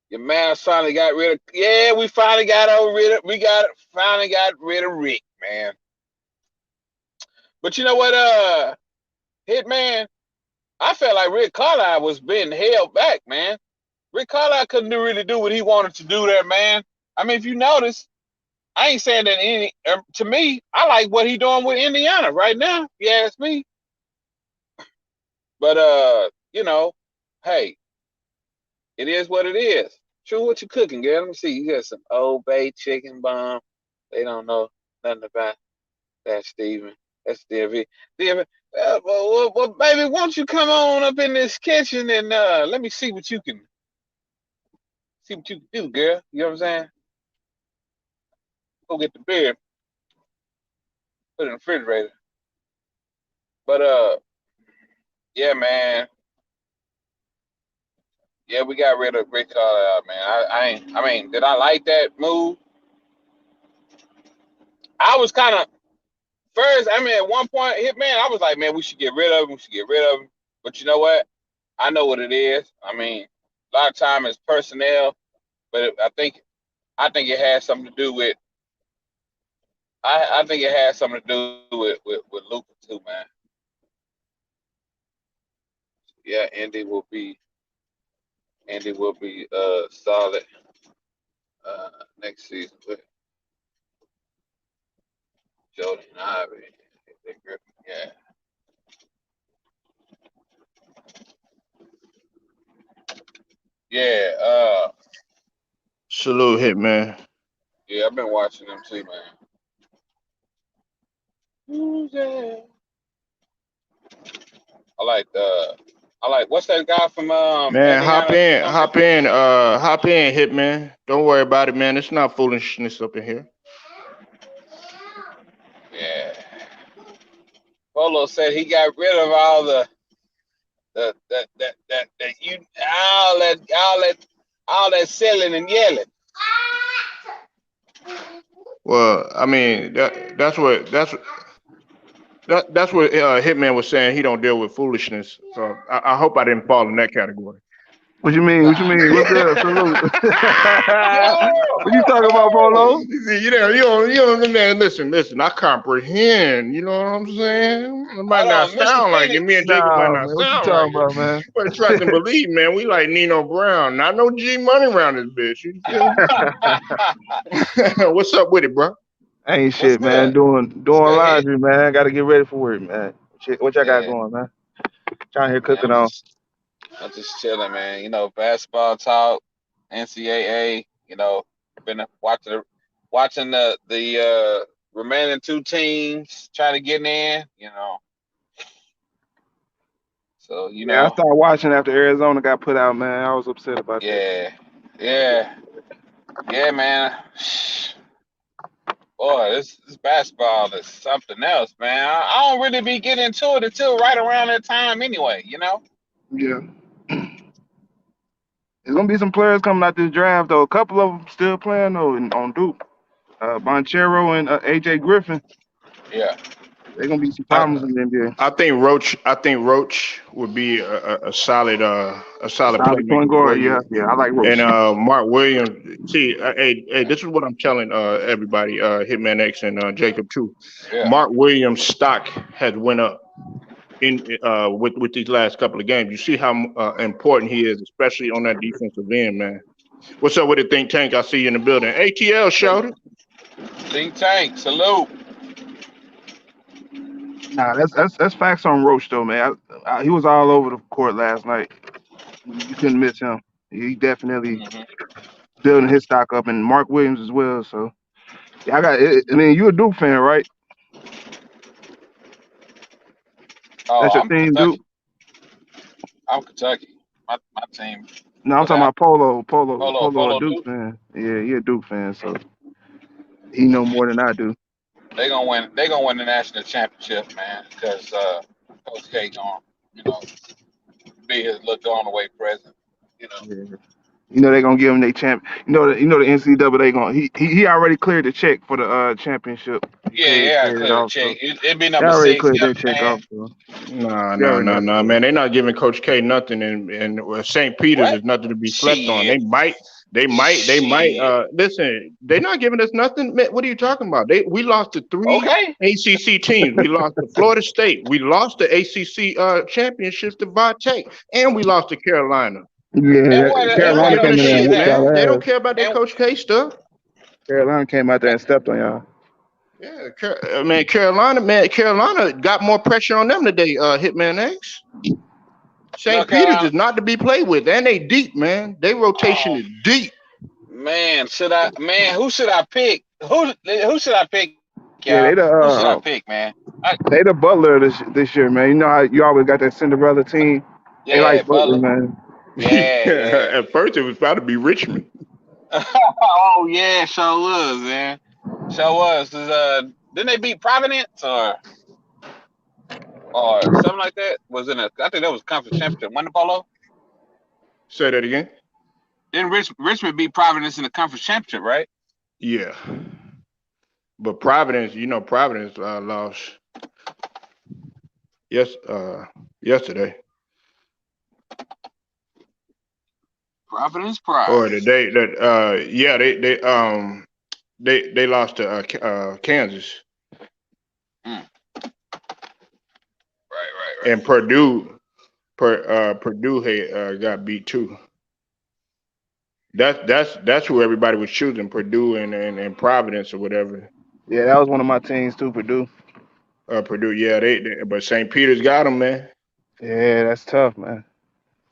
your man finally got rid of. Yeah, we finally got rid of. Finally got rid of Rick, man. But you know what, Hitman? I felt like Rick Carlisle was being held back, man. Rick Carlisle couldn't really do what he wanted to do there, man. I mean, if you notice, I ain't saying that any. To me, I like what he doing with Indiana right now. If you ask me. But you know, hey, it is what it is. True, what you cooking, girl? Let me see. You got some Old Bay chicken bomb. They don't know nothing about that, Steven. That's DV. DV. Well, baby, won't you come on up in this kitchen and let me see what you can do, girl. You know what I'm saying? Go get the beer, put it in the refrigerator. But yeah, man. Yeah, we got rid of Rick Carlisle, man. I mean, did I like that move? I was kind of first. I mean, at one point, Hitman, I was like, man, we should get rid of him. We should get rid of him. But you know what? I know what it is. I mean, a lot of time it's personnel, but I think it has something to do with. I think it has something to do with Luca too, man. Yeah, Indy will be solid next season with Jody and Ivy. Yeah. Yeah, Salute, Hitman. yeah, I've been watching them too, man. Who's that? I like what's that guy from Man, Indiana? Something. hop in, Hitman. Don't worry about it, man. It's not foolishness up in here. Yeah. Polo said he got rid of all that you all that selling and yelling. Well, I mean that's what Hitman was saying. He don't deal with foolishness. So I hope I didn't fall in that category. What you mean? What you mean? What's good? Salute. What you talking about, Polo? Man, listen. I comprehend. You know what I'm saying? It might Hold not on, Mr. sound like it. Me Phoenix. and Jacob might Nah, not man. What you sound like talking it. about, man? But trust and believe, man. We like Nino Brown. Not no G Money around this bitch. You feel me? What's up with it, bro? Ain't What's shit, man. good? Doing What's good, Hit? laundry, man. Got to get ready for work, man. What y'all got Yeah, going, man? Trying here man. cooking on. I'm just chilling, man. You know, basketball talk, NCAA. You know, been watching the remaining two teams try to get in. You know, So you Yeah, I know, started watching after Arizona got put out, man. I was upset about that. yeah, yeah, yeah, man. Boy, this basketball is something else, man. I don't really be getting into it until right around that time, anyway. You know. Yeah. There's gonna be some players coming out this draft though. A couple of them still playing though on Duke. Bonchero and AJ Griffin. Yeah. They're gonna be some I problems in the NBA. I think Roach would be a solid a solid Solid point playmaker for guard. Yeah, you. yeah. I like And Roach. Mark Williams, see, hey, this is what I'm telling everybody, Hitman X and Jacob too. Yeah. Mark Williams' stock has went up in with these last couple of games. You see how important he is, especially on that defensive end, man. What's up with the think tank? I see you in the building. ATL shouted. Think tank. Salute. Nah, that's facts on Roach though, man. He was all over the court last night. You couldn't miss him. He definitely Hmm. building his stock up, and Mark Williams as well. So yeah, I mean, you a Duke fan, right? That's Oh, your I'm team, Duke. Kentucky. I'm Kentucky. My team. No, I'm What talking happened? about Polo, a Polo Duke Duke. fan. Yeah, he a Duke fan, so he know more than I do. They gonna win. They gonna win the national championship, man. Because Coach K gonna, you know, be his little going away present. You know. Yeah. You know they gonna give him their champ. You know the NCAA gonna he already cleared the check for the championship. He Yeah, paid yeah. it Clear the off, check. so It'd be they number already 6. cleared Yep, that check man. off. So Nah, you nah, already know nah, the nah, story. man. They're not giving Coach K nothing, and St. Peter's What? is nothing to be slept on. Shit. They might. Shit. Listen, they're not giving us nothing. Man, what are you talking about? We lost to three Okay. ACC teams. We lost to Florida State. We lost the ACC championships to Tech, and we lost to Carolina. Yeah, And what? They And don't Carolina what give other a came in there and shit shit, whooped happened? man. They y'all don't ass. care about that And Coach K stuff. Carolina came out there and stepped on y'all. Yeah, man, Carolina got more pressure on them today. Hitman X. North St. Peter's Carolina. is not to be played with, and they deep, man. They rotation Oh is deep. man, should I? Man, who should I pick? Who should I pick, y'all? Yeah, Who should I pick, man? I, they the Butler this year, man. You know how you always got that Cinderella team. They yeah, like Butler, Butler. man. Yeah, yeah. At first, it was about to be Richmond. Oh yeah, sure was, man. Sure was. 'Cause, didn't they beat Providence or something like that? Was in a? I think that was conference championship. Won the Polo. Say that again. Then Richmond beat Providence in the conference championship, right? Yeah, but Providence, Providence lost yes yesterday Providence or the Prize. day that yeah they lost to Kansas, Mm, right. and Purdue had, got beat too. That's who everybody was choosing, Purdue and Providence or whatever. Yeah, that was one of my teams too, Purdue. Purdue, yeah, but St. Peter's got them, man. Yeah, that's tough, man.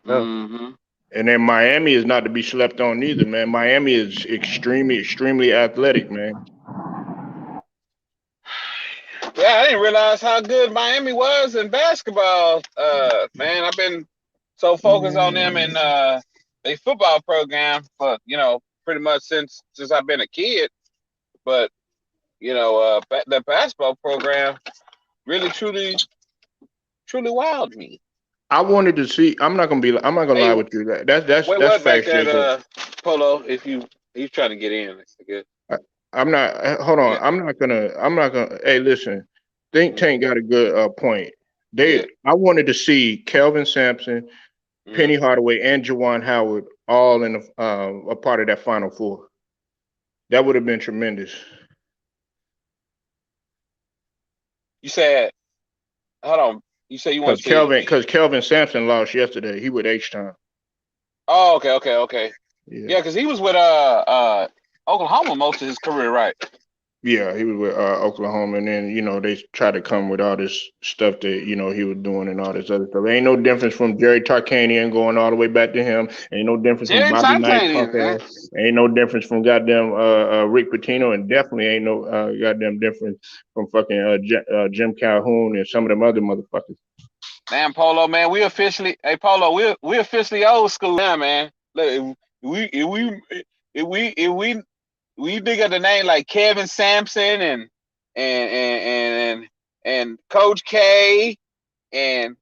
Tough. Mm-hmm. And then Miami is not to be slept on either, man. Miami is extremely athletic, man. Yeah, I didn't realize how good Miami was in basketball. Man, I've been so focused on them and their football program for pretty much since I've been a kid. But the basketball program really truly wowed me. I wanted to see. I'm not gonna Hey, lie with you. That's what back facts, that Jacob. Polo? If he's trying to get in, I guess. I, I'm not. Hold on. Yeah, I'm not gonna. Hey, listen. Think mm, Tank got a good point. yeah. I wanted to see Kelvin Sampson, Mm. Penny Hardaway, and Jawan Howard all in a part of that Final Four. That would have been tremendous. You said, hold on. You said you want to see? Cause Kelvin Sampson lost yesterday. He with H time. Oh, okay. Yeah. Yeah, because he was with Oklahoma most of his career, right? Yeah, he was with Oklahoma, and then they tried to come with all this stuff that he was doing and all this other stuff. Ain't no difference from Jerry Tarkanian going all the way back to him. Ain't no difference from Jerry Bobby Knight, Tarkanian, punk man. ass. Ain't no difference from goddamn Rick Pitino, and definitely ain't no goddamn difference from fucking Jim Calhoun and some of them other motherfuckers. Damn, Polo, man, hey Polo, we officially old school now, man. Look, if we dig up the name like Kevin Sampson and Coach K and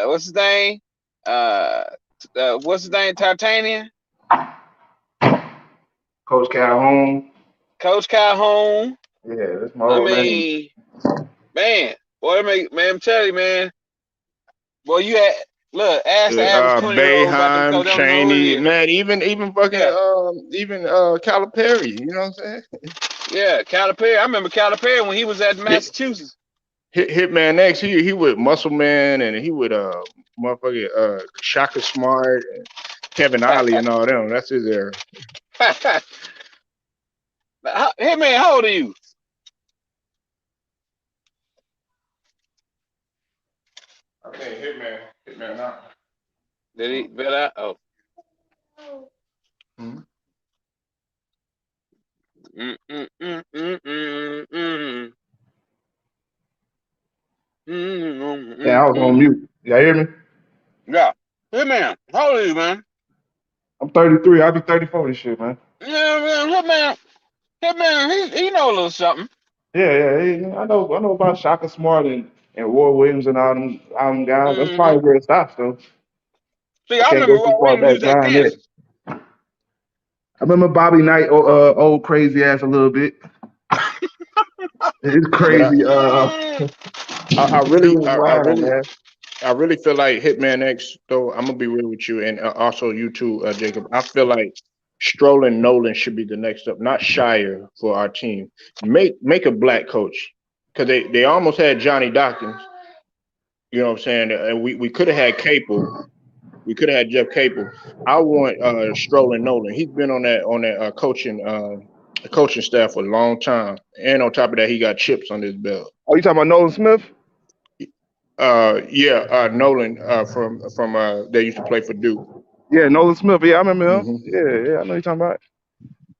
what's his name? What's his name? Titanian? Coach Calhoun. Coach Calhoun. Yeah, that's my I old man. mean, man, boy, man, I'm telling you, man. Boy, you had look, ask the average 20-year-old about them Bayheim, coach. They don't even know who it Cheney, is. man, even fucking Yeah, Calipari, you know what I'm saying? yeah, Calipari. I remember Calipari when he was at Hit, Massachusetts. Mm-hmm. Hitman X, he with Muscle Man and he with motherfucking Shaka Smart and Kevin Ollie and all them. That's his era. Hey man, how old are you? I think Hitman not. Did he better? Oh. Mm-hmm. Mm, mm, mm, mm, mm, mm, Yeah, I was on mm. mute. Y'all hear me? Yeah. Hey man, how old are you, man? I'm 33. I'll be 34 this year, man. Yeah, man, hey man, he know a little something. Yeah. I know about Shaka Smart and Roy Williams and all them guys. That's Hmm. probably where it stops, though. See, I I can't remember go Roy too far Williams when he back was at behind it. Kansas. I remember Bobby Knight, old crazy ass a little bit. It's But crazy. I The dude really was wild, man. I really feel like Hitman X though. I'm gonna be real with you, and also you too, Jacob. I feel like Stroll and Nolan should be the next up, not Shire for our team. Make a black coach because they almost had Johnny Dawkins. You know what I'm saying? And we could have had Capel. We could have had Jeff Capel. I want Stroll and Nolan. He's been on that coaching staff for a long time, and on top of that, he got chips on his belt. Oh, you talking about Nolan Smith? Yeah, Nolan from they used to play for Duke. Yeah, Nolan Smith. Yeah, I remember him. Hmm. Yeah, I know you talking about.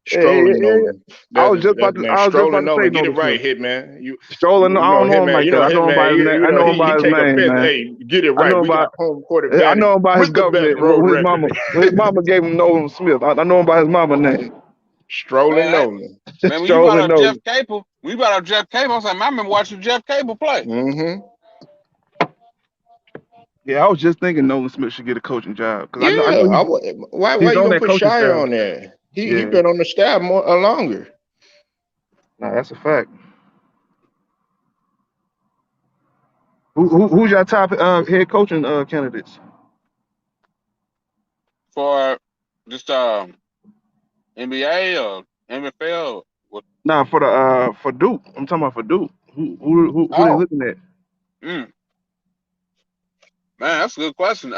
Strolling Yeah. Nolan. That's I man. was just about Strolling to say Nolan. Get it Nolan right, Smith. Hitman. Strolling, I You know don't know him Hitman. like You that. know I know him by Hitman. his name. You I know know him by he his take name, offense. man. Hey, get it I right. know him We by got home court advantage him by his with the best government. road record. His mama gave him Nolan Smith. I know him by his mama name. Strolling Man, Nolan. man, when you brought Strolling up Jeff Nolan. Capel, I was like, man, I remember watching Jeff Capel play. Hmm. Yeah, I was just thinking Nolan Smith should get a coaching job because I Yeah. know Why he's you on gonna that put coaching Shire staff. on there? He Yeah, been on the staff more longer. nah, that's a fact. Who's your top head coaching candidates? For just NBA or NFL. Nah, for Duke. I'm talking about for Duke. Who they Oh, looking at? man, that's a good question.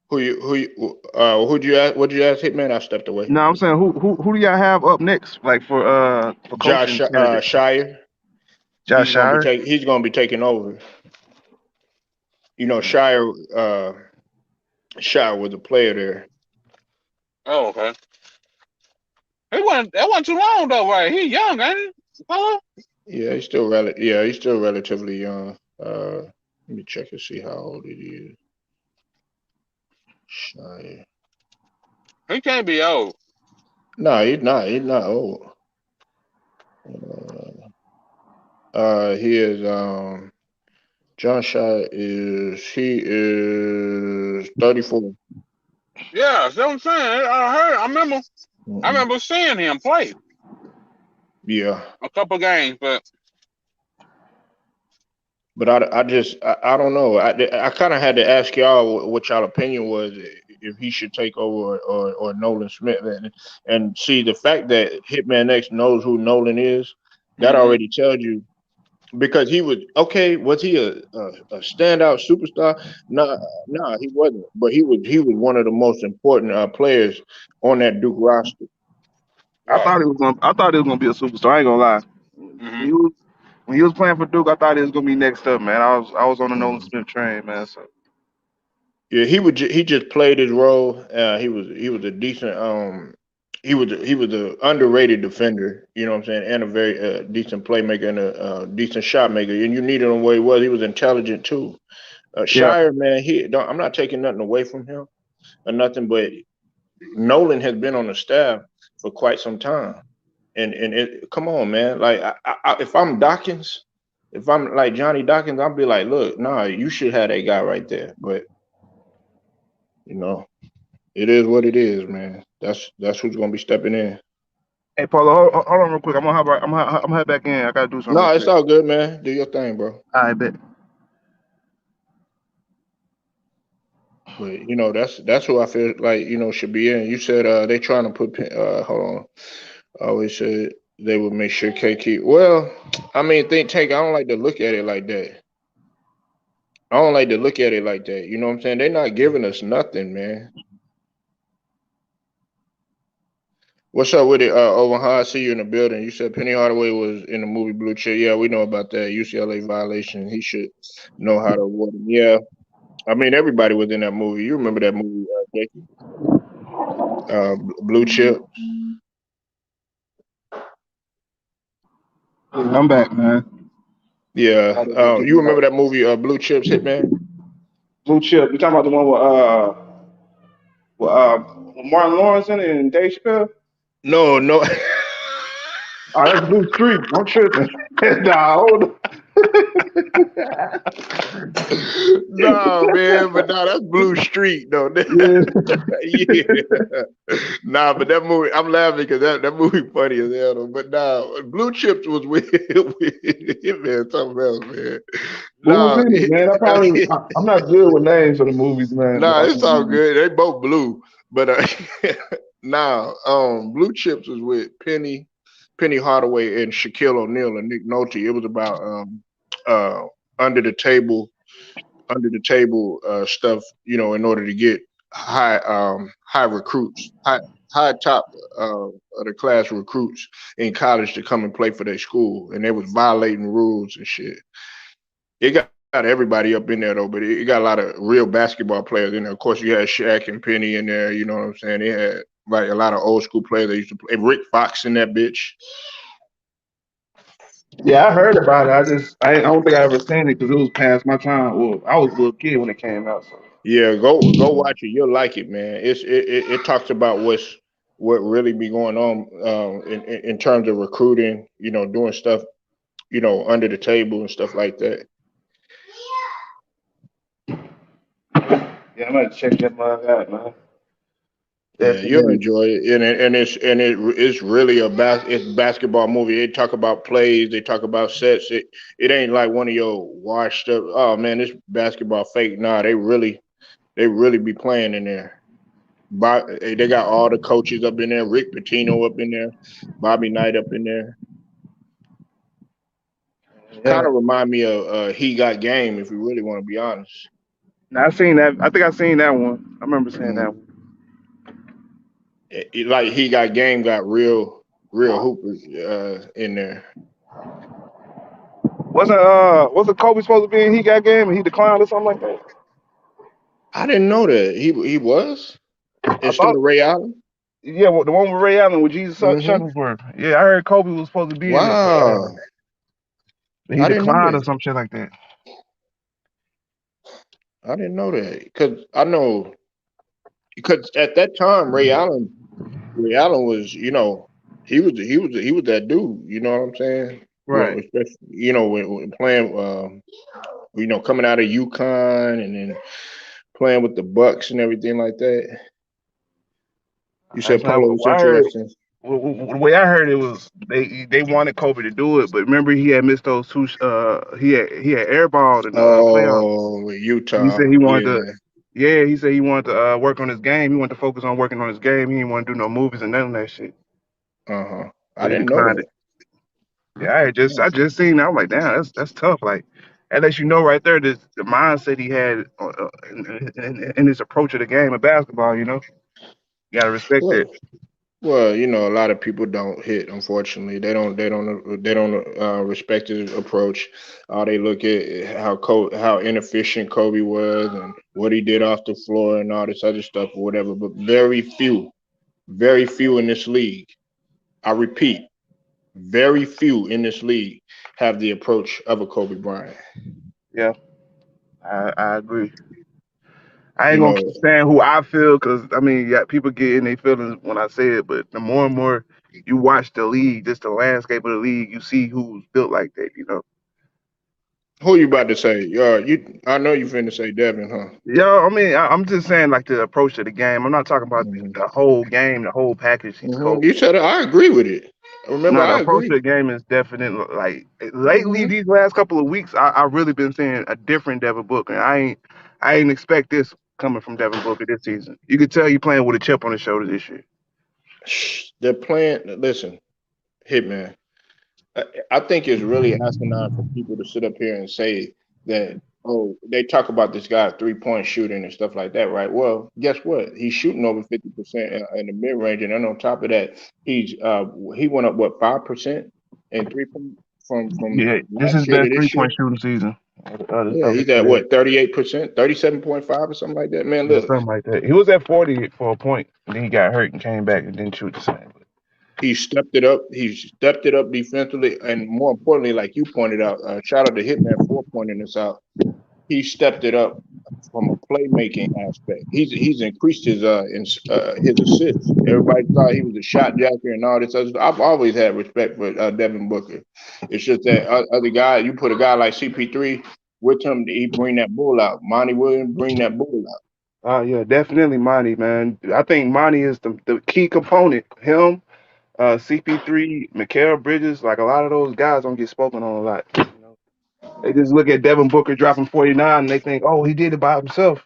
Who'd you ask? What did you ask, Hitman? I stepped away. No, I'm saying who do y'all have up next? Like for Josh coaching candidates? Shire. Josh Shire. He's gonna be taking over. You know, Shire was a player there. Oh, okay. That wasn't too long though, right? He young, ain't he? Hello? He's still relatively young. Let me check and see how old he is. Shire. He can't be old. No, he's not. He's not old. He is. John Shire is 34. Yeah, that's what I'm saying. I Mm-mm. remember seeing him play Yeah, a couple games, but I don't know. I kind of had to ask y'all what y'all opinion was if he should take over or Nolan Smith and see the fact that Hitman X knows who Nolan is. That mm-hmm. already tells you because he was okay. Was he a standout superstar? No, no, he wasn't. But he was one of the most important players on that Duke roster. Right. I thought he was gonna be a superstar. I ain't gonna lie. Mm-hmm. When he was playing for Duke, I thought he was gonna be next up, man. I was on the Nolan Mhm. Smith train, man. So Yeah, he just played his role. He was a decent he was a underrated defender, you know what I'm saying, and a very decent playmaker and a decent shot maker. And you needed him where he was. He was intelligent too. Yeah. Shire, man, he don't. I'm not taking nothing away from him or nothing, but Nolan has been on the staff for quite some time. Come on, man. Like if I'm Dawkins, if I'm like Johnny Dawkins, I'll be like, look, nah, you should have that guy right there. But you know, it is what it is, man. That's who's gonna be stepping in. Hey, Paula, hold on real quick. I'm gonna hop right, I'm gonna head back in. I gotta do something real No, it's quick. all good, man. Do your thing, bro. I bet. But that's who I feel like should be in. You said they trying to put hold on. I always said they would make sure K keep. Well, I mean, think Tank. I don't like to look at it like that. I don't like to look at it like that. You know what I'm saying? They're not giving us nothing, man. What's up with it, Owen? How I see you in the building. You said Penny Hardaway was in the movie Blue Chip. Yeah, we know about that UCLA violation. He should know how to avoid him. Yeah, I mean everybody was in that movie. You remember that movie, Jakey? Blue Chip. I'm back, man. Yeah. I didn't kick You me remember out. that movie, Blue Chips Hitman? Blue Chip. You talking about the one with Martin Lawrence in it and Dave Chappelle? No, no. Oh, that's Blue Street. I'm tripping. Nah, hold on. No, man, but no, that's Blue Street, though. Yeah. Yeah. Nah, but that movie, I'm laughing because that movie funny as hell, though. But nah, Blue Chips was with, with man, something else, man. Who was Nah, in it, man? I'm not good with names of the movies, man. nah, it's all good. They both blue, but nah, Blue Chips was with Penny Hardaway and Shaquille O'Neal and Nick Nolte. It was about uh under the table stuff, in order to get high recruits, high top of the class recruits in college to come and play for their school, and they was violating rules and shit. It got everybody up in there though, but it got a lot of real basketball players in there. Of course, you had Shaq and Penny in there. You know what I'm saying? They had like a lot of old school players that used to play. Rick Fox in that bitch. Yeah, I heard about it. I don't think I ever seen it because it was past my time. Well, I was a little kid when it came out. So Yeah, go watch it. You'll like it, man. It talks about what really be going on in terms of recruiting. Doing stuff under the table and stuff like that. yeah, I'm gonna check that mug out, man. Yeah, you'll Definitely. enjoy it, and it's really it's basketball movie. They talk about plays, they talk about sets. It ain't like one of your washed up. Oh man, this basketball fake. Nah, they really be playing in there. They got all the coaches up in there. Rick Pitino up in there. Bobby Knight up in there. Kind Yeah. of remind me of He Got Game, if you really want to be honest. Now I seen that. I think I seen that one. I remember seeing that Mm. one. Like He Got Game got real hoopers in there. Wasn't Kobe supposed to be in He Got Game and he declined or something like that? I didn't know that he was I instead thought. of Ray Allen. Yeah, well, the one with Ray Allen with Jesus Hmm. Shuttlesworth. Yeah, I heard Kobe was supposed to be in it, Wow, but he I didn't know declined that. or some shit like that. I didn't know that because I know because at that time Ray Allen was he was that dude. You know what I'm saying? Well, Right. especially when playing coming out of UConn and then playing with the Bucks and everything like that. You That's said not Polo was what I heard. interesting. The way I heard it was they wanted Kobe to do it, but remember he had missed those two. He had airballed in the playoffs. Oh, He Utah, said he wanted to. yeah. Yeah, he said he wanted to work on his game. He wanted to focus on working on his game. He didn't want to do no movies and none of that shit. Uh-huh. So I he didn't know declined that. it. Yeah, I just seen that. I'm like, damn, that's tough. Like, that lets you know right there the mindset he had in his approach to the game of basketball. You gotta respect Well, it. well, a lot of people don't hit. Unfortunately, they don't respect his approach. They look at how inefficient Kobe was and what he did off the floor and all this other stuff or whatever. But very few. Very few in this league. I repeat, very few in this league have the approach of a Kobe Bryant. Yeah, I agree. I You ain't gonna know, keep saying who I feel because I mean, yeah, people get in their feelings when I say it, but the more and more you watch the league, just the landscape of the league, you see who's built like that. You know. who you about to say? I know you finna say Devin, huh? Yeah, I mean, I'm just saying like the approach to the game. I'm not talking about Hmm. the whole game, the whole package. He's cold. You said it. I agree with it. Remember, No, the I approach to agree. the game is definitely like lately. Hmm. These last couple of weeks, I really been seeing a different Devin Booker. I ain't expect this coming from Devin Booker this season. You could tell he playing with a chip on his shoulder this year. They're playing. Listen, Hitman. I think it's really asinine for people to sit up here and say that, oh, they talk about this guy's 3-point shooting and stuff like that, right? Well, guess what? He's shooting over 50% in the mid range, and then on top of that, he went up what 5% in 3 point from Yeah, this is last his year to best three this year. point shooting season Yeah, of his he's at career. what 38%, 37.5 or something like that. Man, Yeah, look, something like that. He was at 40 for a point, and then he got hurt and came back and didn't shoot the same. he stepped it up. He stepped it up defensively, and more importantly, like you pointed out, shout out to Hitman for pointing this out. He stepped it up from a playmaking aspect. He's increased his assists. Everybody thought he was a shot jacker and all this other stuff. I've always had respect for Devin Booker. It's just that other guy, you put a guy like CP3 with him, he bring that bull out. Monty Williams bring that bull out. Yeah, definitely Monty, man. I think Monty is the key component. Him, CP3, Mikael Bridges, like a lot of those guys don't get spoken on a lot. You know? They just look at Devin Booker dropping 49 and they think, oh, he did it by himself.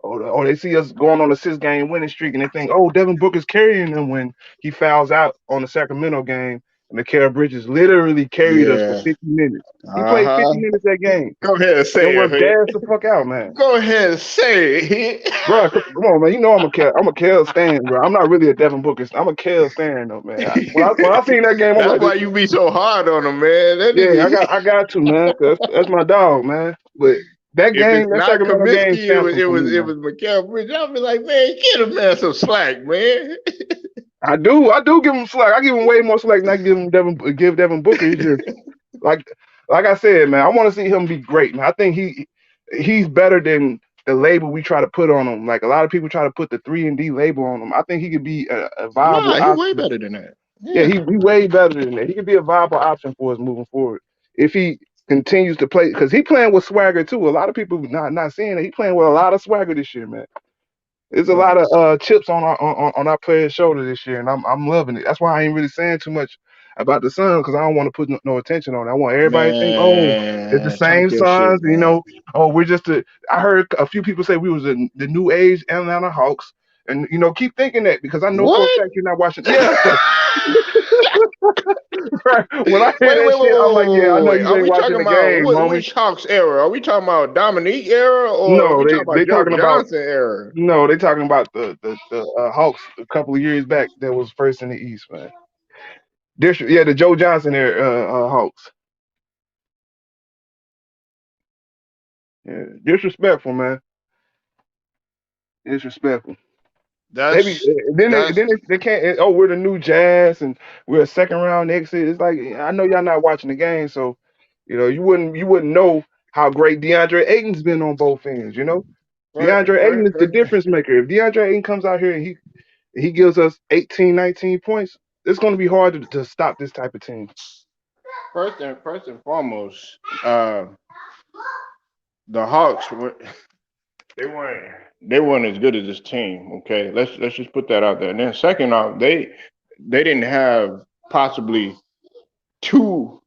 Or they see us going on a 6 game winning streak and they think, oh, Devin Booker's carrying them when he fouls out on the Sacramento game. And Mikael Bridges literally carried us for Yeah. 50 minutes. He Uh played 50 huh. minutes that game. Go ahead and It say was it. gas the fuck out, man. Go ahead and say it. Bro, come on, man. You know I'm a Kel stan, bro. I'm not really a Devin Booker. I'm a Kel stan, though, man. When I seen that game, I'm That's like, why you be so hard on him, man. That yeah, nigga. I got to, man, cause that's my dog, man. But that If it's game, that not Sacramento game, Kaminsky, stamped him for me, it man. was Mikael Bridges. I'll be like, man, get a man some slack, man. I do give him slack. I give him way more slack than I give Devin Booker. He's just like, like I said, man. I want to see him be great, man. I think he's better than the label we try to put on him. Like a lot of people try to put the 3-and-D label on him. I think he could be a viable Nah, he way option. better than that. Yeah, Yeah. he way better than that. He could be a viable option for us moving forward if he continues to play because he playing with swagger too. A lot of people not seeing it. He playing with a lot of swagger this year, man. There's a lot Right. of chips on our players' shoulder this year, and I'm loving it. That's why I ain't really saying too much about the Suns because I don't want to put no attention on it. I want everybody to think, oh, it's the Man, talk same your shit, Suns, man. oh, we're just a. I heard a few people say we was the new age Atlanta Hawks, and keep thinking that because I know for a What? fact you're not watching. Yeah, when I hear Wait, that wait, wait, wait, shit, I'm like, yeah, I wait, know wait. you Are ain't we watching talking the about game, homie. which Hawks era? Are we talking about Dominique era or are No, we talking they about Joe talking about Johnson era? no, they talking about the Hawks a couple of years back that was first in the East, man. Yeah, the Joe Johnson era Hawks. Yeah, disrespectful, man. Disrespectful. They be That's then they that's then they can't. Oh, we're the new Jazz and we're a second round exit. It's like I know y'all not watching the game, so you wouldn't know how great DeAndre Ayton's been on both ends. first, DeAndre Ayton first, is the first, difference maker. If DeAndre Ayton comes out here and he gives us 18, 19 points, it's going to be hard to stop this type of team. first and foremost, the Hawks they weren't they weren't as good as this team. Okay, let's just put that out there. And then second off, they didn't have possibly two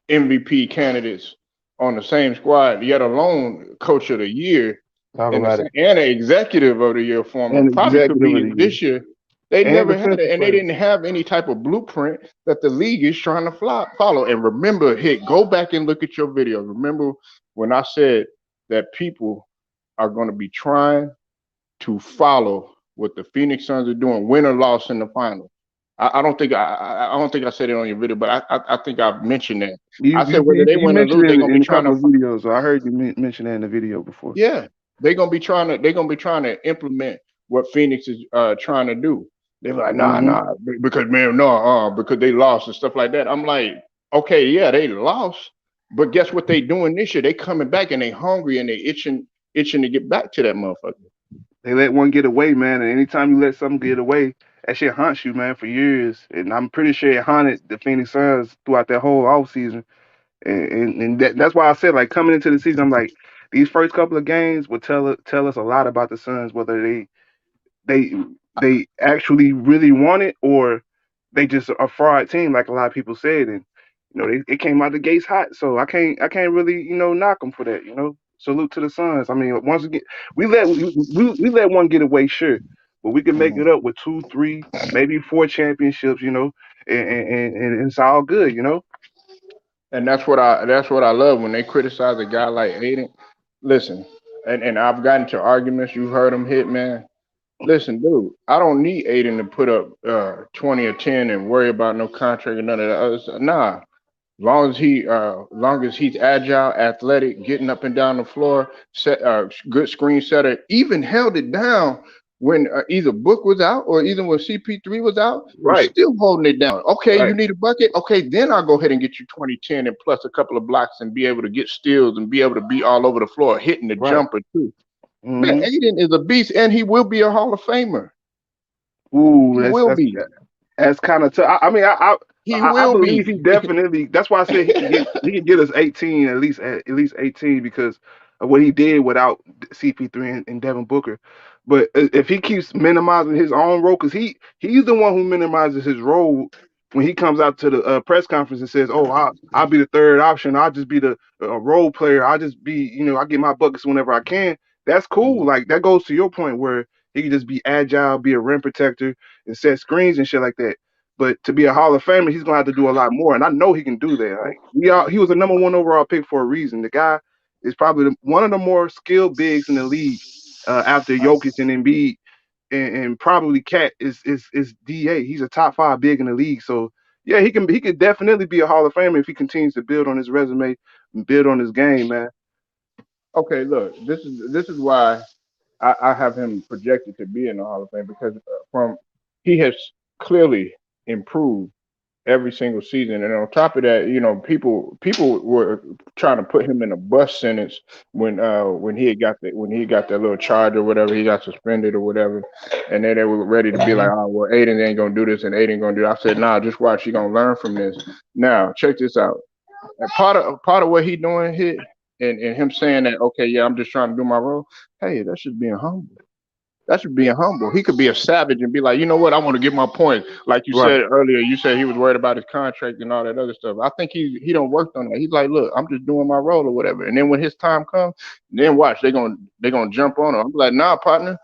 MVP candidates on the same squad, yet alone Coach of the Year Talk and about it. an Executive of the Year former. And Probably could executive of be the year this year. They and never had defensive it, and they player. didn't have any type of blueprint that the league is trying to follow. And remember, go back and look at your video. Remember when I said that people are going to be trying to follow what the Phoenix Suns are doing, win or loss in the final. I don't think I said it on your video, but I think I mentioned that. You I said you whether you, they you win or mentioned lose, it they're gonna be in a trying couple to of videos, so I heard you mention that in the video before. yeah, they're gonna be trying to implement what Phoenix is trying to do. They were like, nah, Hmm. nah, because man, no, because they lost and stuff like that. I'm like, okay, yeah, they lost, but guess what they doing this year? They coming back and they hungry and they itching to get back to that motherfucker. They let one get away, man. And anytime you let something get away, that shit haunts you, man, for years. And I'm pretty sure it haunted the Phoenix Suns throughout that whole off season. And that's why I said, like, coming into the season, I'm like, these first couple of games will tell us a lot about the Suns, whether they they actually really want it or they just a fraud team, like a lot of people said. And they came out the gates hot, so I can't really knock them for that. Salute to the Suns. I mean, once again, we let one get away, sure, but we can make Mhm. it up with two, three, maybe four championships. And it's all good. And that's what I love when they criticize a guy like Aiden. Listen, and I've gotten to arguments. You've heard him hit, man. Listen, dude, I don't need Aiden to put up 20 or 10 and worry about no contract or none of that other stuff. Nah, long as he's agile, athletic, getting up and down the floor, good screen setter, even held it down when either Book was out or either when CP3 was out, was Right, still holding it down. Okay, you right, need a bucket. Okay, then I'll go ahead and get you 20-10 and plus a couple of blocks and be able to get steals and be able to be all over the floor, hitting the right. jumper too. Man, Hmm. Aiden is a beast and he will be a Hall of Famer. Ooh, He that's will that's be. That's kind of tough. I mean, He I will believe he be. definitely. That's why I said he can get us 18 at least 18 because of what he did without CP3 and Devin Booker. But if he keeps minimizing his own role, because he's the one who minimizes his role when he comes out to the press conference and says, "Oh, I'll be the third option. I'll just be the role player. I'll just be I get my buckets whenever I can." That's cool. Like that goes to your point where he can just be agile, be a rim protector and set screens and shit like that. But to be a Hall of Famer, he's gonna have to do a lot more, and I know he can do that. Like he was a number one overall pick for a reason. The guy is probably one of the more skilled bigs in the league after Jokic and Embiid, and probably Cat is Da. He's a top five big in the league. So yeah, he could definitely be a Hall of Famer if he continues to build on his resume and build on his game, man. Okay, look, this is why I have him projected to be in the Hall of Fame because from he has clearly improved every single season, and on top of that, people were trying to put him in a bus sentence when he got that little charge or whatever, he got suspended or whatever, and then they were ready to be like, oh well, Aiden ain't gonna do this and Aiden gonna do that. I said, nah, just watch, he gonna learn from this. Now check this out. And part of what he doing here and him saying that, okay, yeah, I'm just trying to do my role. Hey, that's just being humble. That's just being humble. He could be a savage and be like, you know what, I want to get my point. Like you Right. said earlier, you said he was worried about his contract and all that other stuff. I think he don't worked on that. He's like, look, I'm just doing my role or whatever. And then when his time comes, then watch, they gonna jump on him. I'm like, nah, partner,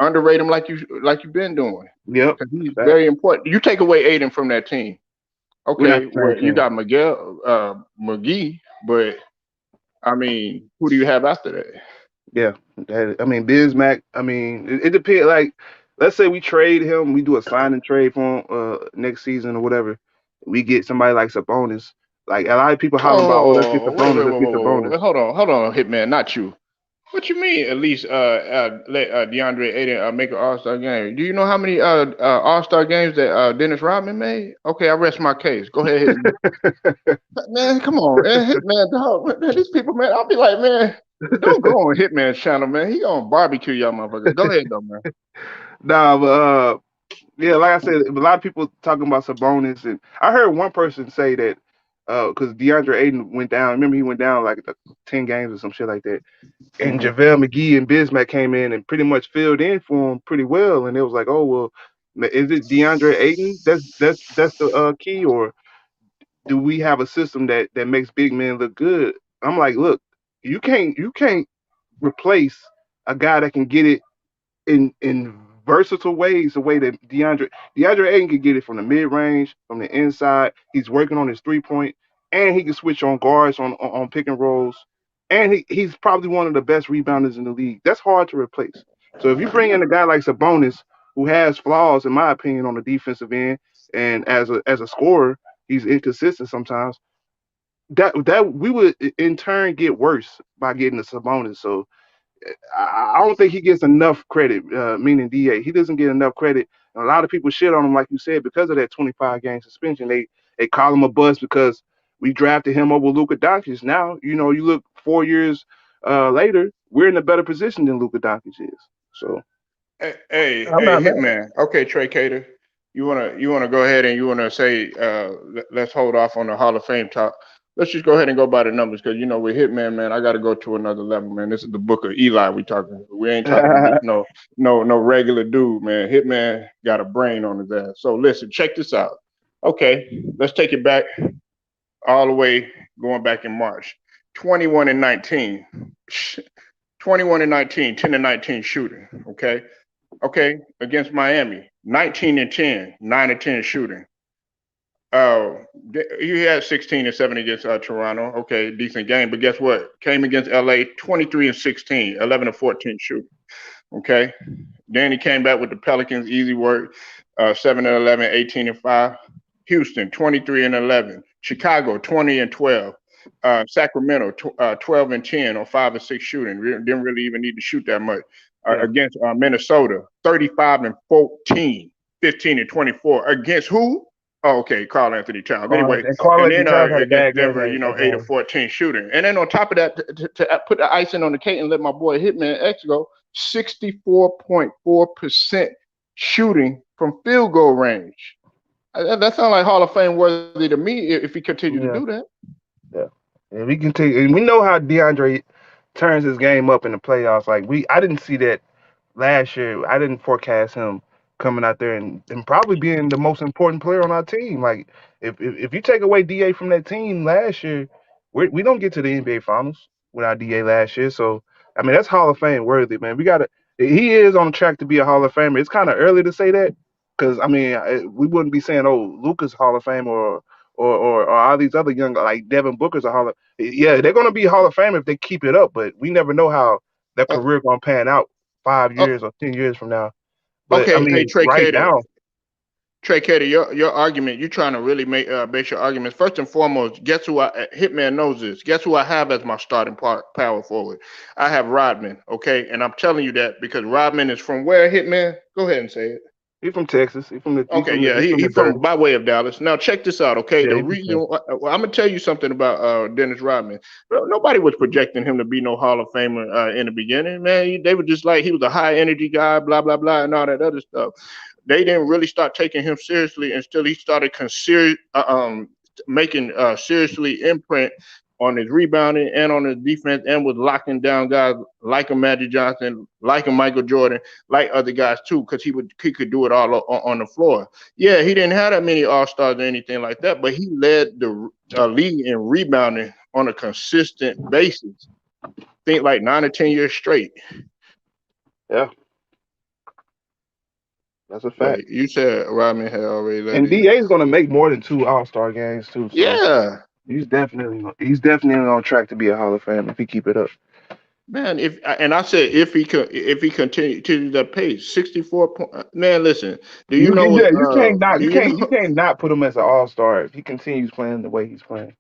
underrate him like you've been doing. Yep. Because he's Facts. very important. You take away Aiden from that team. We're not Okay, the same well you team. got Miguel McGee, but I mean, who do you have after that? Yeah, I mean, Bismack. I mean, it depends. Like, let's say we trade him, we do a sign and trade for him next season or whatever. We get somebody like Sabonis. Like a lot of people hollering about, oh, let's get Oh, wait, Sabonis, wait, let's wait, wait, get wait, Sabonis. wait. Hold on, Hitman, not you. What you mean? At least let DeAndre Ayton make an All Star game. Do you know how many All Star games that Dennis Rodman made? Okay, I rest my case. Go ahead, Hitman. Man, come on, man, Hitman, dog. Man, these people, man. I'll be like, man, don't go on Hitman's channel, man. He gonna barbecue y'all, motherfuckers. Go ahead, though, man. Nah, but yeah, like I said, a lot of people talking about Sabonis, and I heard one person say that because DeAndre Ayton went down. Remember, he went down like 10 games or some shit like that. And Hmm. JaVale McGee and Bismack came in and pretty much filled in for him pretty well. And it was like, oh well, is it DeAndre Ayton? That's the key, or do we have a system that makes big men look good? I'm like, look, you can't replace a guy that can get it in versatile ways, the way that DeAndre Ayton can get it from the mid range, from the inside. He's working on his 3 point, and he can switch on guards on pick and rolls. And he's probably one of the best rebounders in the league. That's hard to replace. So if you bring in a guy like Sabonis, who has flaws, in my opinion, on the defensive end, and as a scorer, he's inconsistent sometimes. That we would in turn get worse by getting the Sabonis. So I don't think he gets enough credit. Meaning Da, he doesn't get enough credit. And a lot of people shit on him, like you said, because of that 25 game suspension. They call him a bust because we drafted him over Luka Doncic. Now you look 4 years later, we're in a better position than Luka Doncic is. So I'm Hey, not mad. Hitman. Okay, Trey Cater, you wanna go ahead and you wanna say let's hold off on the Hall of Fame talk. Let's just go ahead and go by the numbers because with Hitman, man, I got to go to another level, man. This is the Book of Eli we talking. We ain't talking to just no regular dude, man. Hitman got a brain on his ass. So listen, check this out. Okay, let's take it back all the way going back in March. 21 and 19. 21 and 19, 10 and 19 shooting. Okay, against Miami, 19 and 10, 9 and 10 shooting. Uh, he had 16 and 7 against Toronto. Okay, decent game. But guess what? Came against LA, 23 and 16, 11 and 14 shooting. Okay. Then he came back with the Pelicans, easy work, 7 and 11, 18 and 5. Houston, 23 and 11. Chicago, 20 and 12. Sacramento, 12 and 10 on 5 and 6 shooting. Didn't really even need to shoot that much. Yeah. Against Minnesota, 35 and 14, 15 and 24. Against who? Oh, okay, Carl Anthony Towns. Anyway, And Carl and Anthony then Towns had a against bad game Denver, that 8 or game. 14 shooting. And then on top of that, to put the icing on the cake and let my boy Hitman X go, 64.4% shooting from field goal range. That sounds like Hall of Fame worthy to me if he continued to Yeah, do that. yeah. And we can take, and we know how DeAndre turns his game up in the playoffs. I didn't see that last year. I didn't forecast him coming out there and probably being the most important player on our team. Like if you take away Da from that team last year, we don't get to the NBA Finals without Da last year. So I mean that's Hall of Fame worthy, man. We gotta. He is on track to be a Hall of Famer. It's kind of early to say that because I mean we wouldn't be saying Luka's Hall of Fame or all these other young like Devin Booker's a Hall of. Yeah, they're gonna be Hall of Fame if they keep it up, but we never know how their Uh, career gonna pan out 5 years uh, or 10 years from now. But I okay, hey mean, Trey right Cater. now, Trey Cater, your argument, you're trying to really make base your arguments. First and foremost, guess who Hitman knows this. Guess who I have as my starting power forward? I have Rodman, okay? And I'm telling you that because Rodman is from where, Hitman? Go ahead and say it. he's from Texas. He's from the he's Okay, from the yeah, he's from he the dirty. from by way of Dallas. Now check this out, okay? Yeah, The he's from reason Texas. well, I'm gonna tell you something about Dennis Rodman. Well, nobody was projecting him to be no Hall of Famer in the beginning, man. They were just like he was a high energy guy, blah blah blah, and all that other stuff. They didn't really start taking him seriously until he started making seriously imprint on his rebounding and on his defense and was locking down guys like a Magic Johnson, like a Michael Jordan, like other guys too, because he could do it all on the floor. Yeah, he didn't have that many All Stars or anything like that, but he led the league in rebounding on a consistent basis. Think like 9 or 10 years straight. Yeah, that's a fact. But you said Rodman had already led And the. Da is gonna make more than 2 All-Star games too. So Yeah, he's definitely on track to be a Hall of Fame if he keep it up. man. I said if he continue to that pace, 64 point. Man, listen. Do you know what? Yeah, you can't not Do you you can't you know? can't not put him as an All-Star if he continues playing the way he's playing.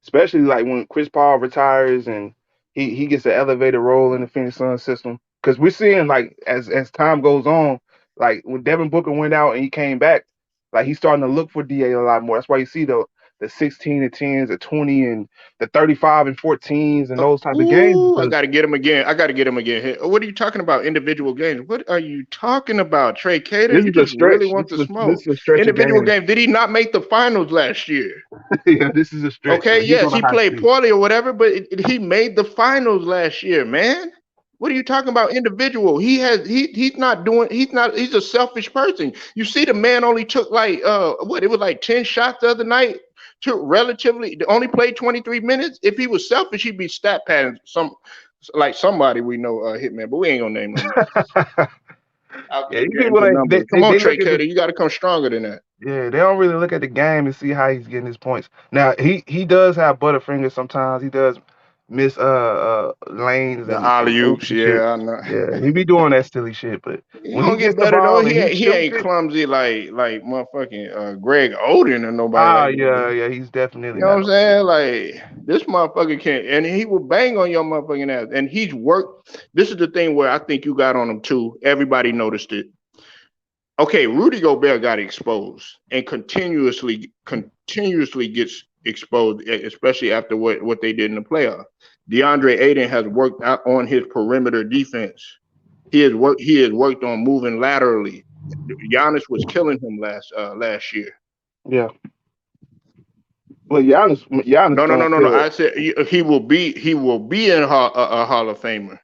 Especially like when Chris Paul retires and he gets an elevated role in the Phoenix Suns system. Because we're seeing like as time goes on, like when Devin Booker went out and he came back, like he's starting to look for Da a lot more. That's why you see the 16 and 10s, the 20 and the 35 and 14s and those type of games Ooh, I because got to get him again. I got to get him again. What are you talking about? Individual games? What are you talking about, Trey Cater? this You is a just really stretch. want to This smoke. is a stretch of Individual games. games. Did he not make the finals last year? Yeah, this is a stretch. Okay, He's yes, on a he hot played streak. poorly or whatever, but he made the finals last year, man. What are you talking about individual? He's a selfish person. You see the man only took like what it was like 10 shots the other night to relatively only played 23 minutes. If he was selfish, he'd be stat padding like somebody we know hitman, but we ain't gonna name no names. I'll Yeah, keep these getting people the ain't numbers. Come on, they Trey look at the Cater, you gotta come stronger than that. yeah, they don't really look at the game and see how he's getting his points. Now he does have butterfingers sometimes. He does miss lanes The and alley oops, open shit. yeah, I know. Yeah, he be doing that silly shit, but He when he gonna gets get the better though. ball and He he ain't, he shoots ain't it, clumsy like motherfucking Greg Oden or nobody like that. yeah, he's You definitely know what not. I'm saying? Like this motherfucker can't, and he will bang on your motherfucking ass. And he's worked. This is the thing where I think you got on him too. Everybody noticed it. Okay, Rudy Gobert got exposed and continuously gets exposed, especially after what they did in the playoff. DeAndre Ayton has worked out on his perimeter defense. He has worked on moving laterally. Giannis was killing him last year. Yeah, well, Giannis No, no, gonna no, no, no. kill. I said he will be in a Hall of Famer.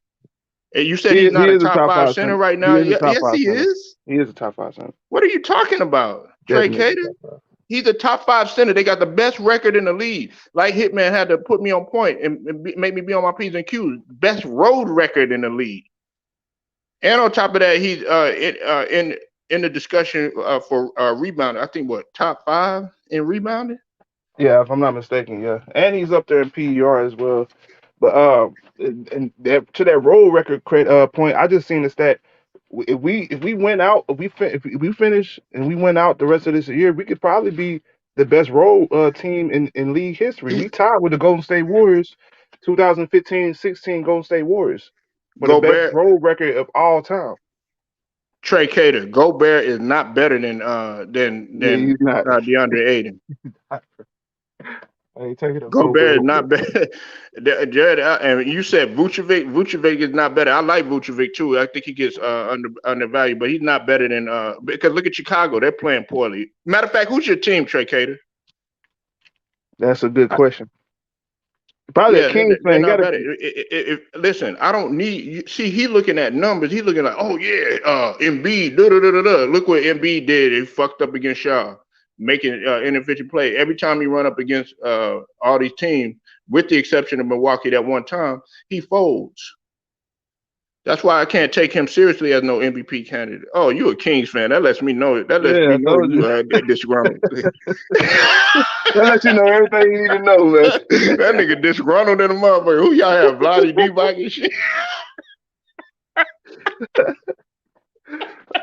And you said he's He not a is a top top five five center center. right He now. is a Yeah, top yes, five he center. is. He is a top five center. What are you talking about, Trey Definitely Cater? top five. He's a top five center. They got the best record in the league. Like Hitman had to put me on point and make me be on my P's and Q's. Best road record in the league. And on top of that, he's in the discussion for rebounding. I think what top five in rebounding. Yeah, if I'm not mistaken, yeah, and he's up there in PER as well. But and to that road record point, I just seen the stat. If we went out, if we finish and we went out the rest of this year, we could probably be the best road team in league history. We tied with the Golden State Warriors, 2015-16 Golden State Warriors for the best Gobert, road record of all time. Trey Cater, Gobert is not better than Yeah, he's not. DeAndre Ayton. I ain't taking a Gobert Gobert. is not better. Jared, and you said Vucevic. Vucevic is not better. I like Vucevic too. I think he gets undervalued, but he's not better than because look at Chicago. They're playing poorly. Matter of fact, who's your team, Trey Cater? That's a good question. Probably a Yeah, Kings they're fan. You not gotta. better. Listen, I don't need. See, he looking at numbers. He looking like, oh yeah, Embiid. Da, da, da, da, da. Look what Embiid did. He fucked up against Shaw, making inefficient play. Every time he run up against all these teams, with the exception of Milwaukee, that one time he folds. That's why I can't take him seriously as no MVP candidate. Oh, you a Kings fan? That lets me know. That lets Yeah, me I know told you you. disgruntled. That lets you know everything you need to know, man. That nigga disgruntled in a motherfucker. Who y'all have? Vlade Divac and shit.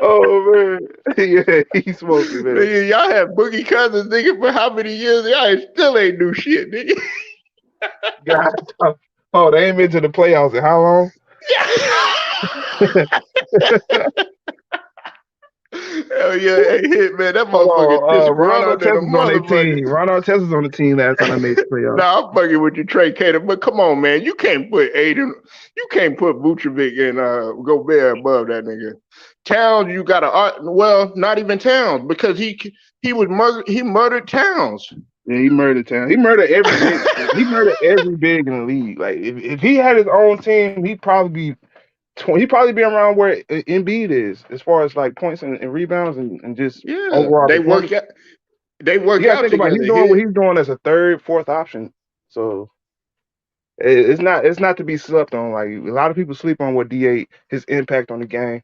Oh man, yeah, he's smoking, man. Nigga, y'all had Boogie Cousins, nigga, for how many years? Y'all still ain't do shit, nigga. God, oh, they ain't been to the playoffs in how long? Hell yeah, hey, hit, man. That Hold motherfucker on, Ron disgruntled in a Artest is on their motherfucker. team. Ron Artest is on the team last time I made the playoffs. Nah, I'm fucking with you, Trey Cater, but come on, man. You can't put Aiden, you can't put Vucevic and Gobert above that nigga. Towns, you got to, well, not even Towns, because he murdered Towns. Yeah, he murdered town. He murdered every big. He murdered every big in the league. Like if he had his own team, he'd probably be he'd probably be around where Embiid is as far as like points and rebounds and just Yeah, overall they work performance. out. They You work gotta out think about it. He's together. doing what Hit. he's doing as a third, fourth option. So it's not to be slept on. Like a lot of people sleep on what D8 his impact on the game.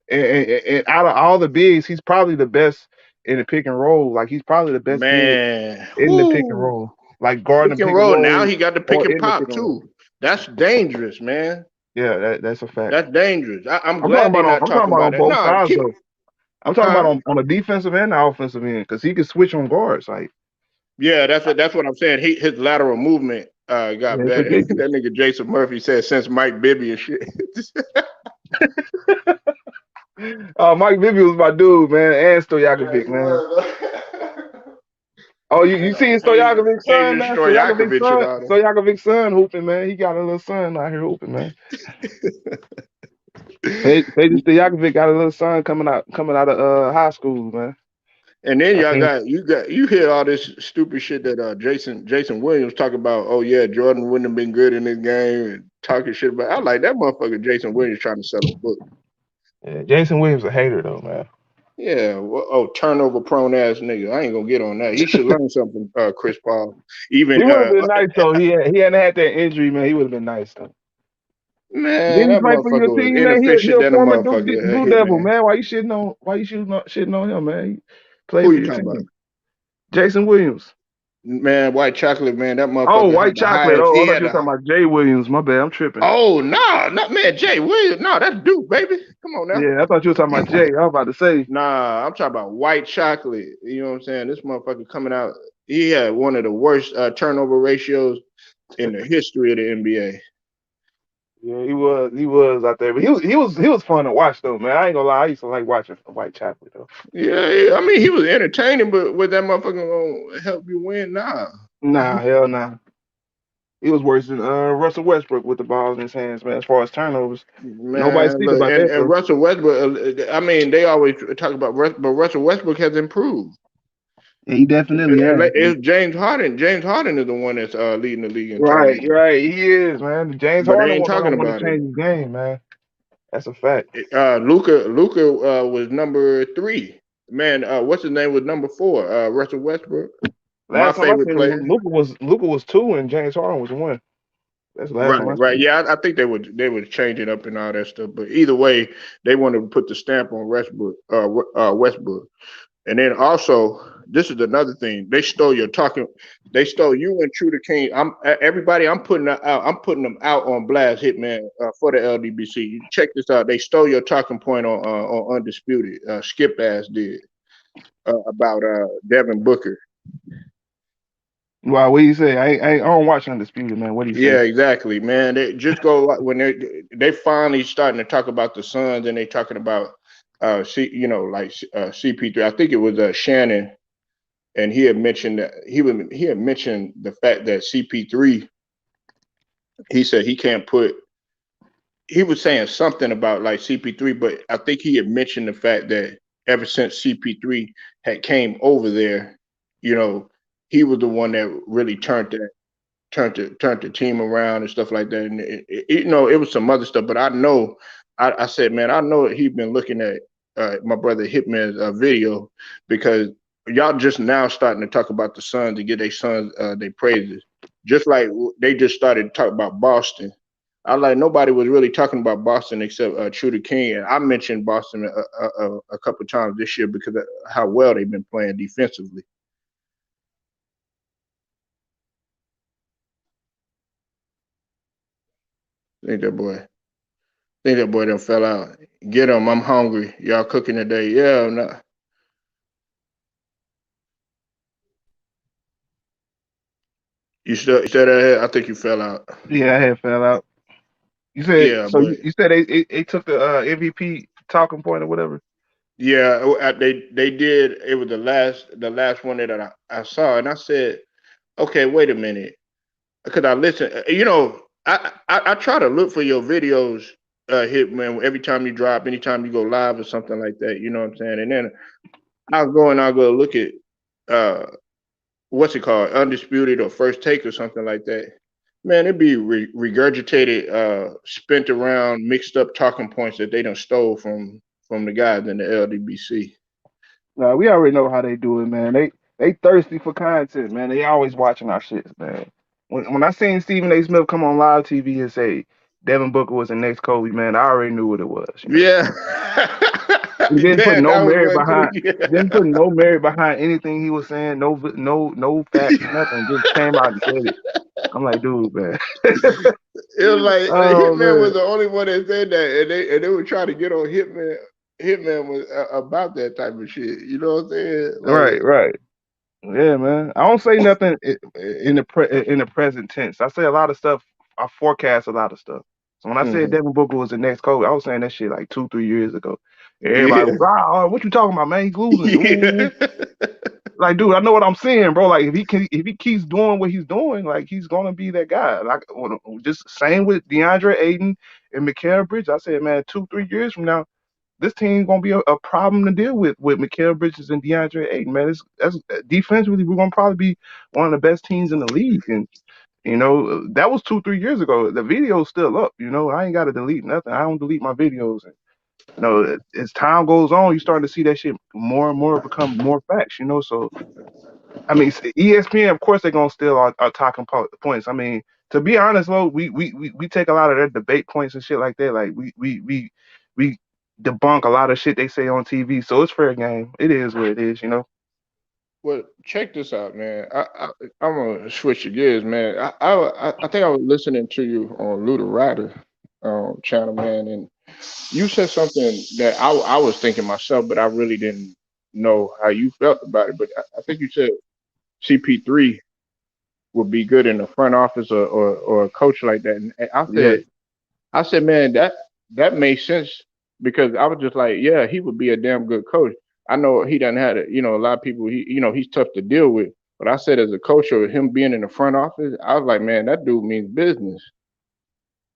And out of all the bigs, he's probably the best in the pick and roll. Like he's probably the best big Man, in the pick and whoo. roll. Like guarding Pick the and pick and roll. Now roll he got the pick or and in the pick pop and roll. too. That's dangerous, man. Yeah, that's a fact. That's dangerous. I'm I'm talking glad they're about on not I'm talking talking about about on that. both No, sides keep, though. I'm talking about huh? on the defensive and the offensive end because he can switch on guards. Like Yeah, that's what I'm saying. His lateral movement got yeah, it's better. ridiculous. That nigga Jason Murphy said since Mike Bibby and shit. Mike Bibby was my dude, man, and Yeah, Stojakovic, he man. was. Oh, you And seen Hayden Stojakovic's son, Hayden man? Stoyakovich and all that. Stojakovic's son hooping, man. He got a little son out here hooping, man. Hayden Stojakovic got a little son coming out of high school, man. And then I y'all think you hear all this stupid shit that Jason Williams talk about. Oh yeah, Jordan wouldn't have been good in this game and talking shit about. I like that motherfucker Jason Williams trying to sell a book. yeah, Jason Williams a hater though, man. Yeah, turnover prone ass nigga. I ain't gonna get on that. He should learn something, Chris Paul. He Even would have been nice though. He hadn't had that injury, man. He would have been nice though. man, Didn't he that play for your motherfucker was team, man? He inefficient a than a former motherfucker. Blue Hit Devil, man. man. Why you shitting on him, man? He played Who for you your talking about? team. Jason Williams. Man, white chocolate, man, that Oh, motherfucker had white the chocolate. highest. Oh, I He thought had you were the. talking about Jay Williams. My bad. I'm tripping. Oh no, not man, Jay Williams. No, that's Duke, baby. Come on now. Yeah, I thought you were talking about Jay. I was about to say. Nah, I'm talking about white chocolate. You know what I'm saying? This motherfucker coming out. He had one of the worst turnover ratios in the history of the NBA. Yeah, he was out there, but he was fun to watch though, man. I ain't gonna lie, I used to like watching white chocolate though. Yeah, I mean he was entertaining, but was that motherfucker gonna help you win? Nah. Nah, hell nah. He was worse than Russell Westbrook with the ball in his hands, man. As far as turnovers, nobody Man, speak look, about and, that and though. Russell Westbrook. I mean, they always talk about but Russell Westbrook has improved. Yeah, he definitely has. It's James Harden. James Harden is the one that's leading the league in Right, turnovers, right. He is, man. James but they Harden ain't was the talking one to about it. change his game, man. That's a fact. Luca was number 3. Man, what's his name was number 4? Russell Westbrook, my Last time I favorite seen player. Luca was 2 and James Harden was 1. That's the last Right, time I right. seen. Yeah, I think they would change it up and all that stuff. But either way, they wanted to put the stamp on Westbrook. Westbrook. And then also, this is another thing. They stole your talking. They stole you and True the King. Everybody. I'm putting that out. I'm putting them out on blast, Hitman, for the LDBC. You check this out. They stole your talking point on Undisputed. Skip Ass did about Devin Booker. Wow, what do you say? I don't watch Undisputed, man. What do you say? Yeah, exactly, man. They just go when they finally starting to talk about the Suns and they talking about like CP3. I think it was Shannon, and he had mentioned that he had mentioned the fact that CP3. He said he can't put. He was saying something about like CP3, but I think he had mentioned the fact that ever since CP3 had came over there, you know, he was the one that really turned the team around and stuff like that. And it was some other stuff, but I know, I said, man, I know he's been looking at my brother Hitman's video because y'all just now starting to talk about the Suns to get their sons their praises, just like they just started to talk about Boston. I like nobody was really talking about Boston except True the King, and I mentioned Boston a couple times this year because of how well they've been playing defensively. Ain't that boy? Think that boy done fell out. Get him. I'm hungry. Y'all cooking today? Yeah, or not? You still there? I think you fell out. Yeah, I had fell out. You said Yeah, so. You, but you said they took the MVP talking point or whatever. yeah, they did. It was the last one that I saw, and I said, okay, wait a minute, because I listen. I try to look for your videos, Hitman. Every time you drop, anytime you go live or something like that. You know what I'm saying? And then I'll go look at uh what's it called, undisputed or first take or something like that. Man, it'd be regurgitated, spent around, mixed up talking points that they done stole from the guys in the LDBC. Nah, we already know how they do it, man. They thirsty for content, man. They always watching our shit, man. When I seen Stephen A. Smith come on live TV and say Devin Booker was the next Kobe, man, I already knew what it was. Yeah, He didn't put damn, no that was merit one too. behind. Didn't put Yeah. no merit behind anything he was saying. No facts, nothing. Just came out and said it. I'm like, dude, man. It was like Oh Hitman was man. the only one that said that, and they were trying to get on Hitman. Hitman was about that type of shit. You know what I'm saying? Right, Like, right. Yeah, man. I don't say nothing in the present tense. I say a lot of stuff. I forecast a lot of stuff. So when I said mhm. Devin Booker was the next coach, I was saying that shit like 2, 3 years ago. Everybody Yeah, was, what you talking about, man? He's losing. Ooh. yeah. Like, dude, I know what I'm saying, bro. Like, if he keeps doing what he's doing, like, he's gonna be that guy. Like, just same with DeAndre Ayton and Mikal Bridges. I said, man, 2, 3 years from now, this team's gonna be a problem to deal with Mikal Bridges and DeAndre Ayton, man. That's defensively, we're gonna probably be one of the best teams in the league. And that was 2, 3 years ago. The video's still up. I ain't got to delete nothing. I don't delete my videos. And as time goes on, you starting to see that shit more and more become more facts. So I mean, ESPN, of course, they're gonna steal our talking points. I mean, to be honest, though, we take a lot of their debate points and shit like that. Like we debunk a lot of shit they say on TV. So it's fair game. It is what it is. Well, check this out, man. I'm gonna switch the gears, man. I think I was listening to you on Luda Rider channel, man, and you said something that I was thinking myself, but I really didn't know how you felt about it. But I think you said CP3 would be good in the front office or a coach like that. And Yeah, I said, man, that makes sense because I was just like, yeah, he would be a damn good coach. I know he doesn't have it, a lot of people. He's tough to deal with. But I said, as a coach or him being in the front office, I was like, man, that dude means business.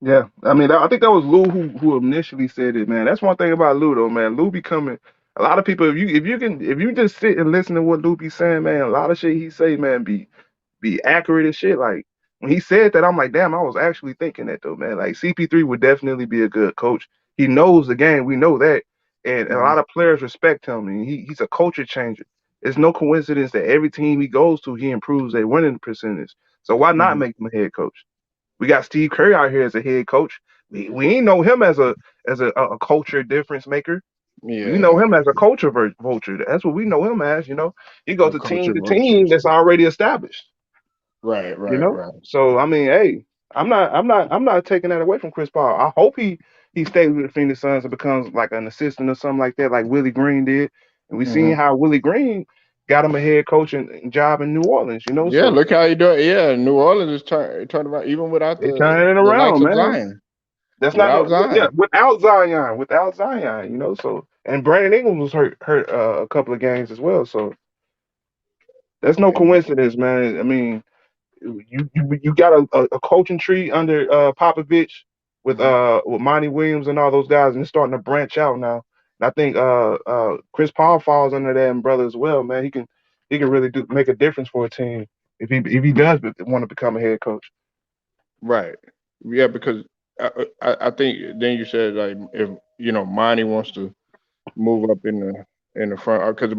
yeah. I mean, I think that was Lou who initially said it, man. That's one thing about Lou, though, man. Lou becoming a lot of people. If you just sit and listen to what Lou be saying, man, a lot of shit he say, man, be accurate as shit. Like when he said that, I'm like, damn, I was actually thinking that though, man. Like CP3 would definitely be a good coach. He knows the game, we know that, and a Hmm. lot of players respect him. And he's a culture changer. It's no coincidence that every team he goes to, he improves their winning percentage. So why not Hmm. make him a head coach? We got Steve Kerr out here as a head coach. We ain't know him as a culture difference maker. We know Yeah, him as a culture vulture. That's what we know him as. He goes a to team culture to team vultures. that's already established. Right, You right, know, right. so I mean, hey, I'm not taking that away from Chris Paul. I hope he stays with the Phoenix Suns and becomes like an assistant or something like that, like Willie Green did. And we seen Hmm. how Willie Green got him a head coaching job in New Orleans. Yeah, So look how you do it. Yeah, New Orleans is turned around even without they the turning it the likes around, of man. Zion. That's not Without no, yeah, Zion. without Zion. So and Brandon Ingram was hurt a couple of games as well. So that's no And coincidence, man. I mean, you got a coaching tree under Popovich mhm. with Monty Williams and all those guys, and it's starting to branch out now. And I think Chris Paul falls under that umbrella as well, man. He can really make a difference for a team if he does want to become a head coach. Right. Yeah, because I think then you said like if Monty wants to move up in the front because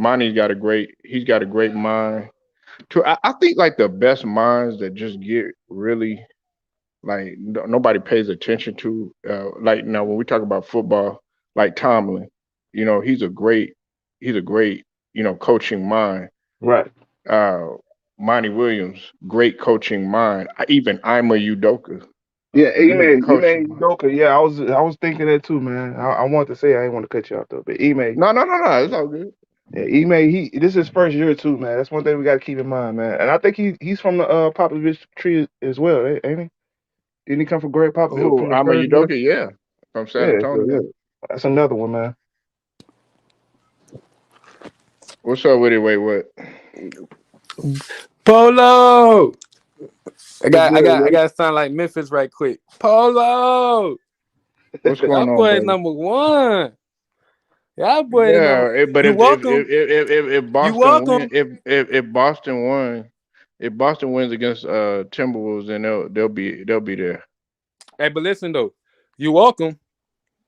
he's got a great mind. I think like the best minds that just get really like nobody pays attention to like now when we talk about football like Tomlin, he's a great coaching mind. Right. Uh, Monty Williams, great coaching mind. Even Ima Udoka, Yeah, great Ime coaching. Udoka. Yeah, I was thinking that too, man. I wanted to say I didn't want to cut you off though, but No, no, no, no. It's all good. This is his first year too, man. That's one thing we got to keep in mind, man. And I think he's from the Popovich tree as well, ain't he? Didn't he come from Greg Popovich Who? from the Ima Spurs? Yeah, Udoka, yeah, from San yeah, so yeah. Antonio. That's another one, man. What's up with it? Wait, what? Polo. I What's got I good, got I man? got to sound like Memphis right quick. Polo. What's Y'all going on, boys brother? number one. Y'all boys number. But You welcome. if You Boston win, welcome. if Boston won, if Boston wins against Timberwolves, then they'll be there. Hey, but listen though. You welcome.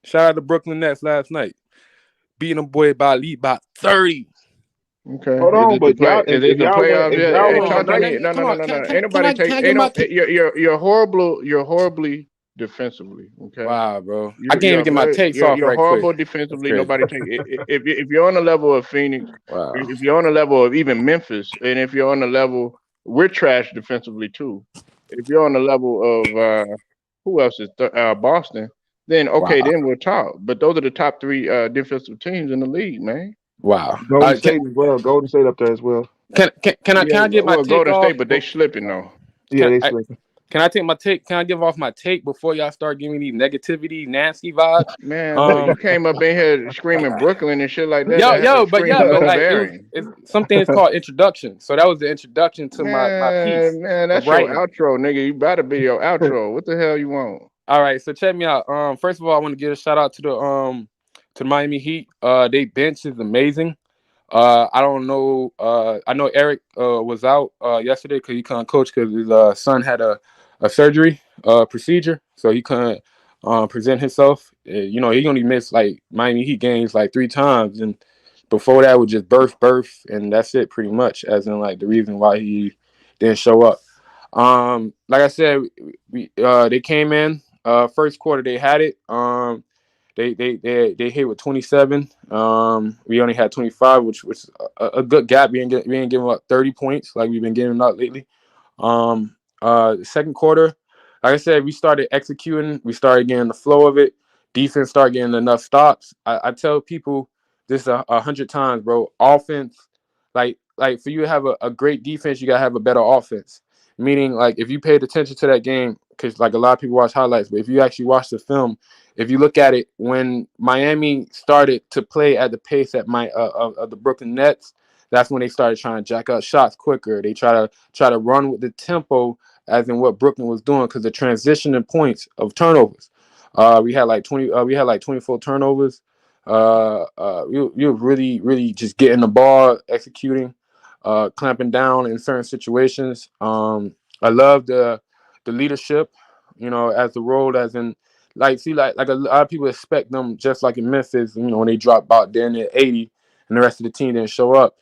Shout out to Brooklyn Nets last night. Beating them boy by lead by 30. Okay. Hold Is on, it the but play? y'all, Is if it the y'all win, playoffs? if Yeah. y'all Hey, Come win on, talk to man. tonight, me. No, no, Come no, on. no, no. Can, Ain't can nobody I take. can I Ain't get my no. take? You're horrible. You're horribly defensively. Okay. Wow, bro. I You're can't even you're get my very takes off you're right quick. horrible That's defensively. crazy. Nobody take. If you're on the level of Phoenix, Wow. if you're on the level of even Memphis, and if you're on the level, we're trash defensively too. If you're on the level of who else is Boston, then okay, Wow. then we'll talk. But those are the top three defensive teams in the league, man. Wow. Golden State as well. Golden State up there as well. Can Yeah, I get my well, take Golden off? State, but they slipping though. Yeah, Can they I sleeping. can I take my take? Can I give off my take before y'all start giving me these negativity, nasty vibes? Man, look, you Um, came up in here screaming Brooklyn and shit like that. yo, Screaming but like Bavarian. it's something is called introduction. So that was the introduction to my piece Man, of that's your writing. outro, nigga. You better be your outro. What the hell you want? All right, so check me out. First of all, I want to give a shout out to the Miami Heat. They bench is amazing. I don't know. I know Eric was out yesterday because he couldn't coach because his son had a surgery procedure, so he couldn't present himself. He only missed like Miami Heat games like 3 times, and before that was just birth, and that's it pretty much. As in like the reason why he didn't show up. Like I said, they came in first quarter they had it. They hit with 27. We only had 25, which was a good gap. We ain't giving up 30 points like we've been giving up lately. Second quarter, like I said, we started executing. We started getting the flow of it. Defense started getting enough stops. I tell people this 100 times, bro. Offense, like for you to have a great defense, you gotta have a better offense. Meaning, like if you paid attention to that game, because like a lot of people watch highlights, but if you actually watch the film, if you look at it, when Miami started to play at the pace at of the Brooklyn Nets, that's when they started trying to jack up shots quicker. They try to run with the tempo as in what Brooklyn was doing because the transitioning points of turnovers. We had like 20. We had like 24 turnovers. We were really just getting the ball, executing, clamping down in certain situations. I love the leadership, as the role as in like a lot of people expect them just like in Memphis, when they drop out there at 80 and the rest of the team didn't show up.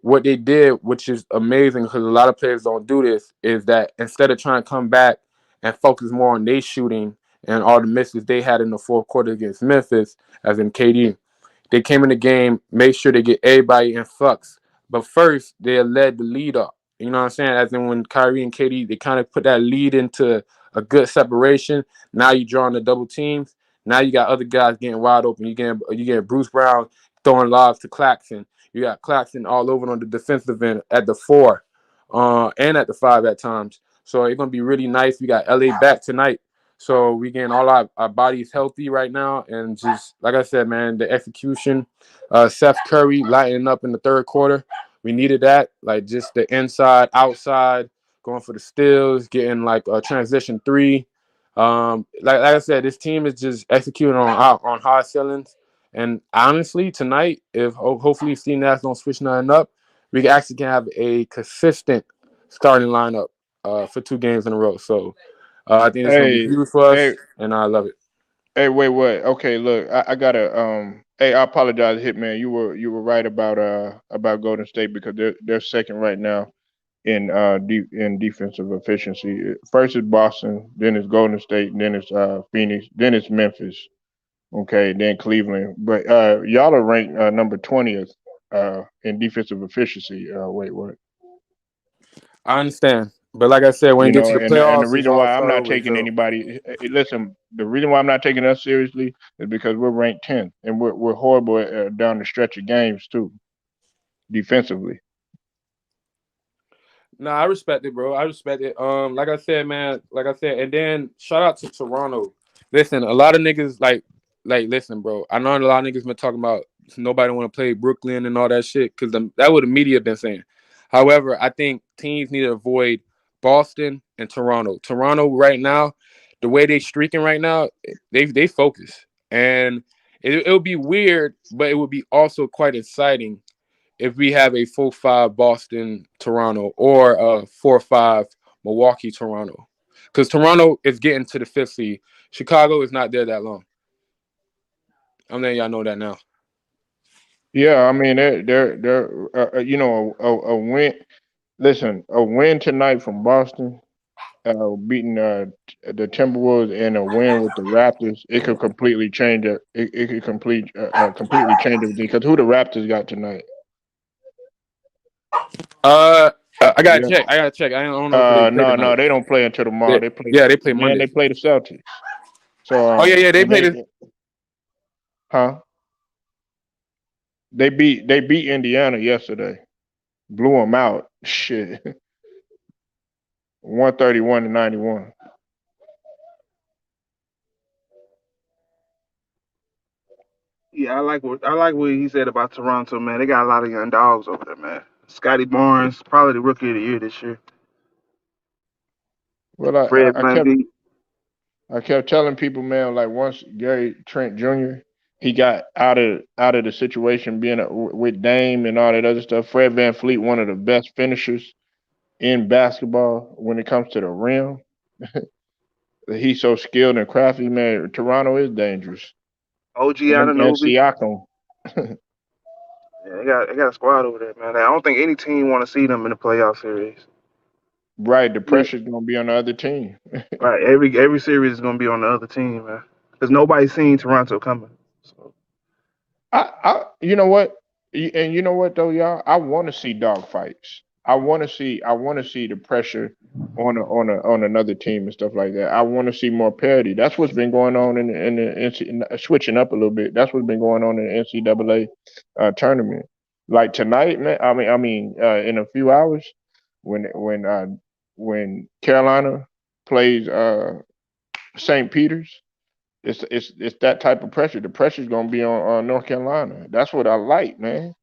What they did, which is amazing because a lot of players don't do this, is that instead of trying to come back and focus more on their shooting and all the misses they had in the fourth quarter against Memphis, as in KD, they came in the game, made sure they get everybody in flux. But first, they led the lead up. You know what I'm saying? As in when Kyrie and KD, they kind of put that lead into a good separation. Now you're drawing the double teams. Now you got other guys getting wide open. You getting Bruce Brown throwing lobs to Claxton. You got Claxton all over on the defensive end at the 4 and at the 5 at times. So it's going to be really nice. We got LA back tonight. So we getting all our bodies healthy right now. And just, like I said, man, the execution, Seth Curry lighting up in the third quarter. We needed that. Like just the inside, outside, going for the steals, getting like a transition 3. Like I said, this team is just executing on high ceilings. And honestly, tonight, if hopefully Steve Nash don't switch nothing up, we actually can have a consistent starting lineup for 2 games in a row. So I think it's gonna be Hey, huge for hey, us, and I love it. hey, wait, what? Okay, look, I gotta hey, I apologize, Hitman. You were right about Golden State because they're second right now in in defensive efficiency. First is Boston, then it's Golden State, then it's Phoenix, then it's Memphis. Okay, then Cleveland. But y'all are ranked number 20th in defensive efficiency. Wait, what? I understand, but like I said, when you You get to know, the and the playoffs, it's reason all why I'm start not over at taking zero. anybody, listen, the reason why I'm not taking us seriously is because we're ranked 10th and we're horrible down the stretch of games too, defensively. No, I respect it, bro. I respect it. Like I said, man, like I said, and then shout out to Toronto. Listen, a lot of niggas listen, bro. I know a lot of niggas been talking about nobody want to play Brooklyn and all that shit because that what the media been saying. However, I think teams need to avoid Boston and Toronto. Toronto right now, the way they streaking right now, they focus, and it'll be weird, but it would be also quite exciting if we have a 4-5 Boston Toronto or a 4-5 Milwaukee Toronto, because Toronto is getting to the 5th seed. Chicago is not there that long. I'm letting y'all know that now. Yeah, I mean they're you know a win. Listen, a win tonight from Boston, beating the Timberwolves, and a win with the Raptors, it could completely change it. It could completely change everything. Because who the Raptors got tonight? Uh, I gotta Yeah. check. I don't know who they play No, tonight. they don't play until tomorrow. They, They play, yeah, they play man. They Monday. play the Celtics. So Oh yeah, they and play the. huh? They beat Indiana yesterday. Blew them out. Shit, 131-91. Yeah, I like what he said about Toronto, man. They got a lot of young dogs over there, man. Scotty Barnes, probably the rookie of the year this year. Well, Fred Van I kept telling people, man, like once Gary Trent Jr. he got out of the situation being with Dame and all that other stuff. Fred Van Fleet, one of the best finishers in basketball when it comes to the rim. He's so skilled and crafty, man. Toronto is dangerous. OG And Ananobi. Siakam. Yeah, they got a squad over there, man. I don't think any team want to see them in the playoff series. Right, the Yeah. pressure's gonna be on the other team. Right, every series is gonna be on the other team, man. because nobody's seen Toronto coming. So You know what? And you know what though, y'all? I want to see dog fights. I want to see the pressure on another team and stuff like that. I want to see more parity. That's what's been going on in the switching up a little bit. That's what's been going on in the NCAA tournament. Like tonight, man. In a few hours, when Carolina plays St. Peter's. It's that type of pressure. The pressure's gonna be on North Carolina. That's what I like, man.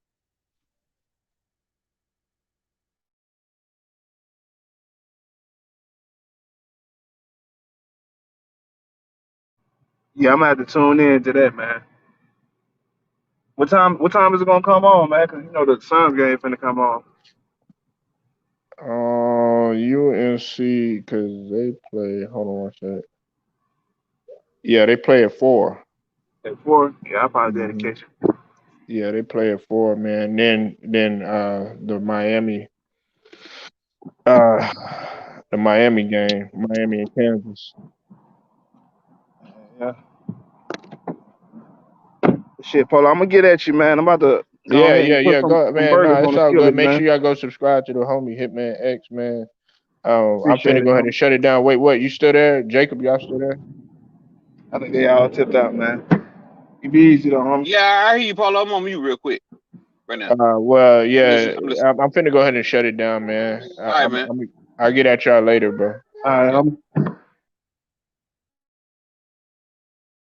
yeah, I'm gonna have to tune in to that, man. What time is it gonna come on, man? Because you know the Suns game finna come on UNC because they play. Hold on one sec. Yeah, they play at 4. at 4. Yeah, I'll probably be able to Hmm. catch it. Yeah, they play at 4, man. Then uh the Miami game, Miami and Kansas. Yeah. Shit, Paul, I'm gonna get at you, man. I'm about to go Yeah, ahead yeah, and put yeah. Go, some man. burgers No, on it's the all good. skillet, Make man. sure y'all go subscribe to the homie Hitman X, man. I'm Appreciate finna it, go ahead and homie. shut it down. Wait, what? You still there, Jacob? Y'all still there? I think they all tipped out, man. You be easy though, homie. Yeah, I hear you, Paul. I'm on mute real quick right now. Well, I'm listening. yeah, I'm listening. I'm finna go ahead and shut it down, man. All right, man. I'll get at y'all later, bro. All right, Yeah. homie.